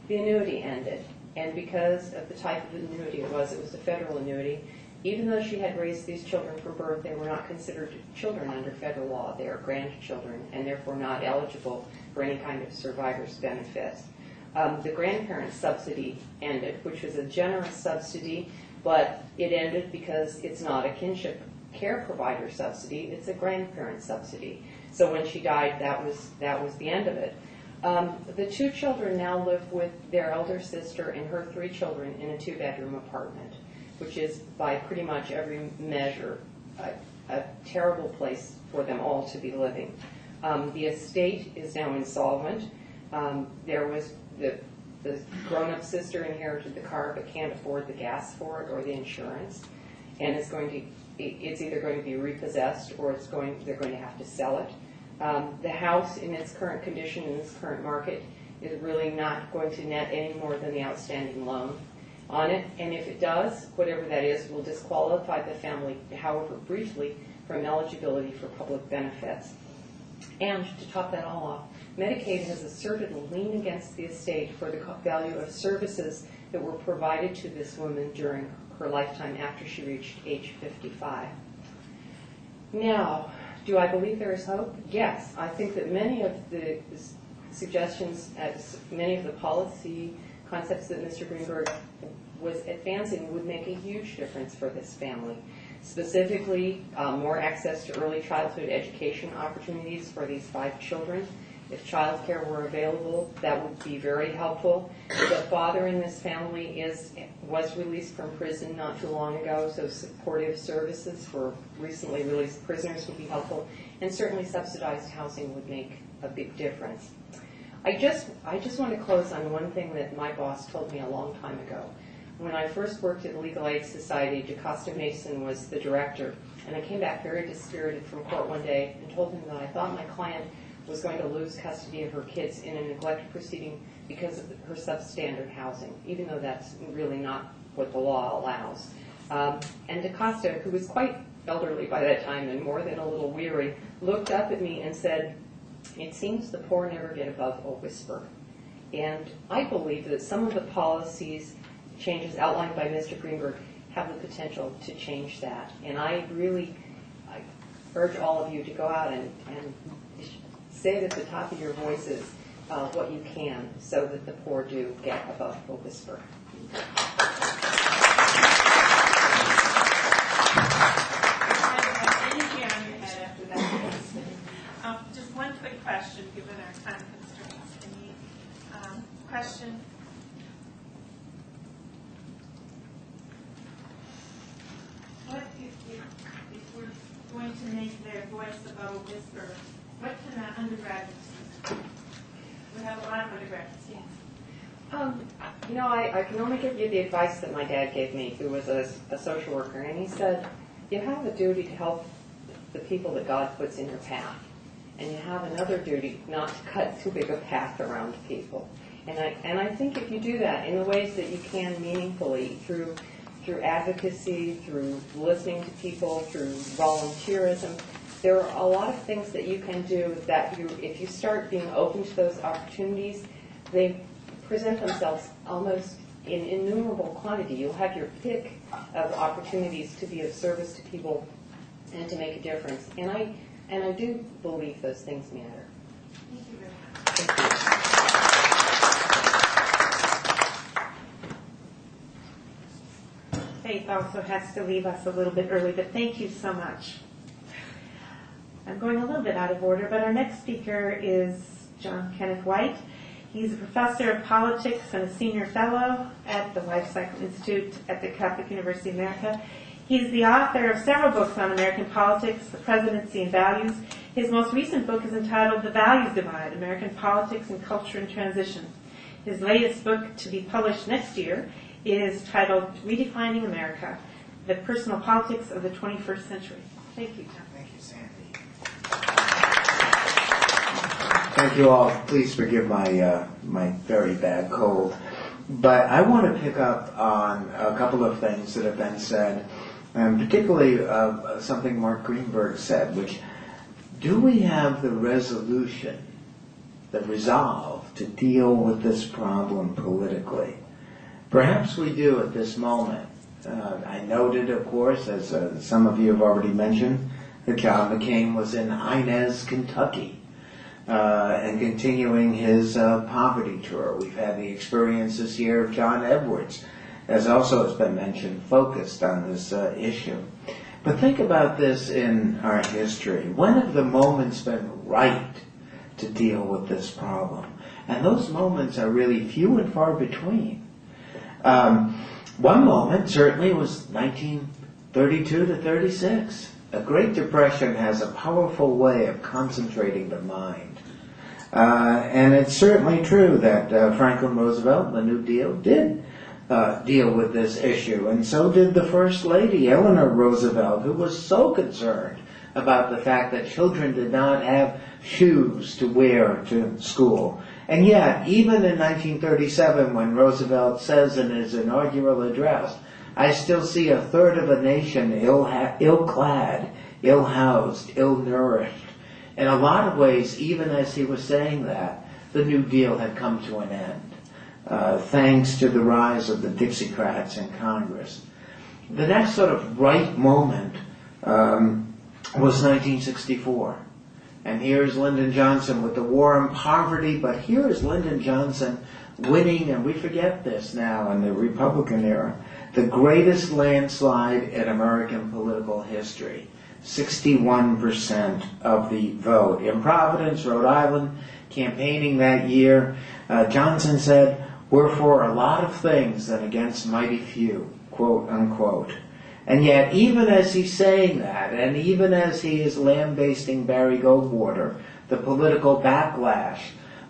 the annuity ended. And because of the type of annuity it was a federal annuity. Even though she had raised these children from birth, they were not considered children under federal law. They are grandchildren and therefore not eligible for any kind of survivor's benefits. The grandparent subsidy ended, which was a generous subsidy, but it ended because it's not a kinship care provider subsidy, it's a grandparent subsidy. So when she died, that was the end of it. The two children now live with their elder sister and her three children in a two-bedroom apartment, which is by pretty much every measure a terrible place for them all to be living. The estate is now insolvent. There was the grown-up sister inherited the car but can't afford the gas for it or the insurance, and it's either going to be repossessed or they're going to have to sell it. The house in its current condition, in its current market, is really not going to net any more than the outstanding loan on it, and if it does, whatever that is, will disqualify the family, however briefly, from eligibility for public benefits. And to top that all off, Medicaid has asserted a lien against the estate for the value of services that were provided to this woman during her lifetime after she reached age 55. Now, do I believe there is hope? Yes. I think that many of the suggestions, many of the policy concepts that Mr. Greenberg was advancing would make a huge difference for this family. Specifically, more access to early childhood education opportunities for these 5 children. If child care were available, that would be very helpful. The father in this family was released from prison not too long ago, so supportive services for recently released prisoners would be helpful, and certainly subsidized housing would make a big difference. I just want to close on one thing that my boss told me a long time ago. When I first worked at the Legal Aid Society, DeCosta Mason was the director, and I came back very dispirited from court one day and told him that I thought my client was going to lose custody of her kids in a neglect proceeding because of her substandard housing, even though that's really not what the law allows. And DeCosta, who was quite elderly by that time and more than a little weary, looked up at me and said, "It seems the poor never get above a whisper." And I believe that some of the policies changes outlined by Mr. Greenberg have the potential to change that. And I urge all of you to go out and say at the top of your voices what you can so that the poor do get above a whisper. Just one quick question, given our time constraints. Any question? What if we're going to make their voice above a whisper? What can undergraduates do? We have a lot of undergraduates, yes. I can only give you the advice that my dad gave me, who was a social worker, and he said, you have a duty to help the people that God puts in your path, and you have another duty not to cut too big a path around people. And I think if you do that in the ways that you can meaningfully, through advocacy, through listening to people, through volunteerism, there are a lot of things that you can do that if you start being open to those opportunities, they present themselves almost in innumerable quantity. You'll have your pick of opportunities to be of service to people and to make a difference. And I do believe those things matter. Thank you very much. Thank you. Faith also has to leave us a little bit early, but thank you so much. I'm going a little bit out of order, but our next speaker is John Kenneth White. He's a professor of politics and a senior fellow at the Life Cycle Institute at the Catholic University of America. He's the author of several books on American politics, the presidency, and values. His most recent book is entitled The Values Divide, American Politics and Culture in Transition. His latest book, to be published next year, is titled Redefining America, the Personal Politics of the 21st Century. Thank you, John. Thank you, Sandy. Thank you all. Please forgive my very bad cold. But I want to pick up on a couple of things that have been said, and particularly something Mark Greenberg said, which, do we have the resolution, the resolve to deal with this problem politically? Perhaps we do at this moment. I noted, of course, as some of you have already mentioned, that John McCain was in Inez, Kentucky, and continuing his poverty tour. We've had the experience this year of John Edwards, as also has been mentioned, focused on this issue. But think about this in our history. When have the moments been right to deal with this problem? And those moments are really few and far between. One moment certainly was 1932 to 36. A Great Depression has a powerful way of concentrating the mind. And it's certainly true that Franklin Roosevelt, the New Deal, did deal with this issue. And so did the First Lady, Eleanor Roosevelt, who was so concerned about the fact that children did not have shoes to wear to school. And yet, even in 1937, when Roosevelt says in his inaugural address, I still see a third of a nation ill-clad, ill-housed, ill-nourished. In a lot of ways, even as he was saying that, the New Deal had come to an end, thanks to the rise of the Dixiecrats in Congress. The next sort of right moment was 1964. And here's Lyndon Johnson with the war on poverty, but here is Lyndon Johnson winning, and we forget this now in the Republican era, the greatest landslide in American political history. 61% of the vote. In Providence, Rhode Island, campaigning that year, Johnson said, we're for a lot of things and against mighty few, quote unquote. And yet, even as he's saying that, and even as he is lambasting Barry Goldwater, the political backlash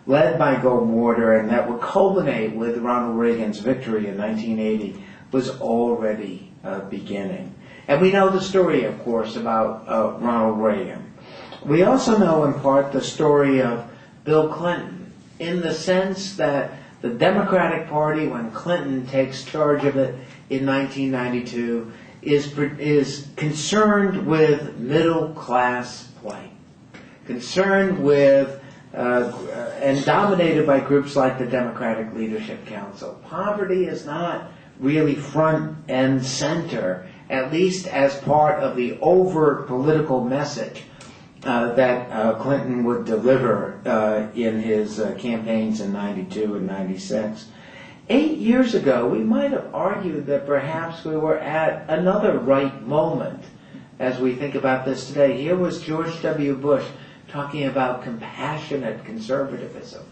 led by Goldwater and that would culminate with Ronald Reagan's victory in 1980 was already beginning. And we know the story, of course, about Ronald Reagan. We also know in part the story of Bill Clinton, in the sense that the Democratic Party, when Clinton takes charge of it in 1992, is concerned with middle-class plight, concerned with and dominated by groups like the Democratic Leadership Council. Poverty is not really front and center, at least as part of the overt political message that Clinton would deliver in his campaigns in 92 and 96. 8 years ago, we might have argued that perhaps we were at another right moment as we think about this today. Here was George W. Bush talking about compassionate conservatism.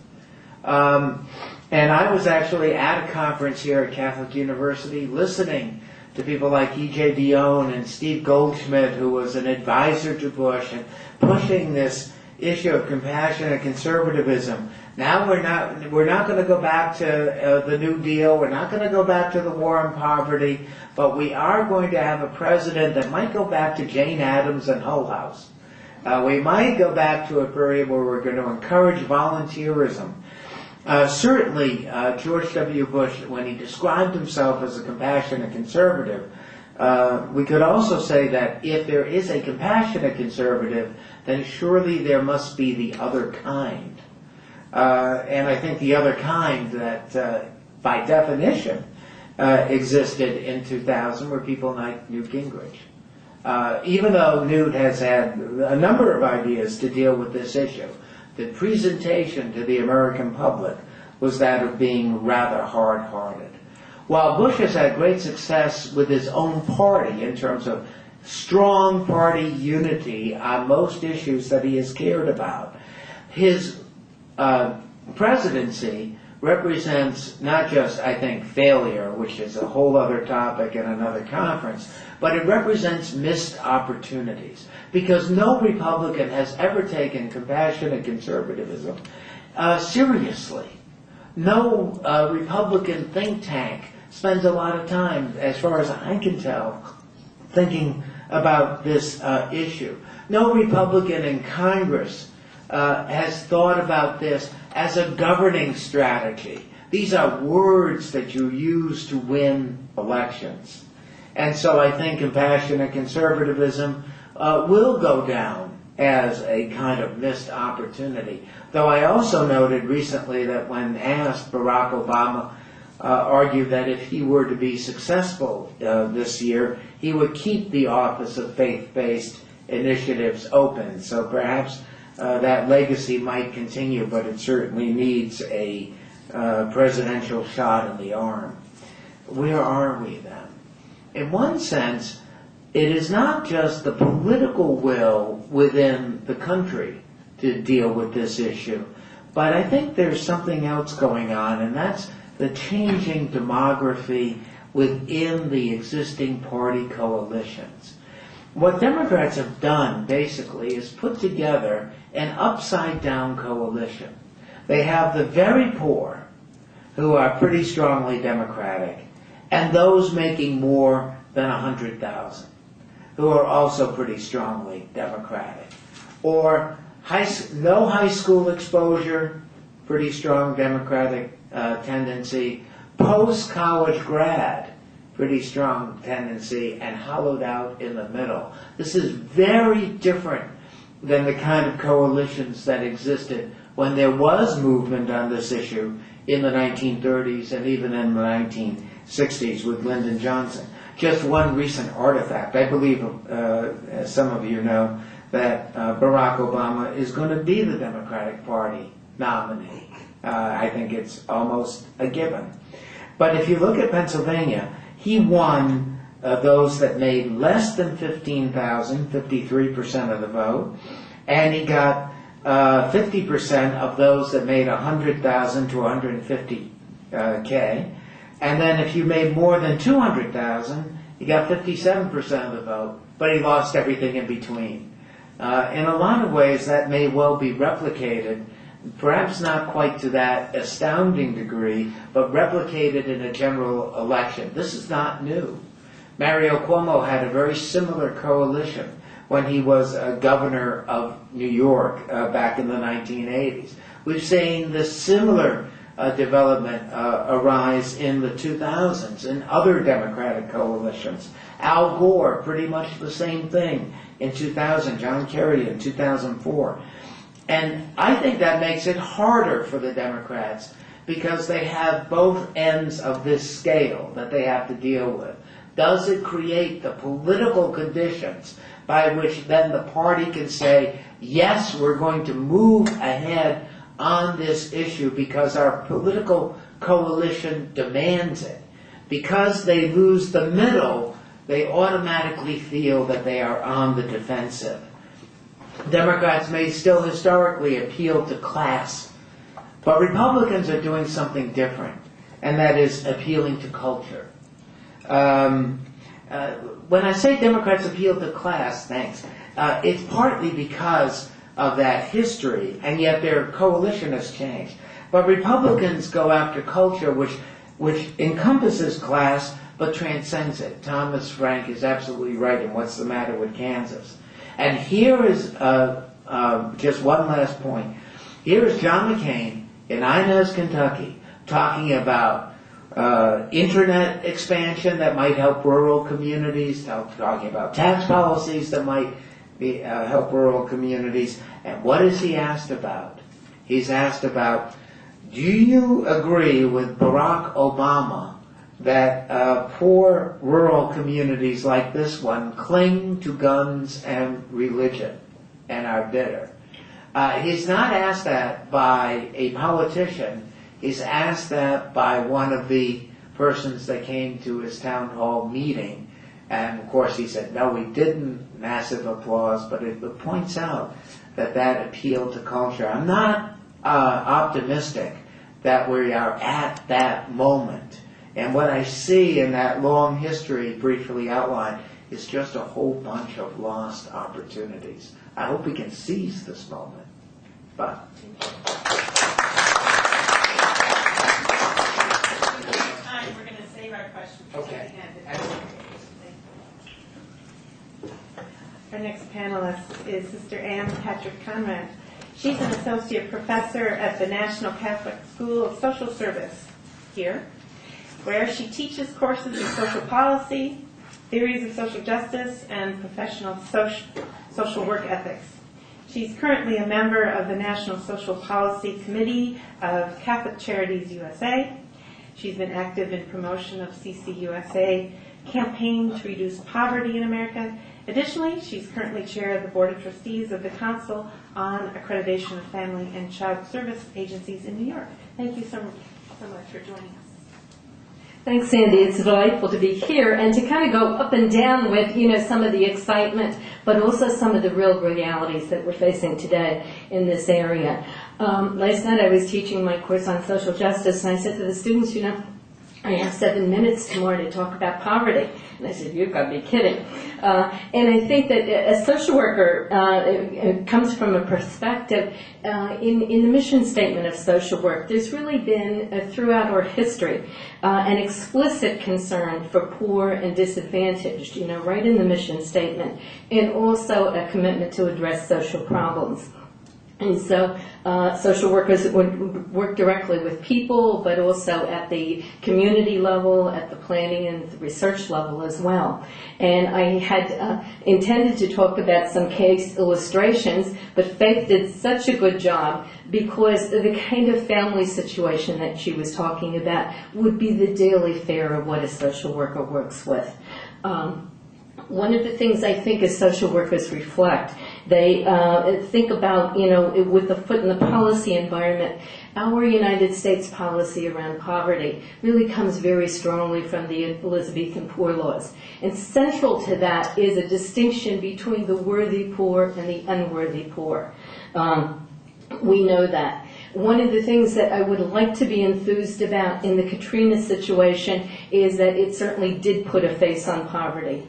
And I was actually at a conference here at Catholic University listening to people like E.J. Dionne and Steve Goldschmidt, who was an advisor to Bush, and pushing this issue of compassionate conservatism Now we're not going to go back to the New Deal. We're not going to go back to the war on poverty, but we are going to have a president that might go back to Jane Addams and Hull House. We might go back to a period where we're going to encourage volunteerism. Certainly, George W. Bush, when he described himself as a compassionate conservative, we could also say that if there is a compassionate conservative, then surely there must be the other kind. And I think the other kind that, by definition, existed in 2000 were people like Newt Gingrich. Even though Newt has had a number of ideas to deal with this issue, the presentation to the American public was that of being rather hard-hearted. While Bush has had great success with his own party in terms of strong party unity on most issues that he has cared about, his presidency represents not just, I think, failure, which is a whole other topic in another conference, but it represents missed opportunities. Because no Republican has ever taken compassionate conservatism seriously. No Republican think tank spends a lot of time, as far as I can tell, thinking about this issue. No Republican in Congress has thought about this as a governing strategy. These are words that you use to win elections. And so I think compassionate conservatism will go down as a kind of missed opportunity. Though I also noted recently that when asked, Barack Obama argued that if he were to be successful this year, he would keep the office of faith-based initiatives open. So perhaps that legacy might continue, but it certainly needs a presidential shot in the arm. Where are we then? In one sense, it is not just the political will within the country to deal with this issue, but I think there's something else going on, and that's the changing demography within the existing party coalitions. What Democrats have done, basically, is put together an upside-down coalition. They have the very poor, who are pretty strongly Democratic, and those making more than $100,000, who are also pretty strongly Democratic. Or no high school exposure, pretty strong Democratic tendency. Post-college grad, pretty strong tendency, and hollowed out in the middle. This is very different than the kind of coalitions that existed when there was movement on this issue in the 1930s and even in the 1960s with Lyndon Johnson. Just one recent artifact. I believe some of you know that Barack Obama is going to be the Democratic Party nominee. I think it's almost a given. But if you look at Pennsylvania, he won those that made less than $15,000, 53% of the vote, and he got 50% of those that made $100,000 to $150K. And then if you made more than $200,000, he got 57% of the vote, but he lost everything in between. In a lot of ways, that may well be replicated, perhaps not quite to that astounding degree, but replicated in a general election. This is not new. Mario Cuomo had a very similar coalition when he was governor of New York back in the 1980s. We've seen this similar development arise in the 2000s in other Democratic coalitions. Al Gore, pretty much the same thing in 2000, John Kerry in 2004. And I think that makes it harder for the Democrats because they have both ends of this scale that they have to deal with. Does it create the political conditions by which then the party can say, yes, we're going to move ahead on this issue because our political coalition demands it? Because they lose the middle, they automatically feel that they are on the defensive. Democrats may still historically appeal to class, but Republicans are doing something different, and that is appealing to culture. When I say Democrats appeal to class, it's partly because of that history, and yet their coalition has changed. But Republicans go after culture, which encompasses class but transcends it. Thomas Frank is absolutely right in What's the Matter with Kansas. And here is just one last point. Here is John McCain in Inez, Kentucky, talking about internet expansion that might help rural communities, talking about tax policies that might help rural communities. And what is he asked about? He's asked about, do you agree with Barack Obama that poor rural communities like this one cling to guns and religion and are bitter? He's not asked that by a politician. He's asked that by one of the persons that came to his town hall meeting. And of course he said, no, we didn't. Massive applause. But it points out that appeal to culture. I'm not optimistic that we are at that moment. And what I see in that long history briefly outlined is just a whole bunch of lost opportunities. I hope we can seize this moment. But we're going to save our questions. Okay. Our next panelist is Sister Anne Patrick Conrad. She's an associate professor at the National Catholic School of Social Service here, where she teaches courses in social policy, theories of social justice, and professional social work ethics. She's currently a member of the National Social Policy Committee of Catholic Charities USA. She's been active in promotion of CCUSA campaign to reduce poverty in America. Additionally, she's currently chair of the Board of Trustees of the Council on Accreditation of Family and Child Service Agencies in New York. Thank you so much for joining us. Thanks, Sandy. It's delightful to be here and to kind of go up and down with, some of the excitement, but also some of the real realities that we're facing today in this area. Last night I was teaching my course on social justice, and I said to the students, I have 7 minutes tomorrow to talk about poverty. And I said, you've got to be kidding. And I think that a social worker it comes from a perspective in the mission statement of social work. There's really been, throughout our history, an explicit concern for poor and disadvantaged, right in the mission statement, and also a commitment to address social problems. And so social workers would work directly with people, but also at the community level, at the planning and the research level as well. And I had intended to talk about some case illustrations, but Faith did such a good job because the kind of family situation that she was talking about would be the daily fare of what a social worker works with. One of the things I think as social workers reflect, they think about, with the foot in the policy environment, our United States policy around poverty really comes very strongly from the Elizabethan Poor Laws. And central to that is a distinction between the worthy poor and the unworthy poor. We know that. One of the things that I would like to be enthused about in the Katrina situation is that it certainly did put a face on poverty.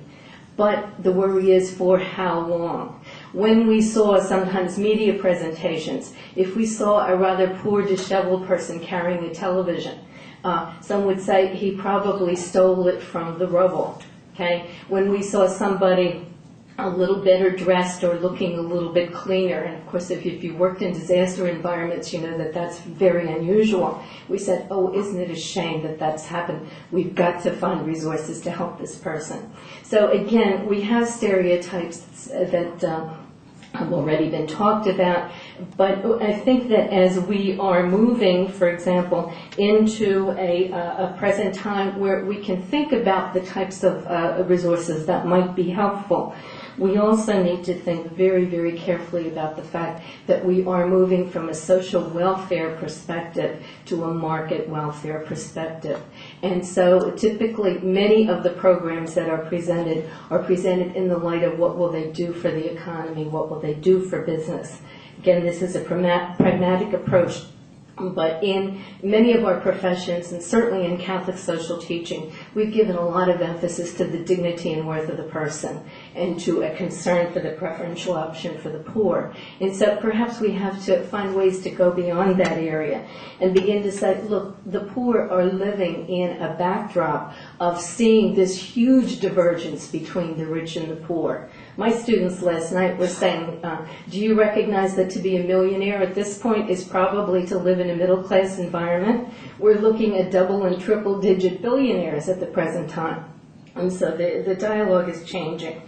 But the worry is for how long. When we saw sometimes media presentations, if we saw a rather poor, disheveled person carrying a television, some would say he probably stole it from the rubble. Okay? When we saw somebody a little better dressed or looking a little bit cleaner, and of course if you worked in disaster environments, you know that that's very unusual. We said, oh, isn't it a shame that that's happened? We've got to find resources to help this person. So again, we have stereotypes that have already been talked about, but I think that as we are moving, for example, into a present time where we can think about the types of resources that might be helpful, we also need to think very, very carefully about the fact that we are moving from a social welfare perspective to a market welfare perspective. And so typically many of the programs that are presented in the light of what will they do for the economy, what will they do for business. Again, this is a pragmatic approach But in many of our professions, and certainly in Catholic social teaching, we've given a lot of emphasis to the dignity and worth of the person and to a concern for the preferential option for the poor. And so perhaps we have to find ways to go beyond that area and begin to say, look, the poor are living in a backdrop of seeing this huge divergence between the rich and the poor. My students last night were saying, do you recognize that to be a millionaire at this point is probably to live in a middle-class environment? We're looking at double and triple-digit billionaires at the present time. And so the dialogue is changing.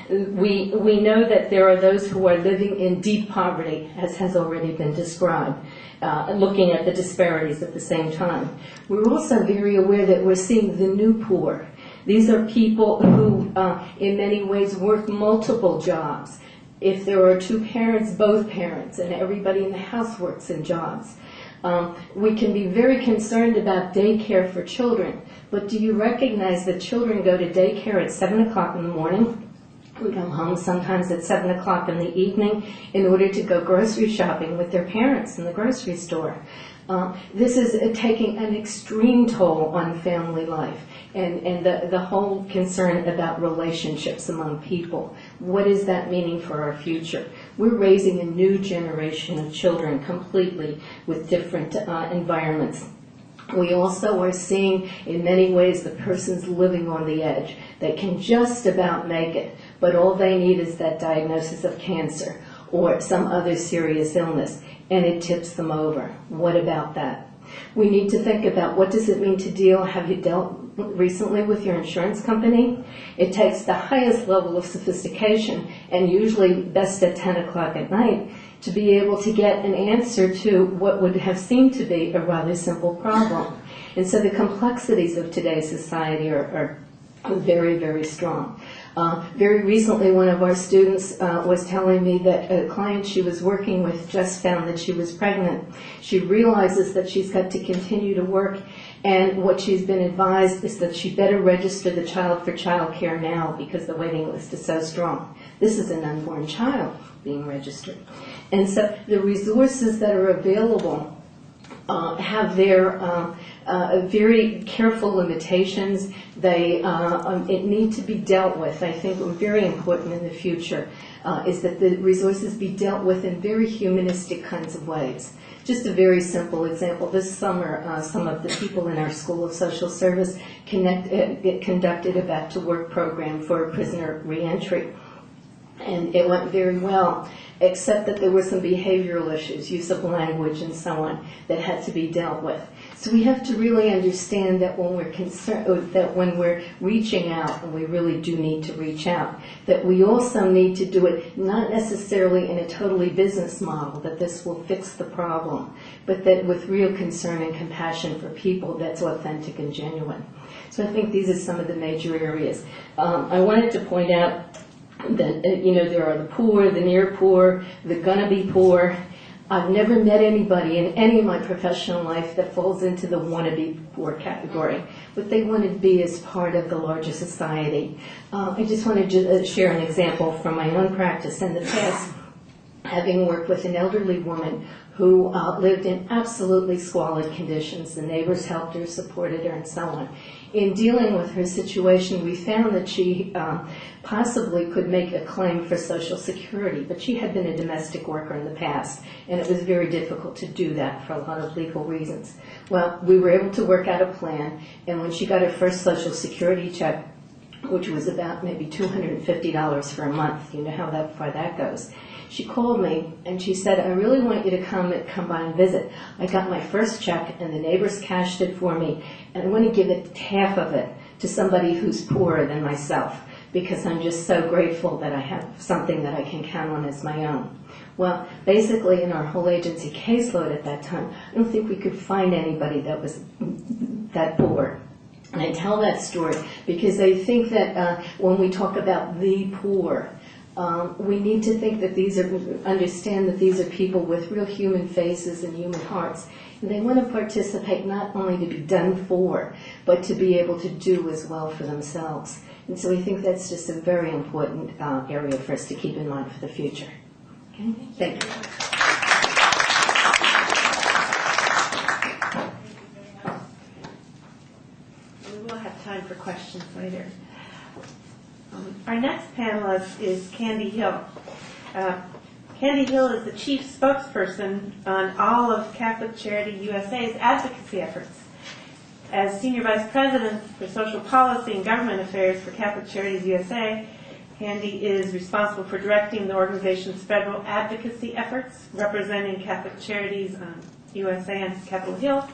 We know that there are those who are living in deep poverty, as has already been described, looking at the disparities at the same time. We're also very aware that we're seeing the new poor. These are people who, in many ways, work multiple jobs. If there are two parents, both parents, and everybody in the house works in jobs. We can be very concerned about daycare for children, but do you recognize that children go to daycare at 7 o'clock in the morning? We come home sometimes at 7 o'clock in the evening in order to go grocery shopping with their parents in the grocery store. This is taking an extreme toll on family life and the whole concern about relationships among people. What is that meaning for our future? We're raising a new generation of children completely with different environments. We also are seeing, in many ways, the person's living on the edge. They can just about make it, but all they need is that diagnosis of cancer or some other serious illness, and it tips them over. What about that? We need to think about what does it mean to deal, have you dealt recently with your insurance company? It takes the highest level of sophistication, and usually best at 10 o'clock at night, to be able to get an answer to what would have seemed to be a rather simple problem. And so the complexities of today's society are very, very strong. Very recently, one of our students was telling me that a client she was working with just found that she was pregnant. She realizes that she's got to continue to work, and what she's been advised is that she better register the child for child care now because the waiting list is so strong. This is an unborn child being registered. And so the resources that are available have their very careful limitations. They need to be dealt with. I think very important in the future is that the resources be dealt with in very humanistic kinds of ways. Just a very simple example. This summer, some of the people in our School of Social Service conducted a back-to-work program for prisoner reentry. And it went very well, except that there were some behavioral issues, use of language and so on, that had to be dealt with. So we have to really understand that when we're concerned, that when we're reaching out, and we really do need to reach out, that we also need to do it not necessarily in a totally business model, that this will fix the problem, but that with real concern and compassion for people that's authentic and genuine. So I think these are some of the major areas. I wanted to point out that, there are the poor, the near poor, the gonna be poor. I've never met anybody in any of my professional life that falls into the wannabe poor category, but they want to be as part of the larger society. I just wanted to share an example from my own practice in the past, having worked with an elderly woman who lived in absolutely squalid conditions. The neighbors helped her, supported her, and so on. In dealing with her situation, we found that she possibly could make a claim for Social Security, but she had been a domestic worker in the past, and it was very difficult to do that for a lot of legal reasons. Well, we were able to work out a plan, and when she got her first Social Security check, which was about maybe $250 for a month, you know how far that goes, she called me and she said, I really want you to come by and visit. I got my first check and the neighbors cashed it for me, and I want to give it half of it to somebody who's poorer than myself, because I'm just so grateful that I have something that I can count on as my own. Well, basically in our whole agency caseload at that time, I don't think we could find anybody that was that poor. And I tell that story because I think that when we talk about the poor, we need to think that understand that these are people with real human faces and human hearts. And they want to participate not only to be done for, but to be able to do as well for themselves. And so we think that's just a very important area for us to keep in mind for the future. Okay? Thank you. for questions later. Our next panelist is Candy Hill. Candy Hill is the chief spokesperson on all of Catholic Charity USA's advocacy efforts. As Senior Vice President for Social Policy and Government Affairs for Catholic Charities USA, Candy is responsible for directing the organization's federal advocacy efforts, representing Catholic Charities USA on Capitol Hill,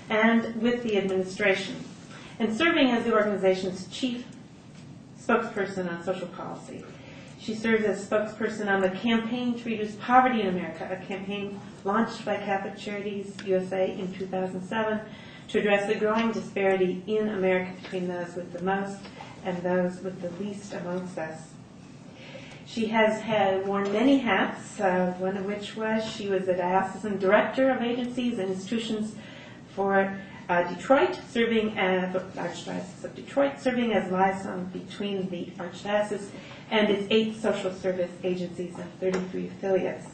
and with the administration, and serving as the organization's chief spokesperson on social policy. She serves as spokesperson on the Campaign to Reduce Poverty in America, a campaign launched by Catholic Charities USA in 2007 to address the growing disparity in America between those with the most and those with the least amongst us. She has worn many hats, one of which was she was the diocesan director of agencies and institutions for Detroit, serving as the Archdiocese of Detroit, serving as liaison between the Archdiocese and its 8 social service agencies and 33 affiliates.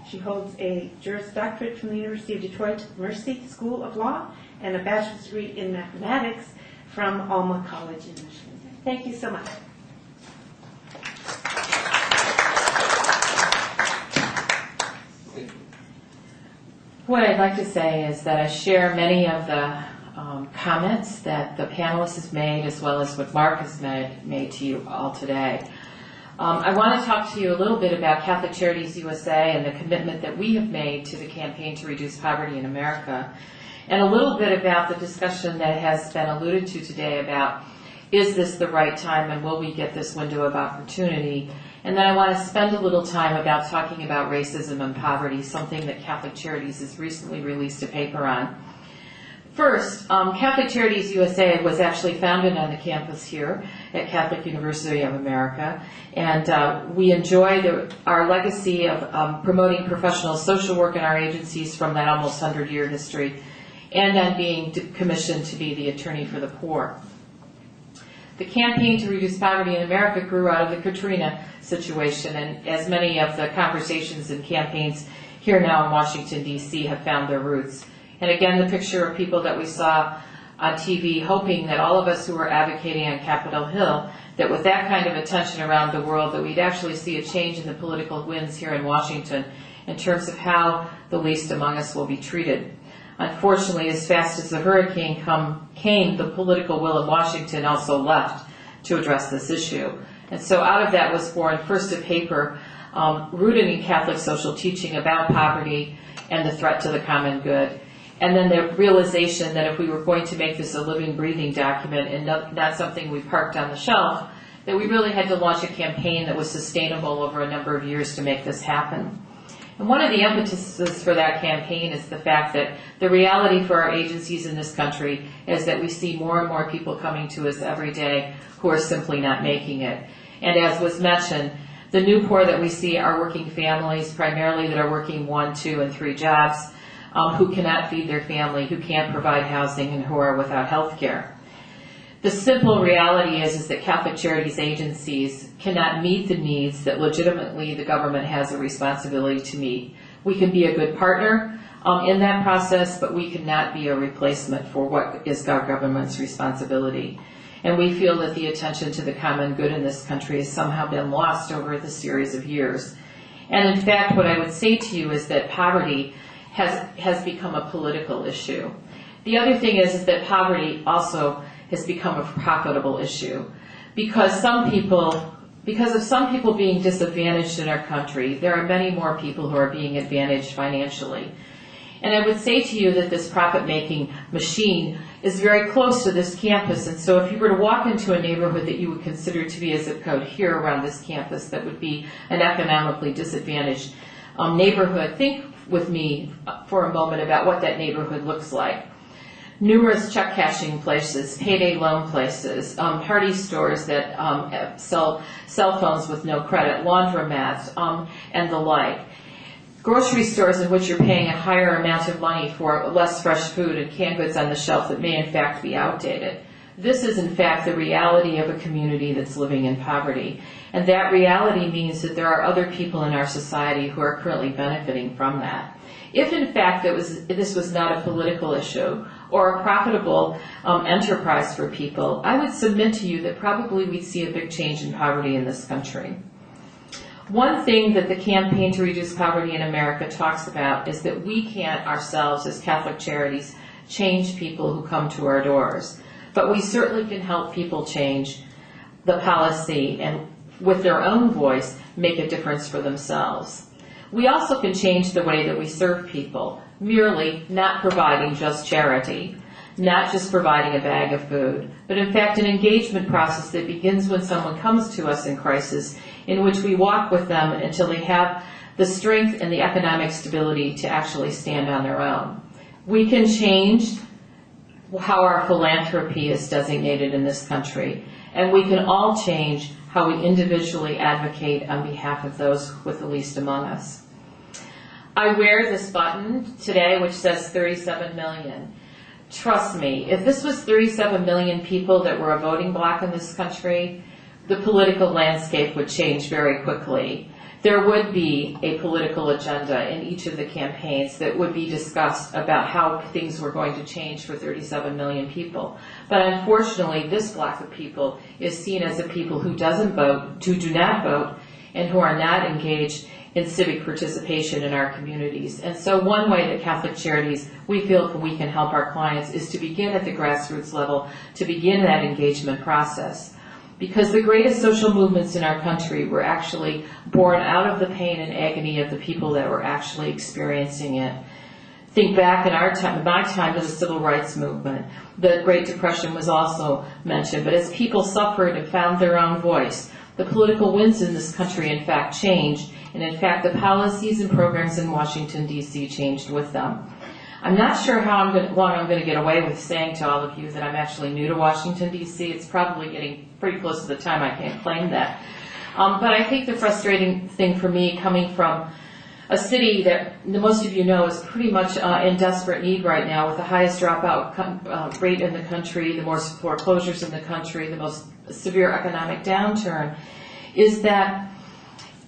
She holds a Juris Doctorate from the University of Detroit Mercy School of Law and a bachelor's degree in mathematics from Alma College in Michigan. Thank you so much. What I'd like to say is that I share many of the comments that the panelists have made, as well as what Mark has made to you all today. I want to talk to you a little bit about Catholic Charities USA and the commitment that we have made to the Campaign to Reduce Poverty in America, and a little bit about the discussion that has been alluded to today about, is this the right time and will we get this window of opportunity? And then I want to spend a little time about talking about racism and poverty, something that Catholic Charities has recently released a paper on. First, Catholic Charities USA was actually founded on the campus here at Catholic University of America, and we enjoy our legacy of promoting professional social work in our agencies from that almost 100-year history, and then being commissioned to be the attorney for the poor. The Campaign to Reduce Poverty in America grew out of the Katrina situation, and as many of the conversations and campaigns here now in Washington, D.C. have found their roots. And again, the picture of people that we saw on TV, hoping that all of us who were advocating on Capitol Hill, that with that kind of attention around the world, that we'd actually see a change in the political winds here in Washington in terms of how the least among us will be treated. Unfortunately, as fast as the hurricane came, the political will in Washington also left to address this issue. And so out of that was born first a paper rooted in Catholic social teaching about poverty and the threat to the common good. And then the realization that if we were going to make this a living, breathing document and not something we parked on the shelf, that we really had to launch a campaign that was sustainable over a number of years to make this happen. And one of the impetuses for that campaign is the fact that the reality for our agencies in this country is that we see more and more people coming to us every day who are simply not making it. And as was mentioned, the new poor that we see are working families, primarily that are working 1, 2, and 3 jobs, who cannot feed their family, who can't provide housing, and who are without health care. The simple reality is that Catholic Charities agencies cannot meet the needs that legitimately the government has a responsibility to meet. We can be a good partner in that process, but we cannot be a replacement for what is our government's responsibility. And we feel that the attention to the common good in this country has somehow been lost over the series of years. And in fact, what I would say to you is that poverty has become a political issue. The other thing is that poverty also has become a profitable issue because of some people being disadvantaged in our country, there are many more people who are being advantaged financially. And I would say to you that this profit-making machine is very close to this campus, and so if you were to walk into a neighborhood that you would consider to be a zip code here around this campus that would be an economically disadvantaged neighborhood, think with me for a moment about what that neighborhood looks like. Numerous check cashing places, payday loan places, party stores that sell cell phones with no credit, laundromats, and the like. Grocery stores in which you're paying a higher amount of money for less fresh food and canned goods on the shelf that may in fact be outdated. This is in fact the reality of a community that's living in poverty. And that reality means that there are other people in our society who are currently benefiting from that. If in fact this was not a political issue or a profitable enterprise for people, I would submit to you that probably we'd see a big change in poverty in this country. One thing that the Campaign to Reduce Poverty in America talks about is that we can't ourselves as Catholic Charities change people who come to our doors. But we certainly can help people change the policy and with their own voice make a difference for themselves. We also can change the way that we serve people, merely not providing just charity, not just providing a bag of food, but in fact an engagement process that begins when someone comes to us in crisis, in which we walk with them until they have the strength and the economic stability to actually stand on their own. We can change how our philanthropy is designated in this country, and we can all change how we individually advocate on behalf of those with the least among us. I wear this button today which says 37 million. Trust me, if this was 37 million people that were a voting bloc in this country, the political landscape would change very quickly. There would be a political agenda in each of the campaigns that would be discussed about how things were going to change for 37 million people. But unfortunately, this block of people is seen as a people who doesn't vote, who do not vote, and who are not engaged in civic participation in our communities. And so one way that Catholic Charities, we feel we can help our clients is to begin at the grassroots level, to begin that engagement process. Because the greatest social movements in our country were actually born out of the pain and agony of the people that were actually experiencing it. Think back in our time, my time, to the Civil Rights Movement. The Great Depression was also mentioned, but as people suffered and found their own voice, the political winds in this country in fact changed, and in fact the policies and programs in Washington, D.C. changed with them. I'm not sure how long I'm going to get away with saying to all of you that I'm actually new to Washington, D.C. It's probably getting pretty close to the time I can't claim that. But I think the frustrating thing for me, coming from a city that most of you know is pretty much in desperate need right now, with the highest dropout rate in the country, the most foreclosures in the country, the most severe economic downturn, is that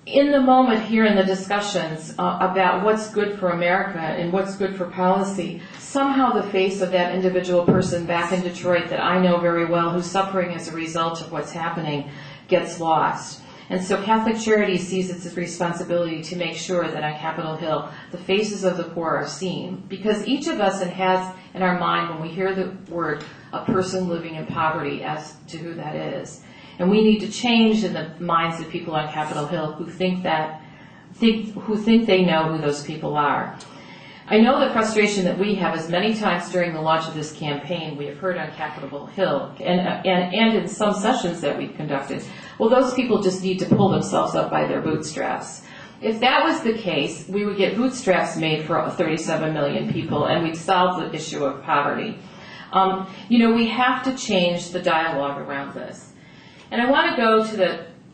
in the moment here in the discussions about what's good for America and what's good for policy, somehow the face of that individual person back in Detroit that I know very well who's suffering as a result of what's happening gets lost. And so Catholic Charities sees its responsibility to make sure that on Capitol Hill the faces of the poor are seen. Because each of us has in our mind, when we hear the word a person living in poverty, as to who that is. And we need to change in the minds of people on Capitol Hill who think they know who those people are. I know the frustration that we have is many times during the launch of this campaign we have heard on Capitol Hill and in some sessions that we've conducted, well, those people just need to pull themselves up by their bootstraps. If that was the case, we would get bootstraps made for 37 million people and we'd solve the issue of poverty. We have to change the dialogue around this. And I want to go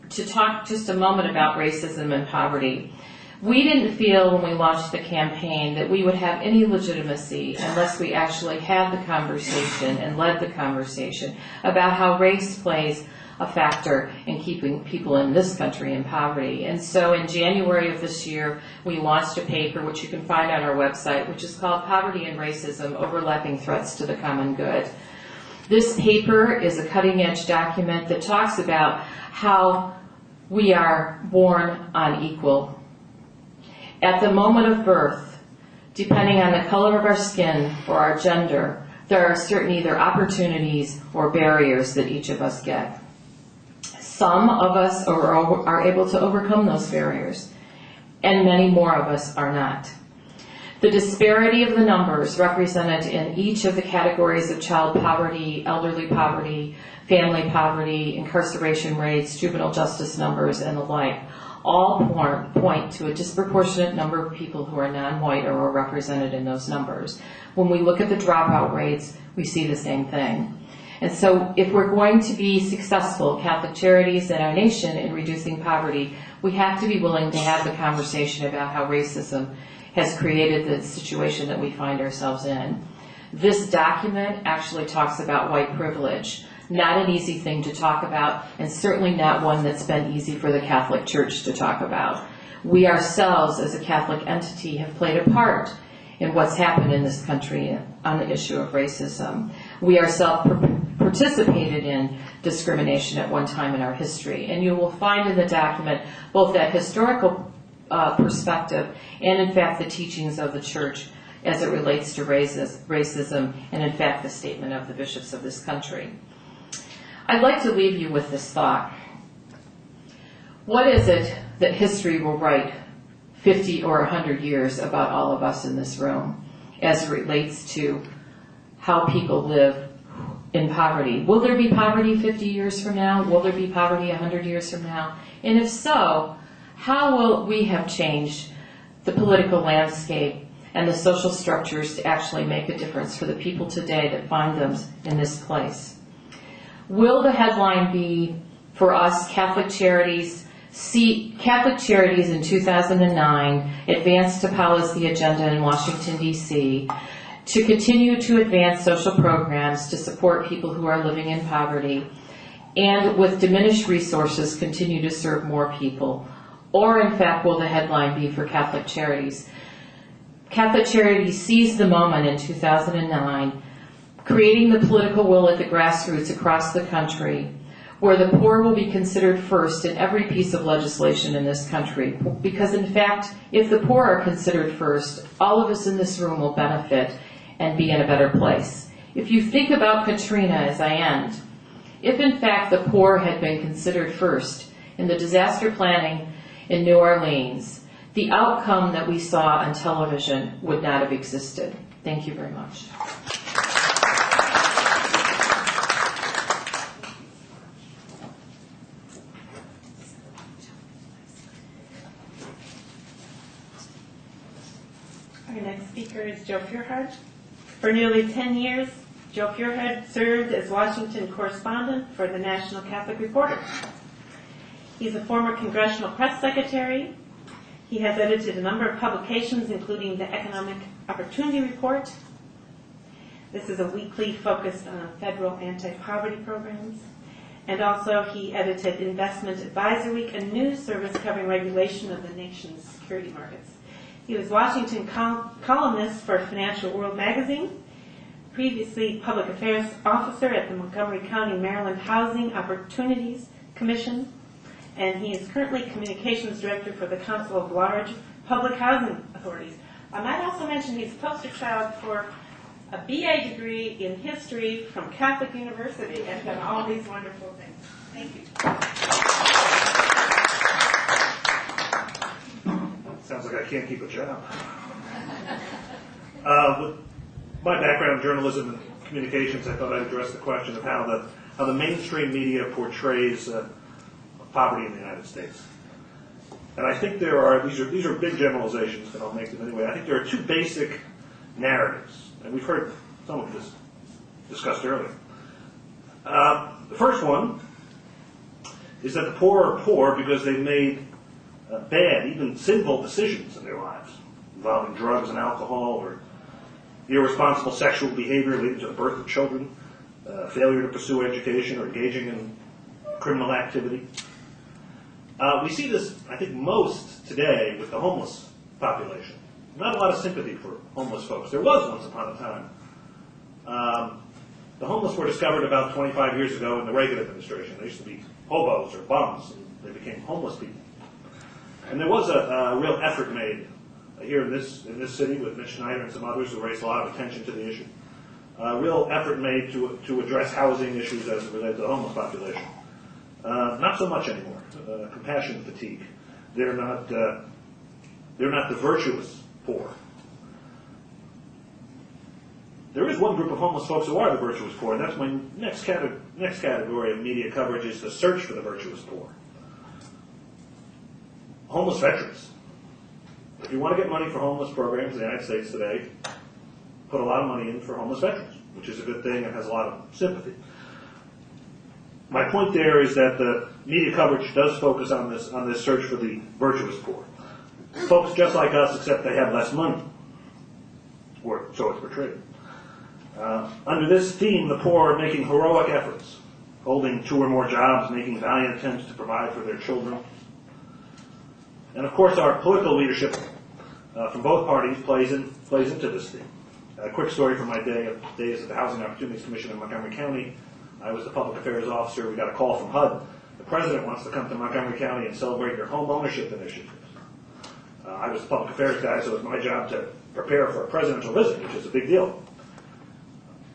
to talk just a moment about racism and poverty. We didn't feel when we launched the campaign that we would have any legitimacy unless we actually had the conversation and led the conversation about how race plays a factor in keeping people in this country in poverty. And so in January of this year, we launched a paper, which you can find on our website, which is called Poverty and Racism: Overlapping Threats to the Common Good. This paper is a cutting-edge document that talks about how we are born unequal. At the moment of birth, depending on the color of our skin or our gender, there are certain either opportunities or barriers that each of us get. Some of us are able to overcome those barriers, and many more of us are not. The disparity of the numbers represented in each of the categories of child poverty, elderly poverty, family poverty, incarceration rates, juvenile justice numbers, and the like, all point to a disproportionate number of people who are non-white or are represented in those numbers. When we look at the dropout rates, we see the same thing. And so if we're going to be successful, Catholic Charities and our nation, in reducing poverty, we have to be willing to have the conversation about how racism has created the situation that we find ourselves in. This document actually talks about white privilege. Not an easy thing to talk about, and certainly not one that's been easy for the Catholic Church to talk about. We ourselves, as a Catholic entity, have played a part in what's happened in this country on the issue of racism. We ourselves participated in discrimination at one time in our history, and you will find in the document both that historical perspective and, in fact, the teachings of the Church as it relates to racism and, in fact, the statement of the bishops of this country. I'd like to leave you with this thought. What is it that history will write 50 or 100 years about all of us in this room as it relates to how people live in poverty? Will there be poverty 50 years from now? Will there be poverty 100 years from now? And if so, how will we have changed the political landscape and the social structures to actually make a difference for the people today that find them in this place? Will the headline be, for us, Catholic Charities in 2009 advanced to policy agenda in Washington, D.C., to continue to advance social programs to support people who are living in poverty, and with diminished resources continue to serve more people? Or, in fact, will the headline be for Catholic Charities? Catholic Charities seized the moment in 2009, creating the political will at the grassroots across the country, where the poor will be considered first in every piece of legislation in this country. Because, in fact, if the poor are considered first, all of us in this room will benefit and be in a better place. If you think about Katrina as I end, if, in fact, the poor had been considered first in the disaster planning in New Orleans, the outcome that we saw on television would not have existed. Thank you very much. Our next speaker is Joe Purehart. For nearly 10 years, Joe Purehart served as Washington correspondent for the National Catholic Reporter. He's a former congressional press secretary. He has edited a number of publications, including the Economic Opportunity Report. This is a weekly focused on federal anti-poverty programs. And also he edited Investment Advisor Week, a news service covering regulation of the nation's security markets. He was Washington columnist for Financial World magazine, previously public affairs officer at the Montgomery County, Maryland Housing Opportunities Commission, and he is currently communications director for the Council of Large Public Housing Authorities. I might also mention he's poster child for a BA degree in history from Catholic University and done all these wonderful things. Thank you. Sounds like I can't keep a job. With my background in journalism and communications, I thought I'd address the question of how the mainstream media portrays poverty in the United States. And I think there are, these are big generalizations, and I'll make them anyway. I think there are two basic narratives, and we've heard some of this discussed earlier. The first one is that the poor are poor because they've made bad, even sinful decisions in their lives, involving drugs and alcohol, or irresponsible sexual behavior leading to the birth of children, failure to pursue education, or engaging in criminal activity. We see this, I think, most today with the homeless population. Not a lot of sympathy for homeless folks. There was once upon a time. The homeless were discovered about 25 years ago in the Reagan administration. They used to be hobos or bums, and they became homeless people. And there was a real effort made here in this city with Mitch Schneider and some others who raised a lot of attention to the issue. A real effort made to address housing issues as it related to the homeless population. Not so much anymore. Compassion fatigue. They're not the virtuous poor. There is one group of homeless folks who are the virtuous poor, and that's my next category of media coverage is the search for the virtuous poor. Homeless veterans. If you want to get money for homeless programs in the United States today, put a lot of money in for homeless veterans, which is a good thing and has a lot of sympathy. My point there is that the media coverage does focus on this search for the virtuous poor. Folks just like us, except they have less money, or so it's portrayed. Under this theme, the poor are making heroic efforts, holding 2 or more jobs, making valiant attempts to provide for their children. And of course, our political leadership from both parties plays into this theme. A quick story from my days at the Housing Opportunities Commission in Montgomery County. I was the public affairs officer. We got a call from HUD. The president wants to come to Montgomery County and celebrate your home ownership initiative. I was the public affairs guy, so it was my job to prepare for a presidential visit, which is a big deal.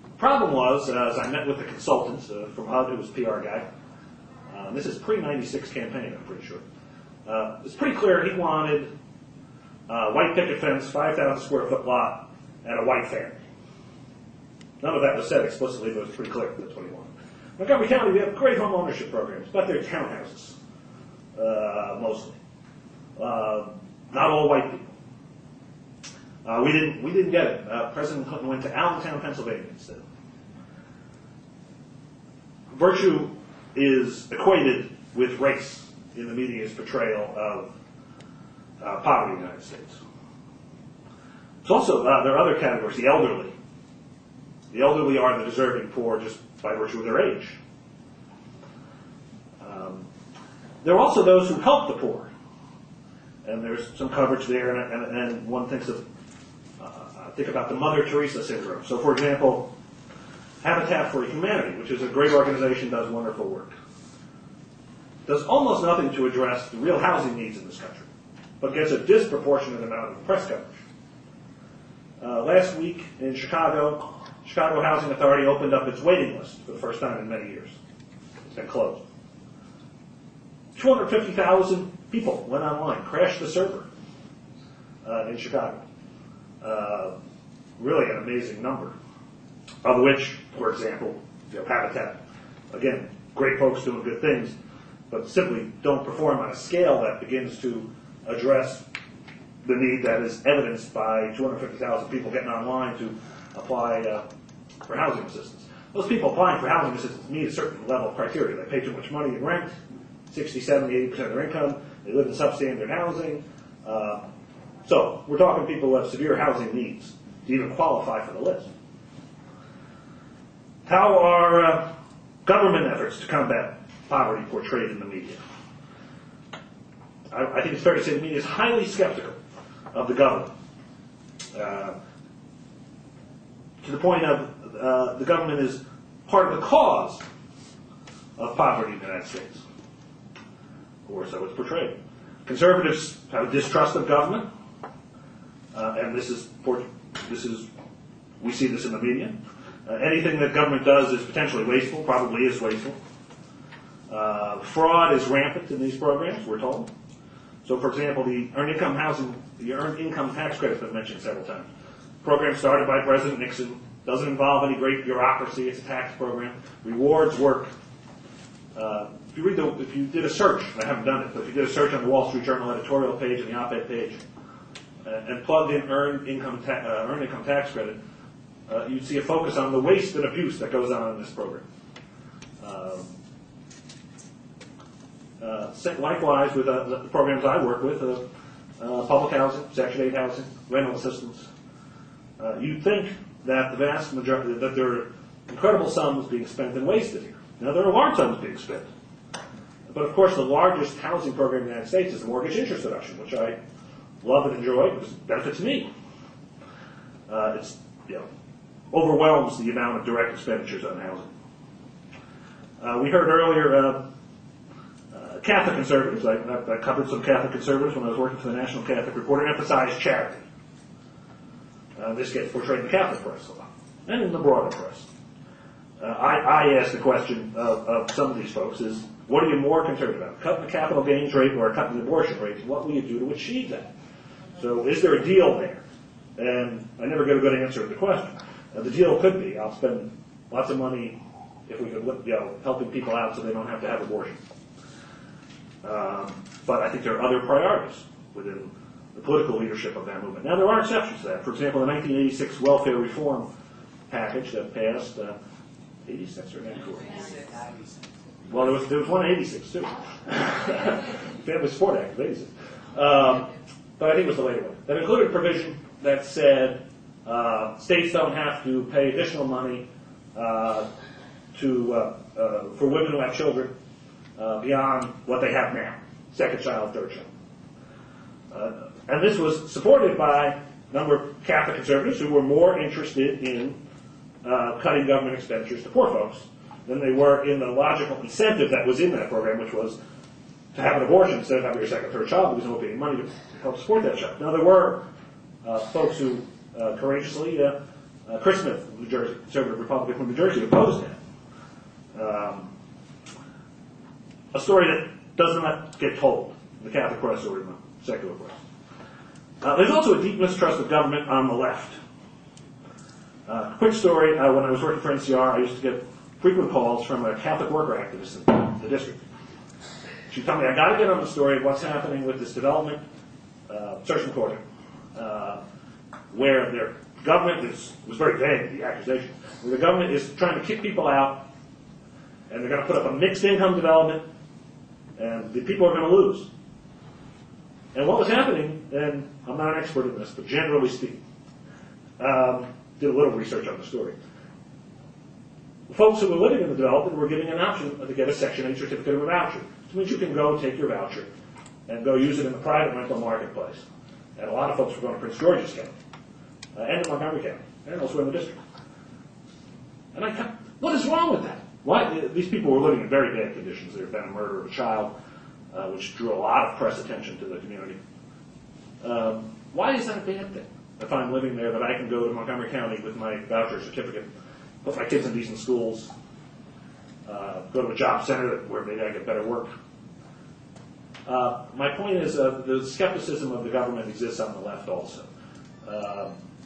The problem was, as I met with the consultant from HUD, who was a PR guy, this is pre-96 campaign, I'm pretty sure. It's pretty clear he wanted a white picket fence, 5,000 square foot lot, and a white family. None of that was said explicitly, but it was pretty clear that's what he wanted. Montgomery County, we have great home ownership programs, but they're townhouses, mostly. Not all white people. We didn't get it. President Clinton went to Allentown, Pennsylvania instead. Virtue is equated with race in the media's portrayal of poverty in the United States. It's also, there are other categories, the elderly. The elderly are the deserving poor just by virtue of their age. There are also those who help the poor. And there's some coverage there, and one thinks of, think about the Mother Teresa syndrome. So, for example, Habitat for Humanity, which is a great organization, does wonderful work. Does almost nothing to address the real housing needs in this country, but gets a disproportionate amount of press coverage. Last week in Chicago, Chicago Housing Authority opened up its waiting list for the first time in many years. It's been closed. 250,000 people went online, crashed the server in Chicago. Really an amazing number, of which, for example, Habitat, again, great folks doing good things, but simply don't perform on a scale that begins to address the need that is evidenced by 250,000 people getting online to apply for housing assistance. Those people applying for housing assistance meet a certain level of criteria. They pay too much money in rent, 60, 70, 80% of their income. They live in substandard housing. So we're talking people who have severe housing needs to even qualify for the list. How are government efforts to combat poverty portrayed in the media? I think it's fair to say the media is highly skeptical of the government, to the point of the government is part of the cause of poverty in the United States, or so it's portrayed. Conservatives have a distrust of government, and we see this in the media. Anything that government does is potentially wasteful, probably is wasteful. Fraud is rampant in these programs, we're told. So, for example, the Earned Income Tax Credit's been mentioned several times. Program started by President Nixon, doesn't involve any great bureaucracy, it's a tax program, rewards work. If you did a search, and I haven't done it, but if you did a search on the Wall Street Journal editorial page and the op-ed page, and plugged in Earned Income Tax Credit, you'd see a focus on the waste and abuse that goes on in this program. Likewise with the programs I work with, public housing, Section 8 housing, rental assistance. You'd think that the vast majority, that there are incredible sums being spent and wasted here. Now there are large sums being spent. But of course the largest housing program in the United States is the mortgage interest deduction, which I love and enjoy because it benefits me. It's, overwhelms the amount of direct expenditures on housing. We heard earlier Catholic conservatives, I covered some Catholic conservatives when I was working for the National Catholic Reporter, emphasize charity. This gets portrayed in the Catholic press a lot, and in the broader press. I ask the question of some of these folks is, what are you more concerned about, cutting the capital gains rate or cutting the abortion rate? What will you do to achieve that? So is there a deal there? And I never get a good answer to the question. The deal could be, I'll spend lots of money if we could, helping people out so they don't have to have abortion. But I think there are other priorities within the political leadership of that movement. Now, there are exceptions to that. For example, the 1986 welfare reform package that passed, 86 or 94? Well, there was one in 86, too. Family Support Act of 86. But I think it was the later one. That included a provision that said States don't have to pay additional money for women who have children beyond what they have now, second child, third child. And this was supported by a number of Catholic conservatives who were more interested in cutting government expenditures to poor folks than they were in the logical incentive that was in that program, which was to have an abortion instead of having your second, third child, because no one paid any money to help support that child. Now, there were folks who courageously, Chris Smith, New Jersey, conservative Republican from New Jersey, opposed that. A story that does not get told in the Catholic press or in the secular press. There's also a deep mistrust of government on the left. Quick story, when I was working for NCR, I used to get frequent calls from a Catholic worker activist in the district. She'd tell me, I got to get on the story of what's happening with this development, search and quarter, where their government was very vague, the accusation, where the government is trying to kick people out, and they're going to put up a mixed income development, and the people are going to lose. And what was happening, and I'm not an expert in this, but generally speaking, did a little research on the story. The folks who were living in the development were getting an option to get a Section 8 certificate of a voucher, which means you can go take your voucher and go use it in the private rental marketplace. And a lot of folks were going to Prince George's County, and in Montgomery County, and elsewhere in the district. And I kept, what is wrong with that? Why? These people were living in very bad conditions. There had been a murder of a child, which drew a lot of press attention to the community. Why is that a bad thing? If I'm living there, that I can go to Montgomery County with my voucher certificate, put my kids in decent schools, go to a job center where maybe I get better work. My point is the skepticism of the government exists on the left also.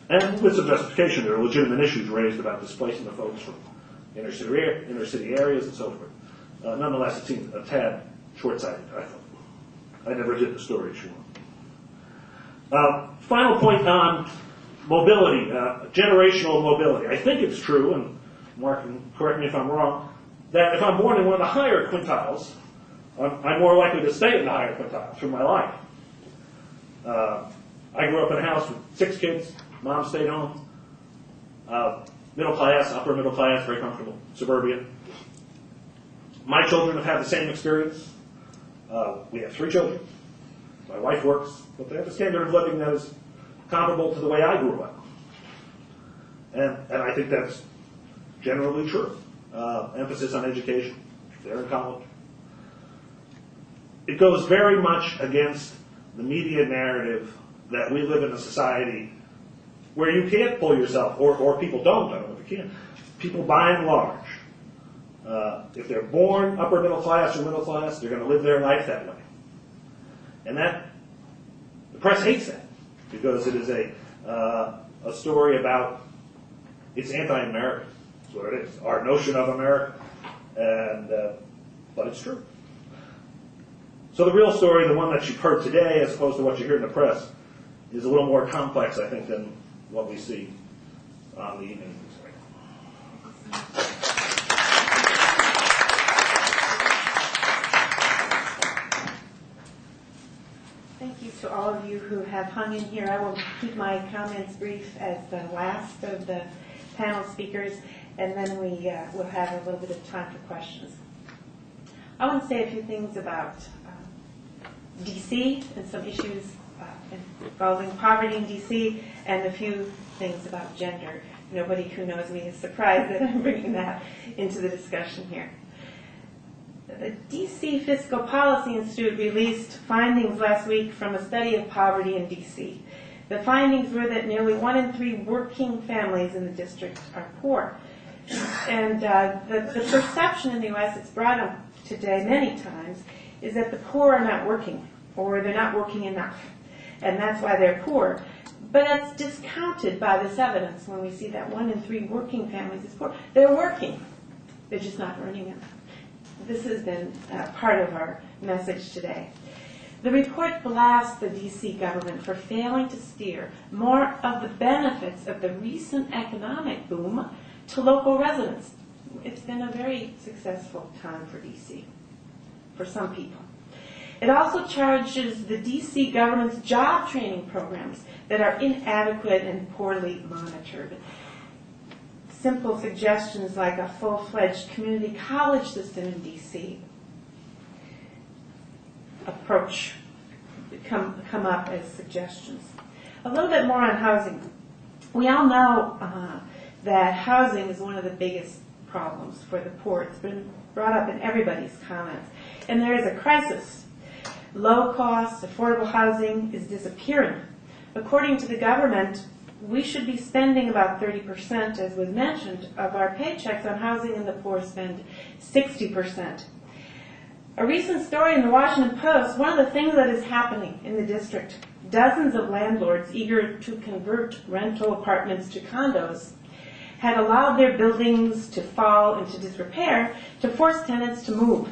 And with some justification, there are legitimate issues raised about displacing the folks from inner city areas and so forth. Nonetheless, it seems a tad short-sighted, I thought. I never did the story, sure. Final point on mobility, generational mobility. I think it's true, and Mark can correct me if I'm wrong, that if I'm born in one of the higher quintiles, I'm more likely to stay in the higher quintiles through my life. I grew up in a house with 6 kids. Mom stayed home. Middle class, upper middle class, very comfortable, suburban. My children have had the same experience. We have 3 children. My wife works, but they have a standard of living that is comparable to the way I grew up. And I think that's generally true. Emphasis on education. They're in college. It goes very much against the media narrative that we live in a society where you can't pull yourself, or people don't, I don't know if you can. People by and large, if they're born upper middle class or middle class, they're going to live their life that way. And the press hates that, because it is a story about, it's anti-American, that's what it is, our notion of America, and but it's true. So the real story, the one that you've heard today, as opposed to what you hear in the press, is a little more complex, I think, than what we see on the evening news. Thank you to all of you who have hung in here. I will keep my comments brief as the last of the panel speakers, and then we will have a little bit of time for questions. I want to say a few things about D.C. and some issues involving poverty in D.C. and a few things about gender. Nobody who knows me is surprised that I'm bringing that into the discussion here. The D.C. Fiscal Policy Institute released findings last week from a study of poverty in D.C. The findings were that nearly 1 in 3 working families in the district are poor. And the perception in the U.S., it's brought up today many times, is that the poor are not working, or they're not working enough, and that's why they're poor. But that's discounted by this evidence when we see that 1 in 3 working families is poor. They're working, they're just not earning enough. This has been part of our message today. The report blasts the D.C. government for failing to steer more of the benefits of the recent economic boom to local residents. It's been a very successful time for D.C., for some people. It also charges the DC government's job training programs that are inadequate and poorly monitored. Simple suggestions like a full-fledged community college system in DC come up as suggestions. A little bit more on housing. We all know that housing is one of the biggest problems for the poor. It's been brought up in everybody's comments. And there is a crisis. Low-cost, affordable housing is disappearing. According to the government, we should be spending about 30%, as was mentioned, of our paychecks on housing, and the poor spend 60%. A recent story in the Washington Post, one of the things that is happening in the district, dozens of landlords eager to convert rental apartments to condos had allowed their buildings to fall into disrepair to force tenants to move.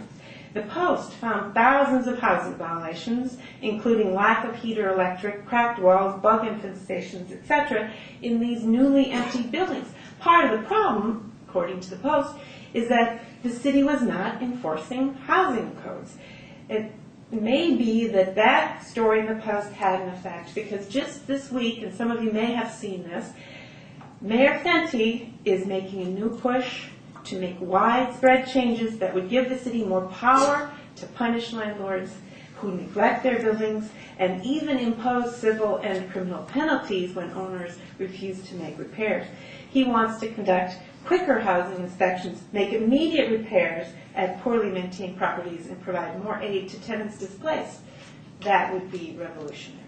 The Post found thousands of housing violations, including lack of heat or electric, cracked walls, bug infestations, etc., in these newly emptied buildings. Part of the problem, according to the Post, is that the city was not enforcing housing codes. It may be that that story in the Post had an effect, because just this week, and some of you may have seen this, Mayor Fenty is making a new push to make widespread changes that would give the city more power to punish landlords who neglect their buildings, and even impose civil and criminal penalties when owners refuse to make repairs. He wants to conduct quicker housing inspections, make immediate repairs at poorly maintained properties, and provide more aid to tenants displaced. That would be revolutionary.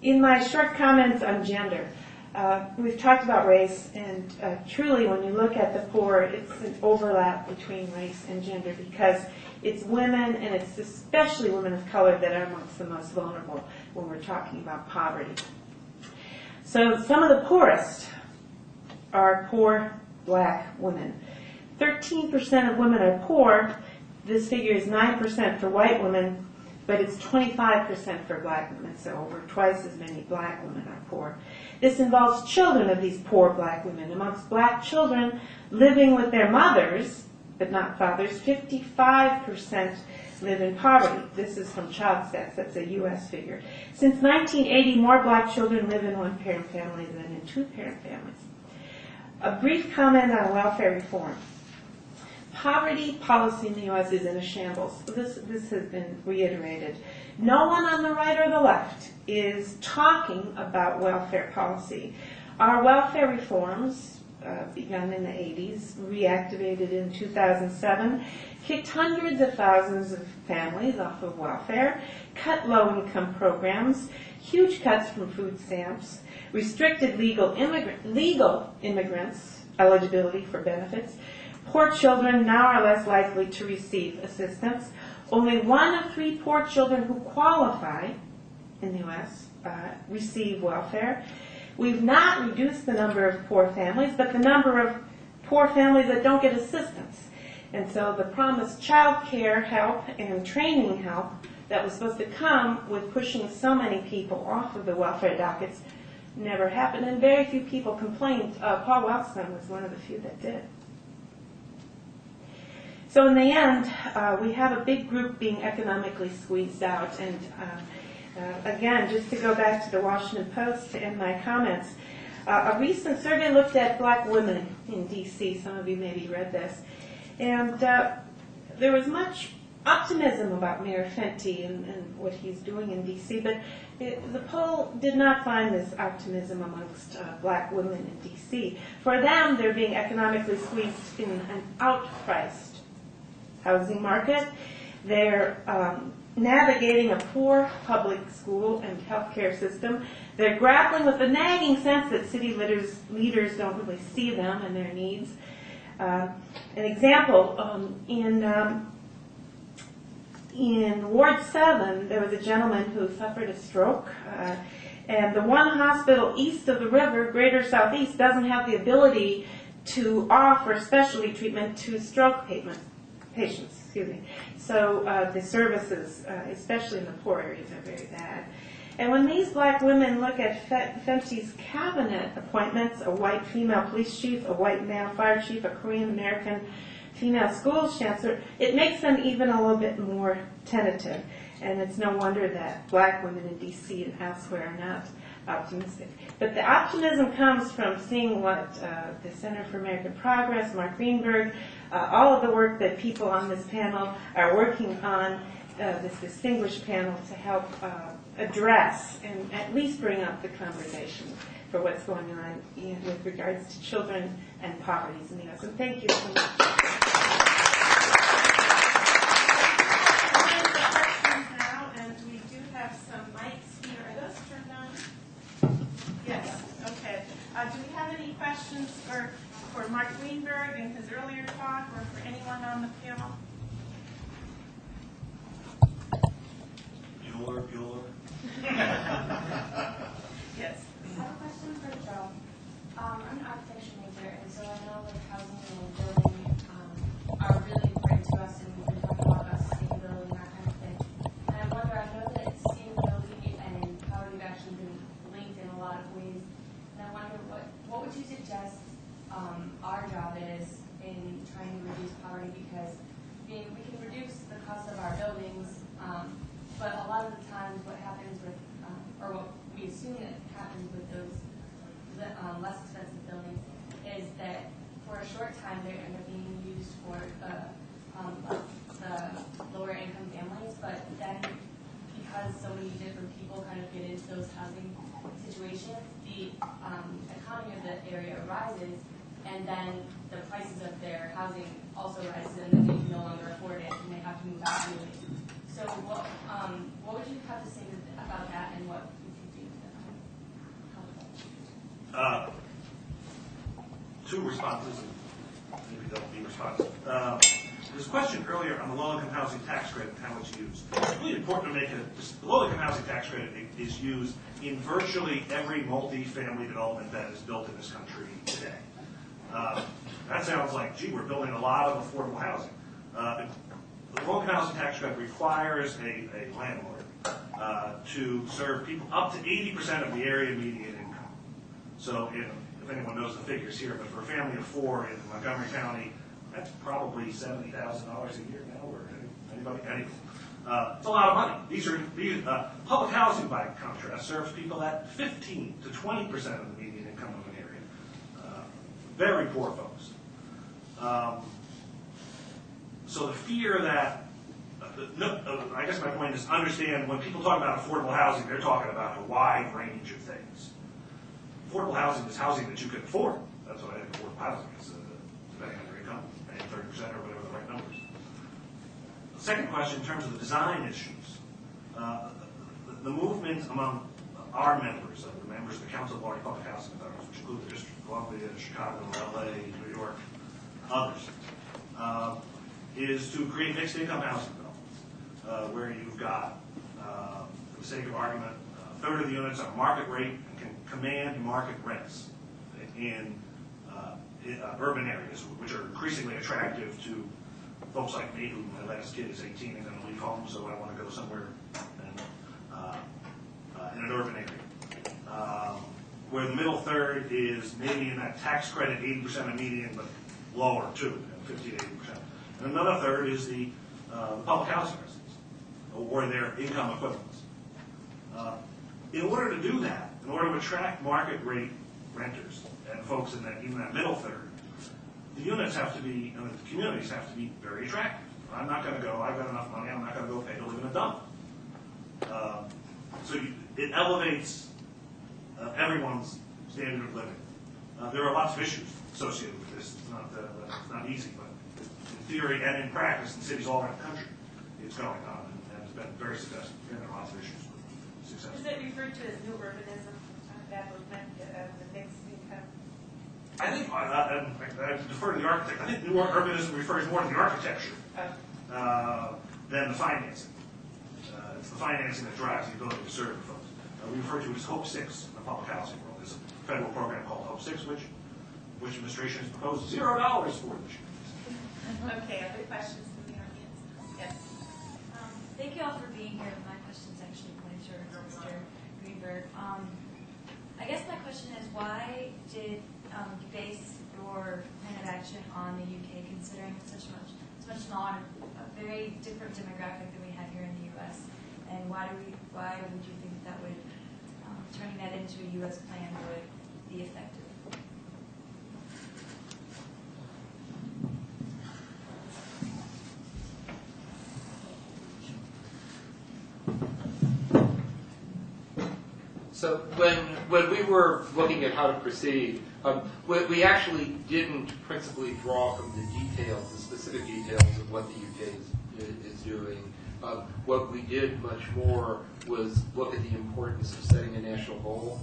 In my short comments on gender, we've talked about race, and truly when you look at the poor, it's an overlap between race and gender, because it's women, and it's especially women of color, that are amongst the most vulnerable when we're talking about poverty. So some of the poorest are poor black women. 13% of women are poor. This figure is 9% for white women, but it's 25% for black women, so over twice as many black women are poor. This involves children of these poor black women. Amongst black children living with their mothers, but not fathers, 55% live in poverty. This is from Child Stats. That's a U.S. figure. Since 1980, more black children live in one-parent families than in two-parent families. A brief comment on welfare reform. Poverty policy in the U.S. is in a shambles. This has been reiterated. No one on the right or the left is talking about welfare policy. Our welfare reforms, begun in the 80s, reactivated in 2007, kicked hundreds of thousands of families off of welfare, cut low-income programs, huge cuts from food stamps, restricted legal immigrants' eligibility for benefits. Poor children now are less likely to receive assistance. Only 1 of 3 poor children who qualify in the U.S. Receive welfare. We've not reduced the number of poor families, but the number of poor families that don't get assistance. And so the promised child care help and training help that was supposed to come with pushing so many people off of the welfare dockets never happened, and very few people complained. Paul Wellstone was one of the few that did. So in the end, we have a big group being economically squeezed out. And again, just to go back to the Washington Post and my comments, a recent survey looked at black women in D.C. Some of you maybe read this. And there was much optimism about Mayor Fenty and what he's doing in D.C., but the poll did not find this optimism amongst black women in D.C. For them, they're being economically squeezed in an outpriced housing market. They're navigating a poor public school and healthcare system. They're grappling with the nagging sense that city leaders don't really see them and their needs. An example, in Ward 7, there was a gentleman who suffered a stroke, and the one hospital east of the river, Greater Southeast, doesn't have the ability to offer specialty treatment to stroke patients. So the services, especially in the poor areas, are very bad. And when these black women look at Fenty's cabinet appointments, a white female police chief, a white male fire chief, a Korean American female school chancellor, it makes them even a little bit more tentative. And it's no wonder that black women in D.C. and elsewhere are not optimistic. But the optimism comes from seeing what the Center for American Progress, Mark Greenberg, all of the work that people on this panel are working on, this distinguished panel, to help address and at least bring up the conversation for what's going on with regards to children and poverty in the U.S. And thank you so much. Now, and we do have some mics here. Are those turned on? Yes. Okay. Do we have any questions for Mark Greenberg and his earlier talk, or for anyone on the panel? Bueller. Yes. I have a question for Joe. I'm an architecture major, and so I know like housing and building are really important to us, and we've been talking a lot about sustainability and that kind of thing. And I wonder, I know that sustainability and poverty have actually been linked in a lot of ways. And I wonder, what would you suggest our job is in trying to reduce poverty? Because we can reduce the cost of our buildings, but a lot of the times what happens with, or what we assume that happens with those less expensive buildings is that for a short time they end up being used for the lower income families, but then because so many different people kind of get into those housing situations, the economy of the area rises, and then the prices of their housing also rises, and then they can no longer afford it, and they have to move out anyway. So what would you have to say about that, and what we could do to help? Two responses, and maybe they'll be responsive. There's a question earlier on the low-income housing tax credit and how it's used. It's really important to make the low-income housing tax credit is used in virtually every multi-family development that is built in this country today. That sounds like, gee, we're building a lot of affordable housing. The low-income housing tax credit requires a landlord to serve people up to 80% of the area median income. So if anyone knows the figures here, but for a family of four in Montgomery County, that's probably $70,000 a year now, or anybody? It's a lot of money. These public housing, by contrast, serves people at 15 to 20% of the median income of an area. Very poor folks. So the fear that, I guess my point is understand when people talk about affordable housing, they're talking about a wide range of things. Affordable housing is housing that you can afford. That's what I think affordable housing is, depending on your income, paying 30% or whatever the right number is. The second question, in terms of the design issues, the movement among our members, the members of the Council of Large Public Housing Authorities, which include the District of Columbia, Chicago, LA, New York, others, is to create mixed income housing developments, where you've got, for the sake of argument, a third of the units are market rate and can command market rents in urban areas, which are increasingly attractive to folks like me, who my last kid is 18 and going to leave home, so I want to go somewhere in an urban area. Where the middle third is maybe in that tax credit 80% of median, but lower too, 50 to 80%. And another third is the public housing residents, or their income equivalents. In order to do that, in order to attract market rate renters and folks in that, even that middle third, the units have to be, and the communities have to be very attractive. I'm not going to go, I've got enough money, I'm not going to go pay to live in a dump. So it elevates everyone's standard of living. There are lots of issues associated with this. It's not easy, but in theory and in practice in cities all around the country, it's going on, and it's been very successful. And there are lots of issues with success. Is it referred to as new urbanism, that movement, the mixed income? I think, I defer to the architect, I think new urbanism refers more to the architecture than the financing. It's the financing that drives the ability to serve the folks. We refer to it as Hope 6 in the public housing world. There's a federal program called Hope 6, which administration has proposed $0 for this year. Okay, other questions from the audience? Yes. Thank you all for being here. My question is actually pointed to Mr. Greenberg. I guess my question is, why did you base your plan of action on the UK, considering it's such much smaller, a very different demographic than we have here in the US? And why would you think that would turning that into a U.S. plan would be effective? So when we were looking at how to proceed, we actually didn't principally draw from the details, the specific details of what the UK is doing. What we did much more was look at the importance of setting a national goal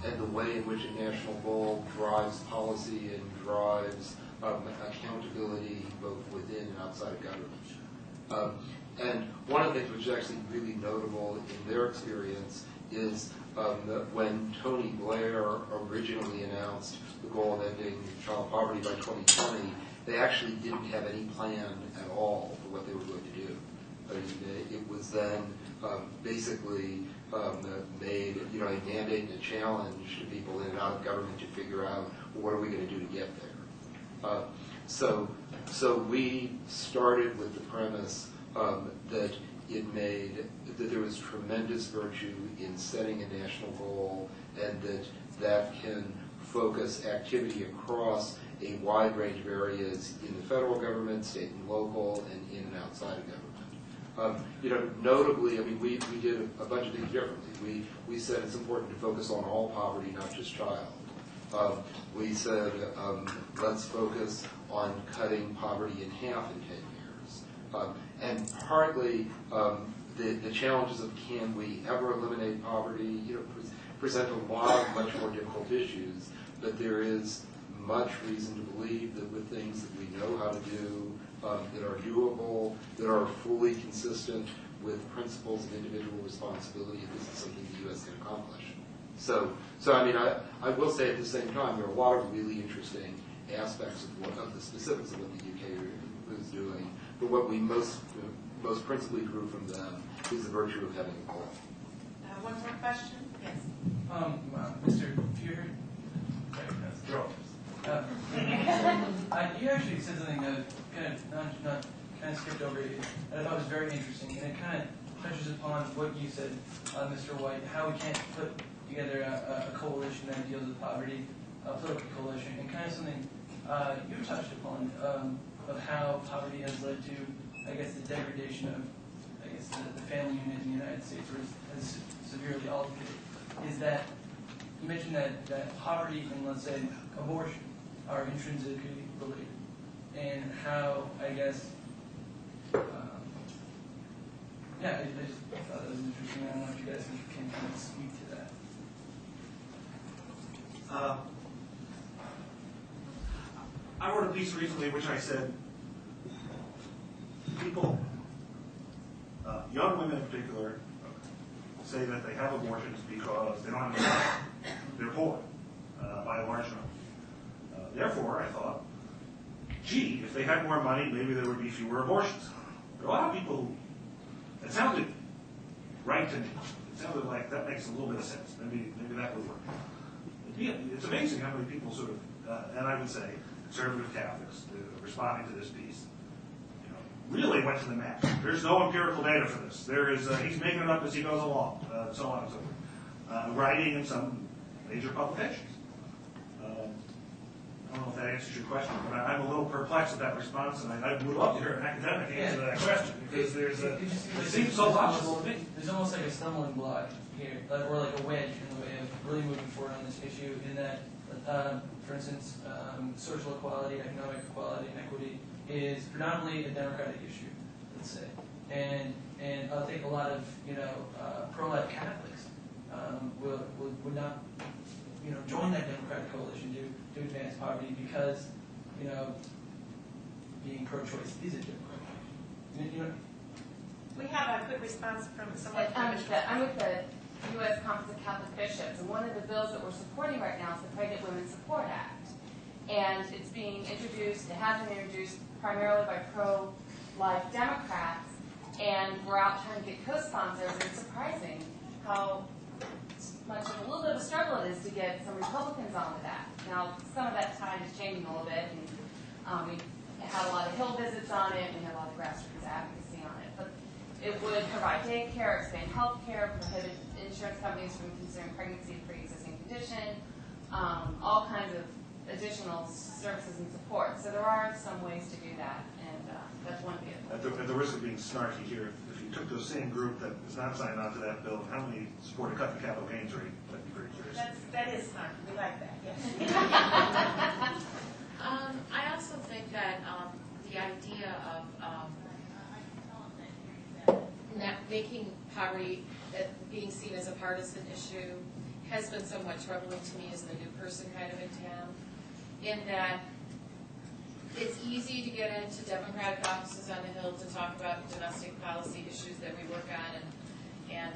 and the way in which a national goal drives policy and drives accountability both within and outside of government. And one of the things which is actually really notable in their experience is that when Tony Blair originally announced the goal of ending child poverty by 2020, they actually didn't have any plan at all for what they were going to do. I mean, it was then basically made, a mandate and a challenge to people in and out of government to figure out, well, what are we going to do to get there? So we started with the premise that that there was tremendous virtue in setting a national goal, and that can focus activity across a wide range of areas in the federal government, state and local, and in and outside of government. Notably, I mean, we did a bunch of things differently. We said it's important to focus on all poverty, not just child. We said let's focus on cutting poverty in half in 10 years. And partly the challenges of can we ever eliminate poverty, present a lot of much more difficult issues, but there is much reason to believe that with things that we know how to do, that are doable, that are fully consistent with principles of individual responsibility, this is something the U.S. can accomplish. So I mean, I will say at the same time, there are a lot of really interesting aspects of the specifics of what the UK is doing, but what we most principally drew from them is the virtue of having a goal. One more question? Yes. Mr. Fuhrer? You actually said something that kind of skipped over it, that I thought was very interesting, and it kind of touches upon what you said, Mr. White, how we can't put together a coalition that deals with poverty, a political coalition, and kind of something you touched upon of how poverty has led to, I guess, the degradation of, I guess, the family unit in the United States, or has severely altered it. Is that you mentioned that poverty and, let's say, abortion are intrinsically related, and how, I guess, I just thought that was interesting. I don't know if you guys can kind of speak to that. I wrote a piece recently which I said people, young women in particular, say that they have abortions because they don't have enough money. They're poor by a large number. Therefore, I thought, gee, if they had more money, maybe there would be fewer abortions. There are a lot of people who, it sounded right to me. It sounded like that makes a little bit of sense. Maybe that would work. It's amazing how many people sort of, and I would say, conservative Catholics responding to this piece, really went to the mat. There's no empirical data for this. There is, he's making it up as he goes along, so on and so forth. Writing in some major publications. I don't know if that answers your question, but I'm a little perplexed at that response, and I would love to hear an academic answer to that question, because it seems so logical to me. There's almost like a stumbling block here, or like a wedge in the way of really moving forward on this issue, in that, for instance, social equality, economic equality, and equity is predominantly a democratic issue, let's say. And I think a lot of, pro-life Catholics would not, join that democratic coalition to advance poverty because, being pro-choice is a democratic. We have a quick response from someone. I'm with the U.S. Conference of Catholic Bishops, and one of the bills that we're supporting right now is the Pregnant Women's Support Act. And it's being introduced, it has been introduced primarily by pro-life Democrats, and we're out trying to get co-sponsors, and it's surprising how much of a little bit of a struggle it is to get some Republicans on with that. Now, some of that tide is changing a little bit, and We had a lot of Hill visits on it, we had a lot of grassroots advocacy on it. But it would provide daycare, expand health care, prohibit insurance companies from considering pregnancy a pre-existing condition, all kinds of additional services and support. So there are some ways to do that, and that's one vehicle. At the risk of being snarky here, if you took the same group that is not signed on to that bill, how many support a cut in capital gains rate? That'd be pretty curious. That is smart. We like that, yes. I also think that the idea of making poverty being seen as a partisan issue has been somewhat troubling to me as the new person kind of in town, in that it's easy to get into Democratic offices on the Hill to talk about domestic policy issues that we work on, and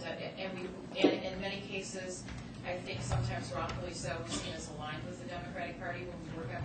in many cases, I think sometimes wrongfully so, we're seen as aligned with the Democratic Party when we work on